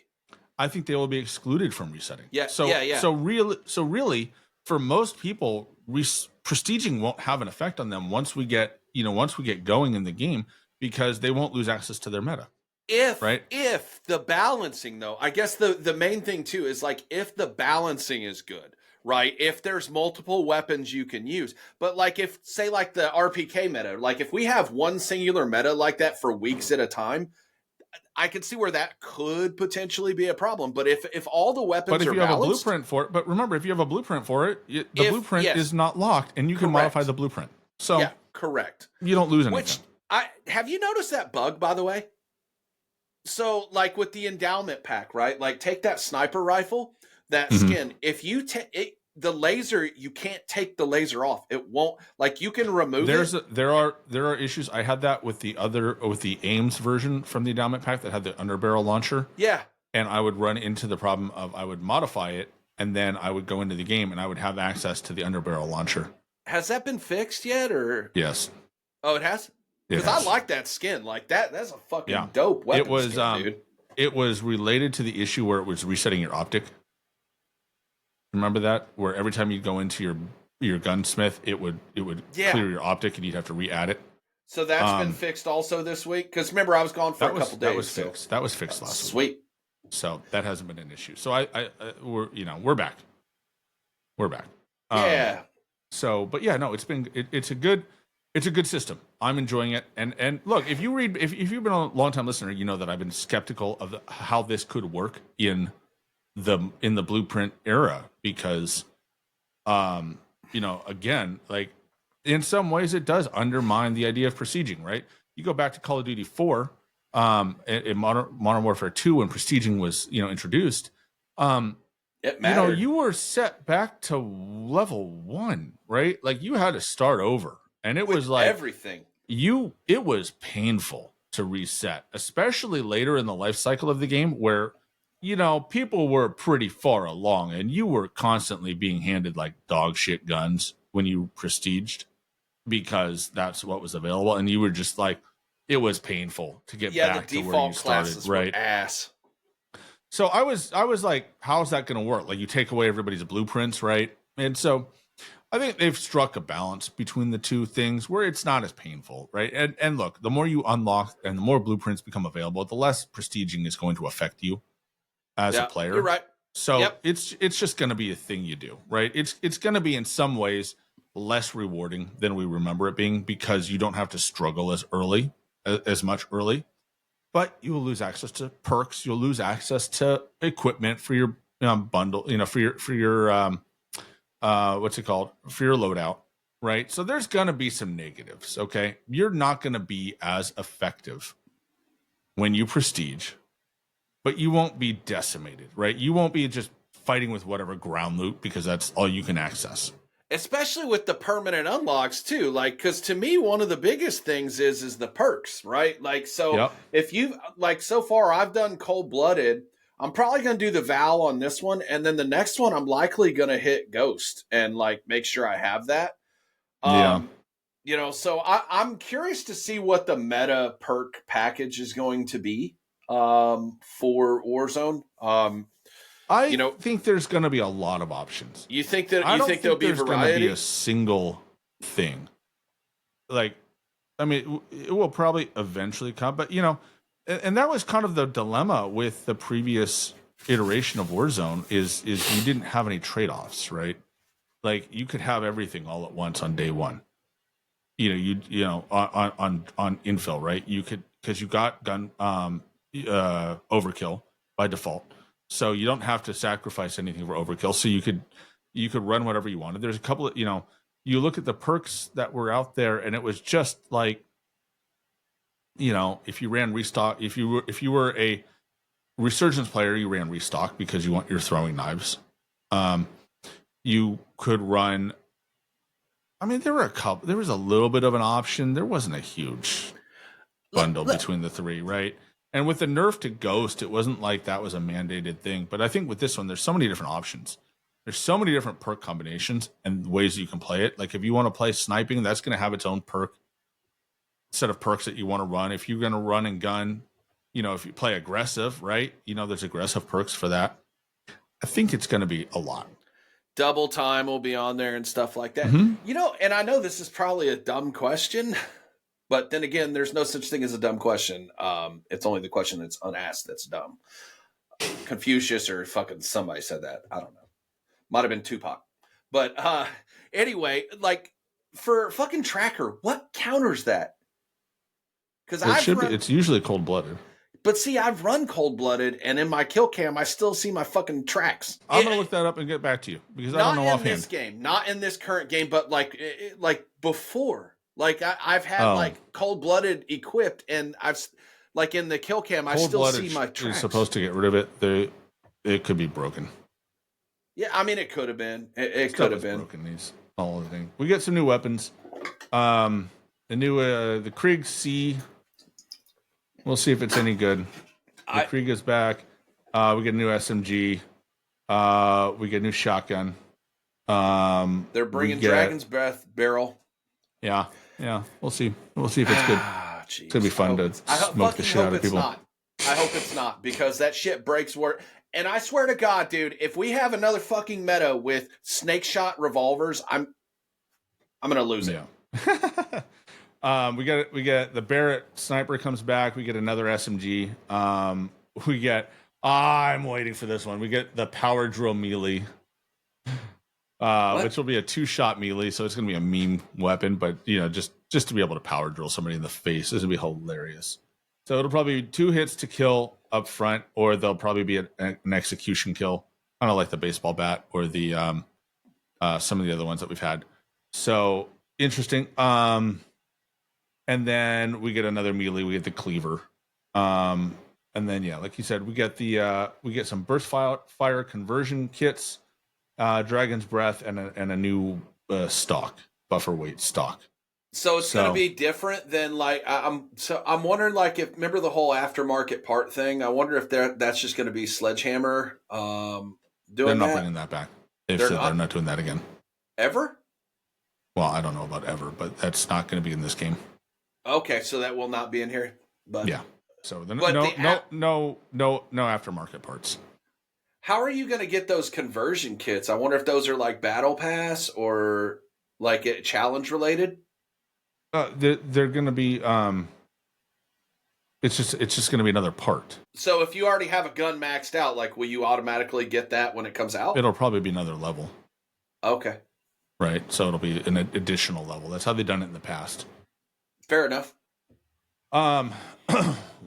I think they will be excluded from resetting. Yeah. So really, for most people, prestiging won't have an effect on them once we get going in the game, because they won't lose access to their meta. If the balancing though, I guess the main thing too is like if the balancing is good, right? If there's multiple weapons you can use, but like if say like the RPK meta, like if we have one singular meta like that for weeks at a time, I can see where that could potentially be a problem. But if all the weapons are balanced, have a blueprint for it, but remember, if you have a blueprint for it, the blueprint is not locked, and you can modify the blueprint. So yeah, correct. You don't lose anything. Have you noticed that bug, by the way? So like with the endowment pack, right? Like take that sniper rifle, that skin. If you the laser, you can't take the laser off. It won't, like you can remove it. There are issues. I had that with the Ames version from the endowment pack that had the underbarrel launcher. Yeah. And I would run into the problem of I would modify it and then I would go into the game and I would have access to the underbarrel launcher. Has that been fixed yet or? Yes. Oh, it has? Because I like that skin. Like that's a fucking dope weapon skin, dude. It was related to the issue where it was resetting your optic. Remember that? Where every time you go into your gunsmith, it would clear your optic and you'd have to re-add it. So that's been fixed also this week? Because remember, I was gone for a couple days. That was fixed. That was fixed last week. Sweet. So that hasn't been an issue. So we're back. We're back. Yeah. So, but yeah, no, it's a good system. I'm enjoying it. And look, if you've been a long time listener, you know that I've been skeptical of how this could work in the blueprint era, because again, like in some ways it does undermine the idea of prestiging, right? You go back to Call of Duty 4, in Modern Warfare 2 when prestiging was it introduced, mattered. You were set back to level 1, right? Like you had to start over, and it was like everything. It was painful. to reset, especially later in the life cycle of the game where, people were pretty far along and you were constantly being handed like dog shit guns when you prestiged because that's what was available. And you were just like, it was painful to get back to where you started. Right. Ass. So I was like, how's that going to work? Like you take away everybody's blueprints. Right. And so I think they've struck a balance between the two things where it's not as painful, right? And look, the more you unlock and the more blueprints become available, the less prestiging is going to affect you as a player. You're right. So it's just going to be a thing you do, right? It's going to be in some ways less rewarding than we remember it being because you don't have to struggle as much early, but you will lose access to perks. You'll lose access to equipment for your bundle, for your what's it called? For your loadout, right? So there's going to be some negatives, okay? You're not going to be as effective when you prestige, but you won't be decimated, right? You won't be just fighting with whatever ground loot because that's all you can access. Especially with the permanent unlocks too, like, because to me one of the biggest things is the perks, right? Like, so if you like, so far I've done Cold-Blooded. I'm probably going to do the Val on this one. And then the next one, I'm likely going to hit Ghost and like make sure I have that. So I'm curious to see what the meta perk package is going to be for Warzone. I think there's going to be a lot of options. You think that there'll be variety? There's going to be a single thing. Like, I mean, it will probably eventually come, but and that was kind of the dilemma with the previous iteration of Warzone is you didn't have any trade-offs, right? Like you could have everything all at once on day one. On infill, right? You could, because you got gun overkill by default. So you don't have to sacrifice anything for overkill. So you could run whatever you wanted. There's a couple of, you look at the perks that were out there and it was just like, if you ran restock, if you were a resurgence player, you ran restock because you want your throwing knives. You could run. I mean, there was a little bit of an option. There wasn't a huge bundle between the three, right? And with the nerf to Ghost, it wasn't like that was a mandated thing. But I think with this one, there's so many different options. There's so many different perk combinations and ways you can play it. Like if you want to play sniping, that's going to have its own perk set of perks that you want to run. If you're going to run and gun, if you play aggressive, right? There's aggressive perks for that. I think it's going to be a lot. Double time will be on there and stuff like that. Mm-hmm. And I know this is probably a dumb question, but then again, there's no such thing as a dumb question. It's only the question that's unasked that's dumb. Confucius or fucking somebody said that. I don't know. Might have been Tupac. But anyway, like for fucking tracker, what counters that? Because it's usually Cold-Blooded. But see, I've run Cold-Blooded, and in my kill cam, I still see my fucking tracks. I'm gonna look that up and get back to you because I don't know offhand. Not in this game, not in this current game, but like before. Like I've had like Cold-Blooded equipped, and I've like in the kill cam, I still see my tracks. You're supposed to get rid of it. It could be broken. Yeah, I mean, it could have been. It could have been broken. All of the things. We get some new weapons. The new the Krieg C. We'll see if it's any good. The Krieg is back. We get a new SMG. We get a new shotgun. They're bringing Dragon's Breath barrel. Yeah. We'll see. We'll see if it's good. It's gonna be fun to smoke the shit out of people. I hope it's not because that shit breaks word. And I swear to God, dude, if we have another fucking meta with snake shot revolvers, I'm gonna lose it. We get the Barrett sniper comes back. We get another SMG. We get. I'm waiting for this one. We get the power drill melee, which will be a 2-shot melee. So it's gonna be a meme weapon, but just to be able to power drill somebody in the face is gonna be hilarious. So it'll probably be 2 hits to kill up front, or there'll probably be an execution kill, kind of like the baseball bat or the some of the other ones that we've had. So interesting. And then we get another melee. We get the cleaver. And then like you said, we get some burst fire conversion kits, Dragon's Breath, and a new stock, buffer weight stock. So it's going to be different than like I'm wondering like if remember the whole aftermarket part thing. I wonder if that's just going to be Sledgehammer doing they're not that. bringing that back. They're not doing that again ever. Well, I don't know about ever, but that's not going to be in this game. Okay, so that will not be in here. But yeah, so no aftermarket parts. How are you going to get those conversion kits? I wonder if those are like battle pass or like challenge related. They're going to be. It's just going to be another part. So if you already have a gun maxed out, like, will you automatically get that when it comes out? It'll probably be another level. Okay. Right. So it'll be an additional level. That's how they've done it in the past. Fair enough.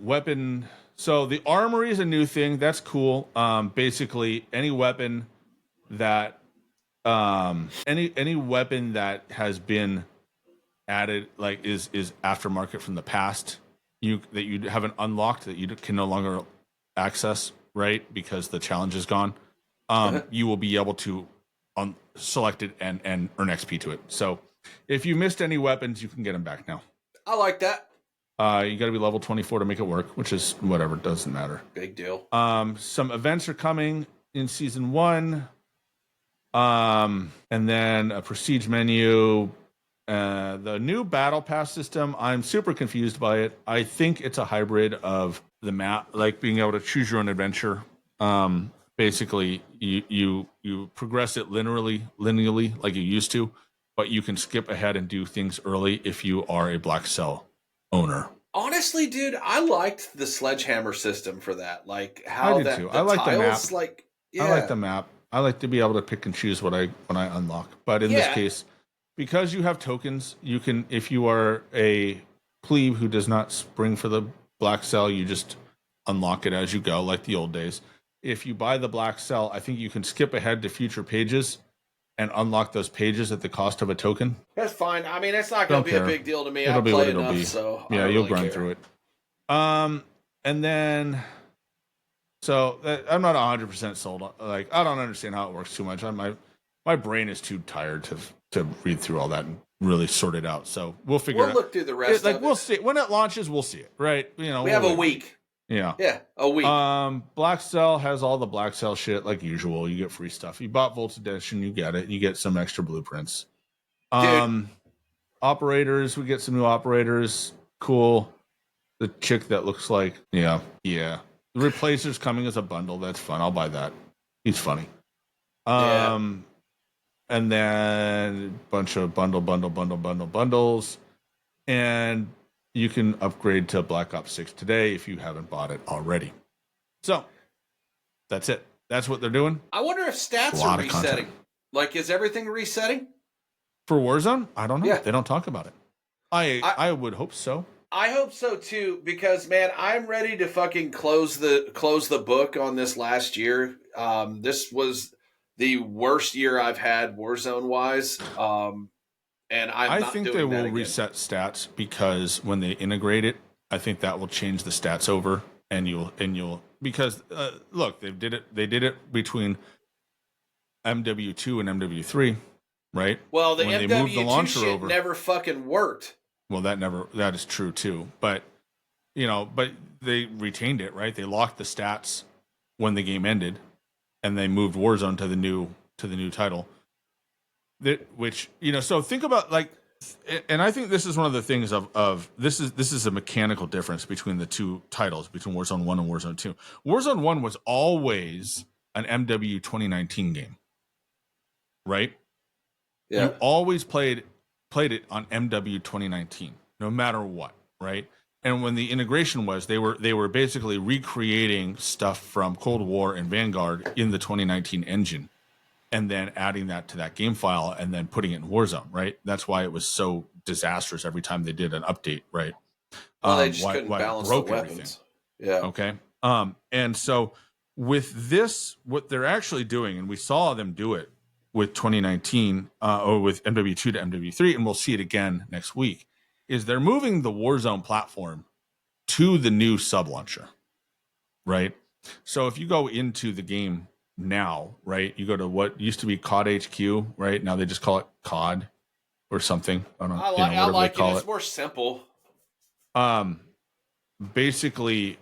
Weapon. So the armory is a new thing. That's cool. Basically any weapon that, any weapon that has been added, like is aftermarket from the past, that you haven't unlocked, that you can no longer access, right? Because the challenge is gone. You will be able to select it and earn XP to it. So if you missed any weapons, you can get them back now. I like that. You got to be level 24 to make it work, which is whatever. Doesn't matter. Big deal. Some events are coming in season 1. And then a prestige menu. The new battle pass system, I'm super confused by it. I think it's a hybrid of the map, like being able to choose your own adventure. Basically, you progress it linearly like you used to, but you can skip ahead and do things early if you are a black cell owner. Honestly, dude, I liked the Sledgehammer system for that. Like how I did too. I like the map. Like, yeah. I like the map. I like to be able to pick and choose when I unlock. But in this case, because you have tokens, you can, if you are a plebe who does not spring for the black cell, you just unlock it as you go, like the old days. If you buy the black cell, I think you can skip ahead to future pages and unlock those pages at the cost of a token. That's fine. I mean, it's not going to be a big deal to me. It'll I be play what it'll enough, be. so yeah, you'll grind through it. And then, so I'm not 100% sold. Like, I don't understand how it works too much. My brain is too tired to read through all that and really sort it out. So we'll figure it out. We'll look through the rest of it. We'll see. When it launches, we'll see it, right? We have a week. Yeah. Yeah, a week. Black Cell has all the Black Cell shit like usual. You get free stuff. You bought Volts Edition, you get it. You get some extra blueprints. Operators, we get some new operators. Cool. The chick that looks like, yeah. The Replacer's coming as a bundle. That's fun. I'll buy that. He's funny. And then a bunch of bundles. And you can upgrade to Black Ops 6 today if you haven't bought it already. So, that's it. That's what they're doing. I wonder if stats are resetting. Like, is everything resetting? For Warzone? I don't know. Yeah. They don't talk about it. I would hope so. I hope so too, because man, I'm ready to fucking close the book on this last year. This was the worst year I've had Warzone wise. And I think they will reset stats, because when they integrate it, I think that will change the stats over, and you'll because look, they did it between MW2 and MW3, right? Well, the when MW2 shit over, never fucking worked. Well, that is true too, but they retained it, right? They locked the stats when the game ended, and they moved Warzone to the new title. Which so think about, like, and I think this is one of the things of this is a mechanical difference between the two titles, between Warzone 1 and Warzone 2. Warzone 1 was always an MW 2019 game, right? Yeah. You always played it on MW 2019, no matter what, right? And when the integration was, they were basically recreating stuff from Cold War and Vanguard in the 2019 engine, and then adding that to that game file and then putting it in Warzone, right? That's why it was so disastrous every time they did an update, right? Well, they just couldn't balance the weapons. Everything. Yeah. Okay. And so with this, what they're actually doing, and we saw them do it with 2019 or with MW2 to MW3, and we'll see it again next week, is they're moving the Warzone platform to the new sub launcher, right? So if you go into the game now, right, you go to what used to be COD HQ, right? Now they just call it COD, or something. I don't know. I like it. It's more simple. Basically,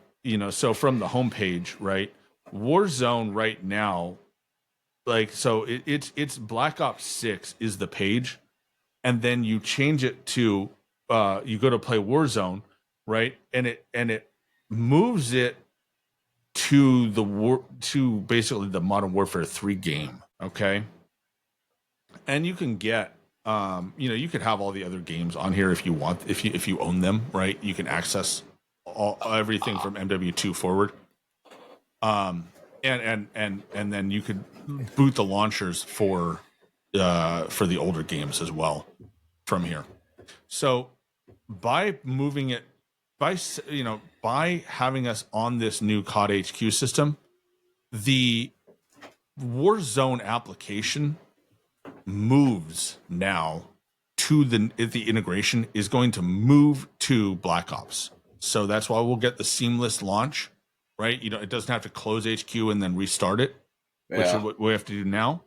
so from the homepage, right? Warzone right now, like, so it's Black Ops 6 is the page, and then you change it to you go to play Warzone, right? And it moves it to basically the Modern Warfare 3 game, okay? And you can get you could have all the other games on here if you want, if you own them, right? You can access everything from MW2 forward. And then you could boot the launchers for the older games as well from here. So by moving it, by having us on this new COD HQ system, the Warzone application moves now to the integration is going to move to Black Ops. So that's why we'll get the seamless launch, right? It doesn't have to close HQ and then restart it, which is what we have to do now.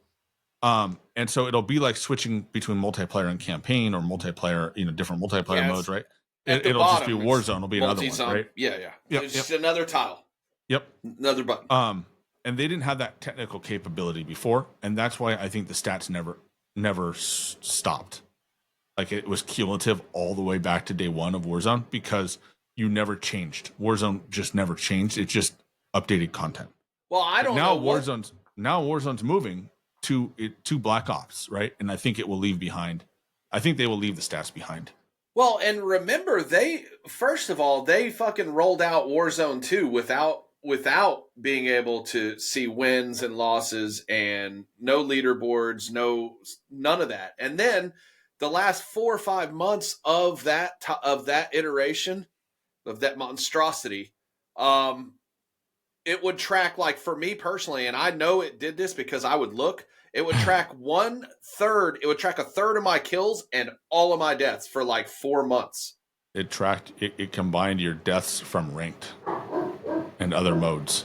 And so it'll be like switching between multiplayer and campaign, or multiplayer, different multiplayer modes, right? It'll just be Warzone. It'll be another one, right? Yeah. Yep, it's just another tile. Yep. Another button. And they didn't have that technical capability before, and that's why I think the stats never stopped. Like, it was cumulative all the way back to day one of Warzone, because you never changed. Warzone just never changed. It just updated content. Well, I don't know. Warzone's moving to Black Ops, right? And I think it will leave behind. I think they will leave the stats behind. Well, and remember, they fucking rolled out Warzone 2 without being able to see wins and losses and no leaderboards, none of that. And then the last 4 or 5 months of that iteration, of that monstrosity, it would track, like, for me personally, and I know it did this because I would look, it would track a third of my kills and all of my deaths for like 4 months. It combined your deaths from ranked and other modes.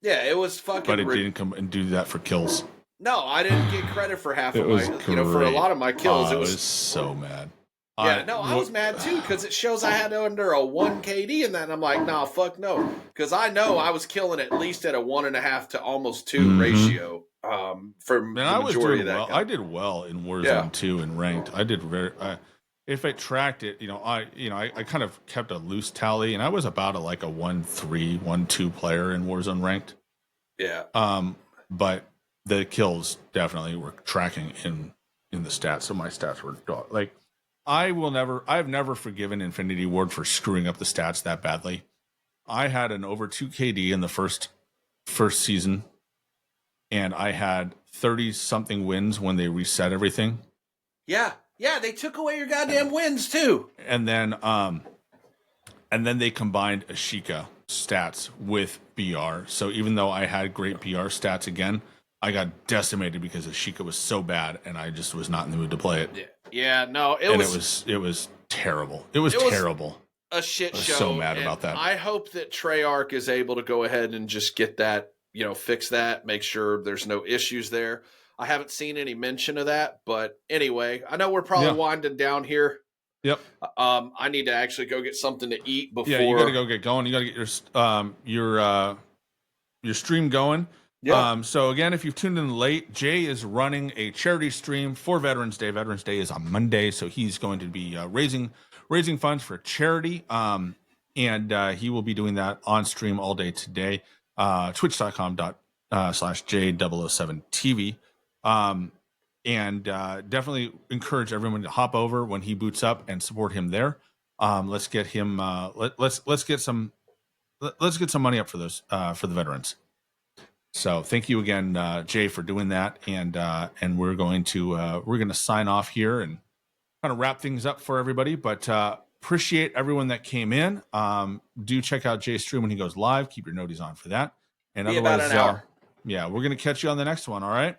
Yeah, it was fucking. But it didn't come and do that for kills. No, I didn't get credit for half of my, for a lot of my kills. I was so mad. Yeah, I was mad too, because it shows I had under a 1 KD in that, and I'm like, nah, fuck no, because I know I was killing at least at a 1.5 to almost 2 ratio. For the majority of that. Well. I did well in Warzone 2 and ranked. I did very. If I tracked it, I kind of kept a loose tally, and I was about a 1-3, 1-2 player in Warzone ranked. Yeah. But the kills definitely were tracking in the stats, so my stats were like. I've never forgiven Infinity Ward for screwing up the stats that badly. I had an over 2 KD in the first season, and I had 30 something wins when they reset everything. Yeah, they took away your goddamn wins too. And then they combined Ashika stats with BR. So even though I had great BR stats again, I got decimated because Ashika was so bad, and I just was not in the mood to play it. Yeah, no, it was terrible. It was terrible. A shit show. I was so mad about that. I hope that Treyarch is able to go ahead and just get that, fix that, make sure there's no issues there. I haven't seen any mention of that, but anyway, I know we're probably winding down here. Yep. I need to actually go get something to eat before. Yeah, you got to go get going. You got to get your stream going. Yeah. So again, if you've tuned in late, Jay is running a charity stream for Veterans Day. Veterans Day is on Monday, so he's going to be raising funds for charity. And he will be doing that on stream all day today. Twitch.com/J007TV. And definitely encourage everyone to hop over when he boots up and support him there. Let's get him. Let's get some money up for those for the veterans. So thank you again, Jay, for doing that, and we're going to sign off here and kind of wrap things up for everybody. But appreciate everyone that came in. Do check out Jay's stream when he goes live. Keep your noties on for that. And otherwise, about an hour. Yeah, we're gonna catch you on the next one. All right.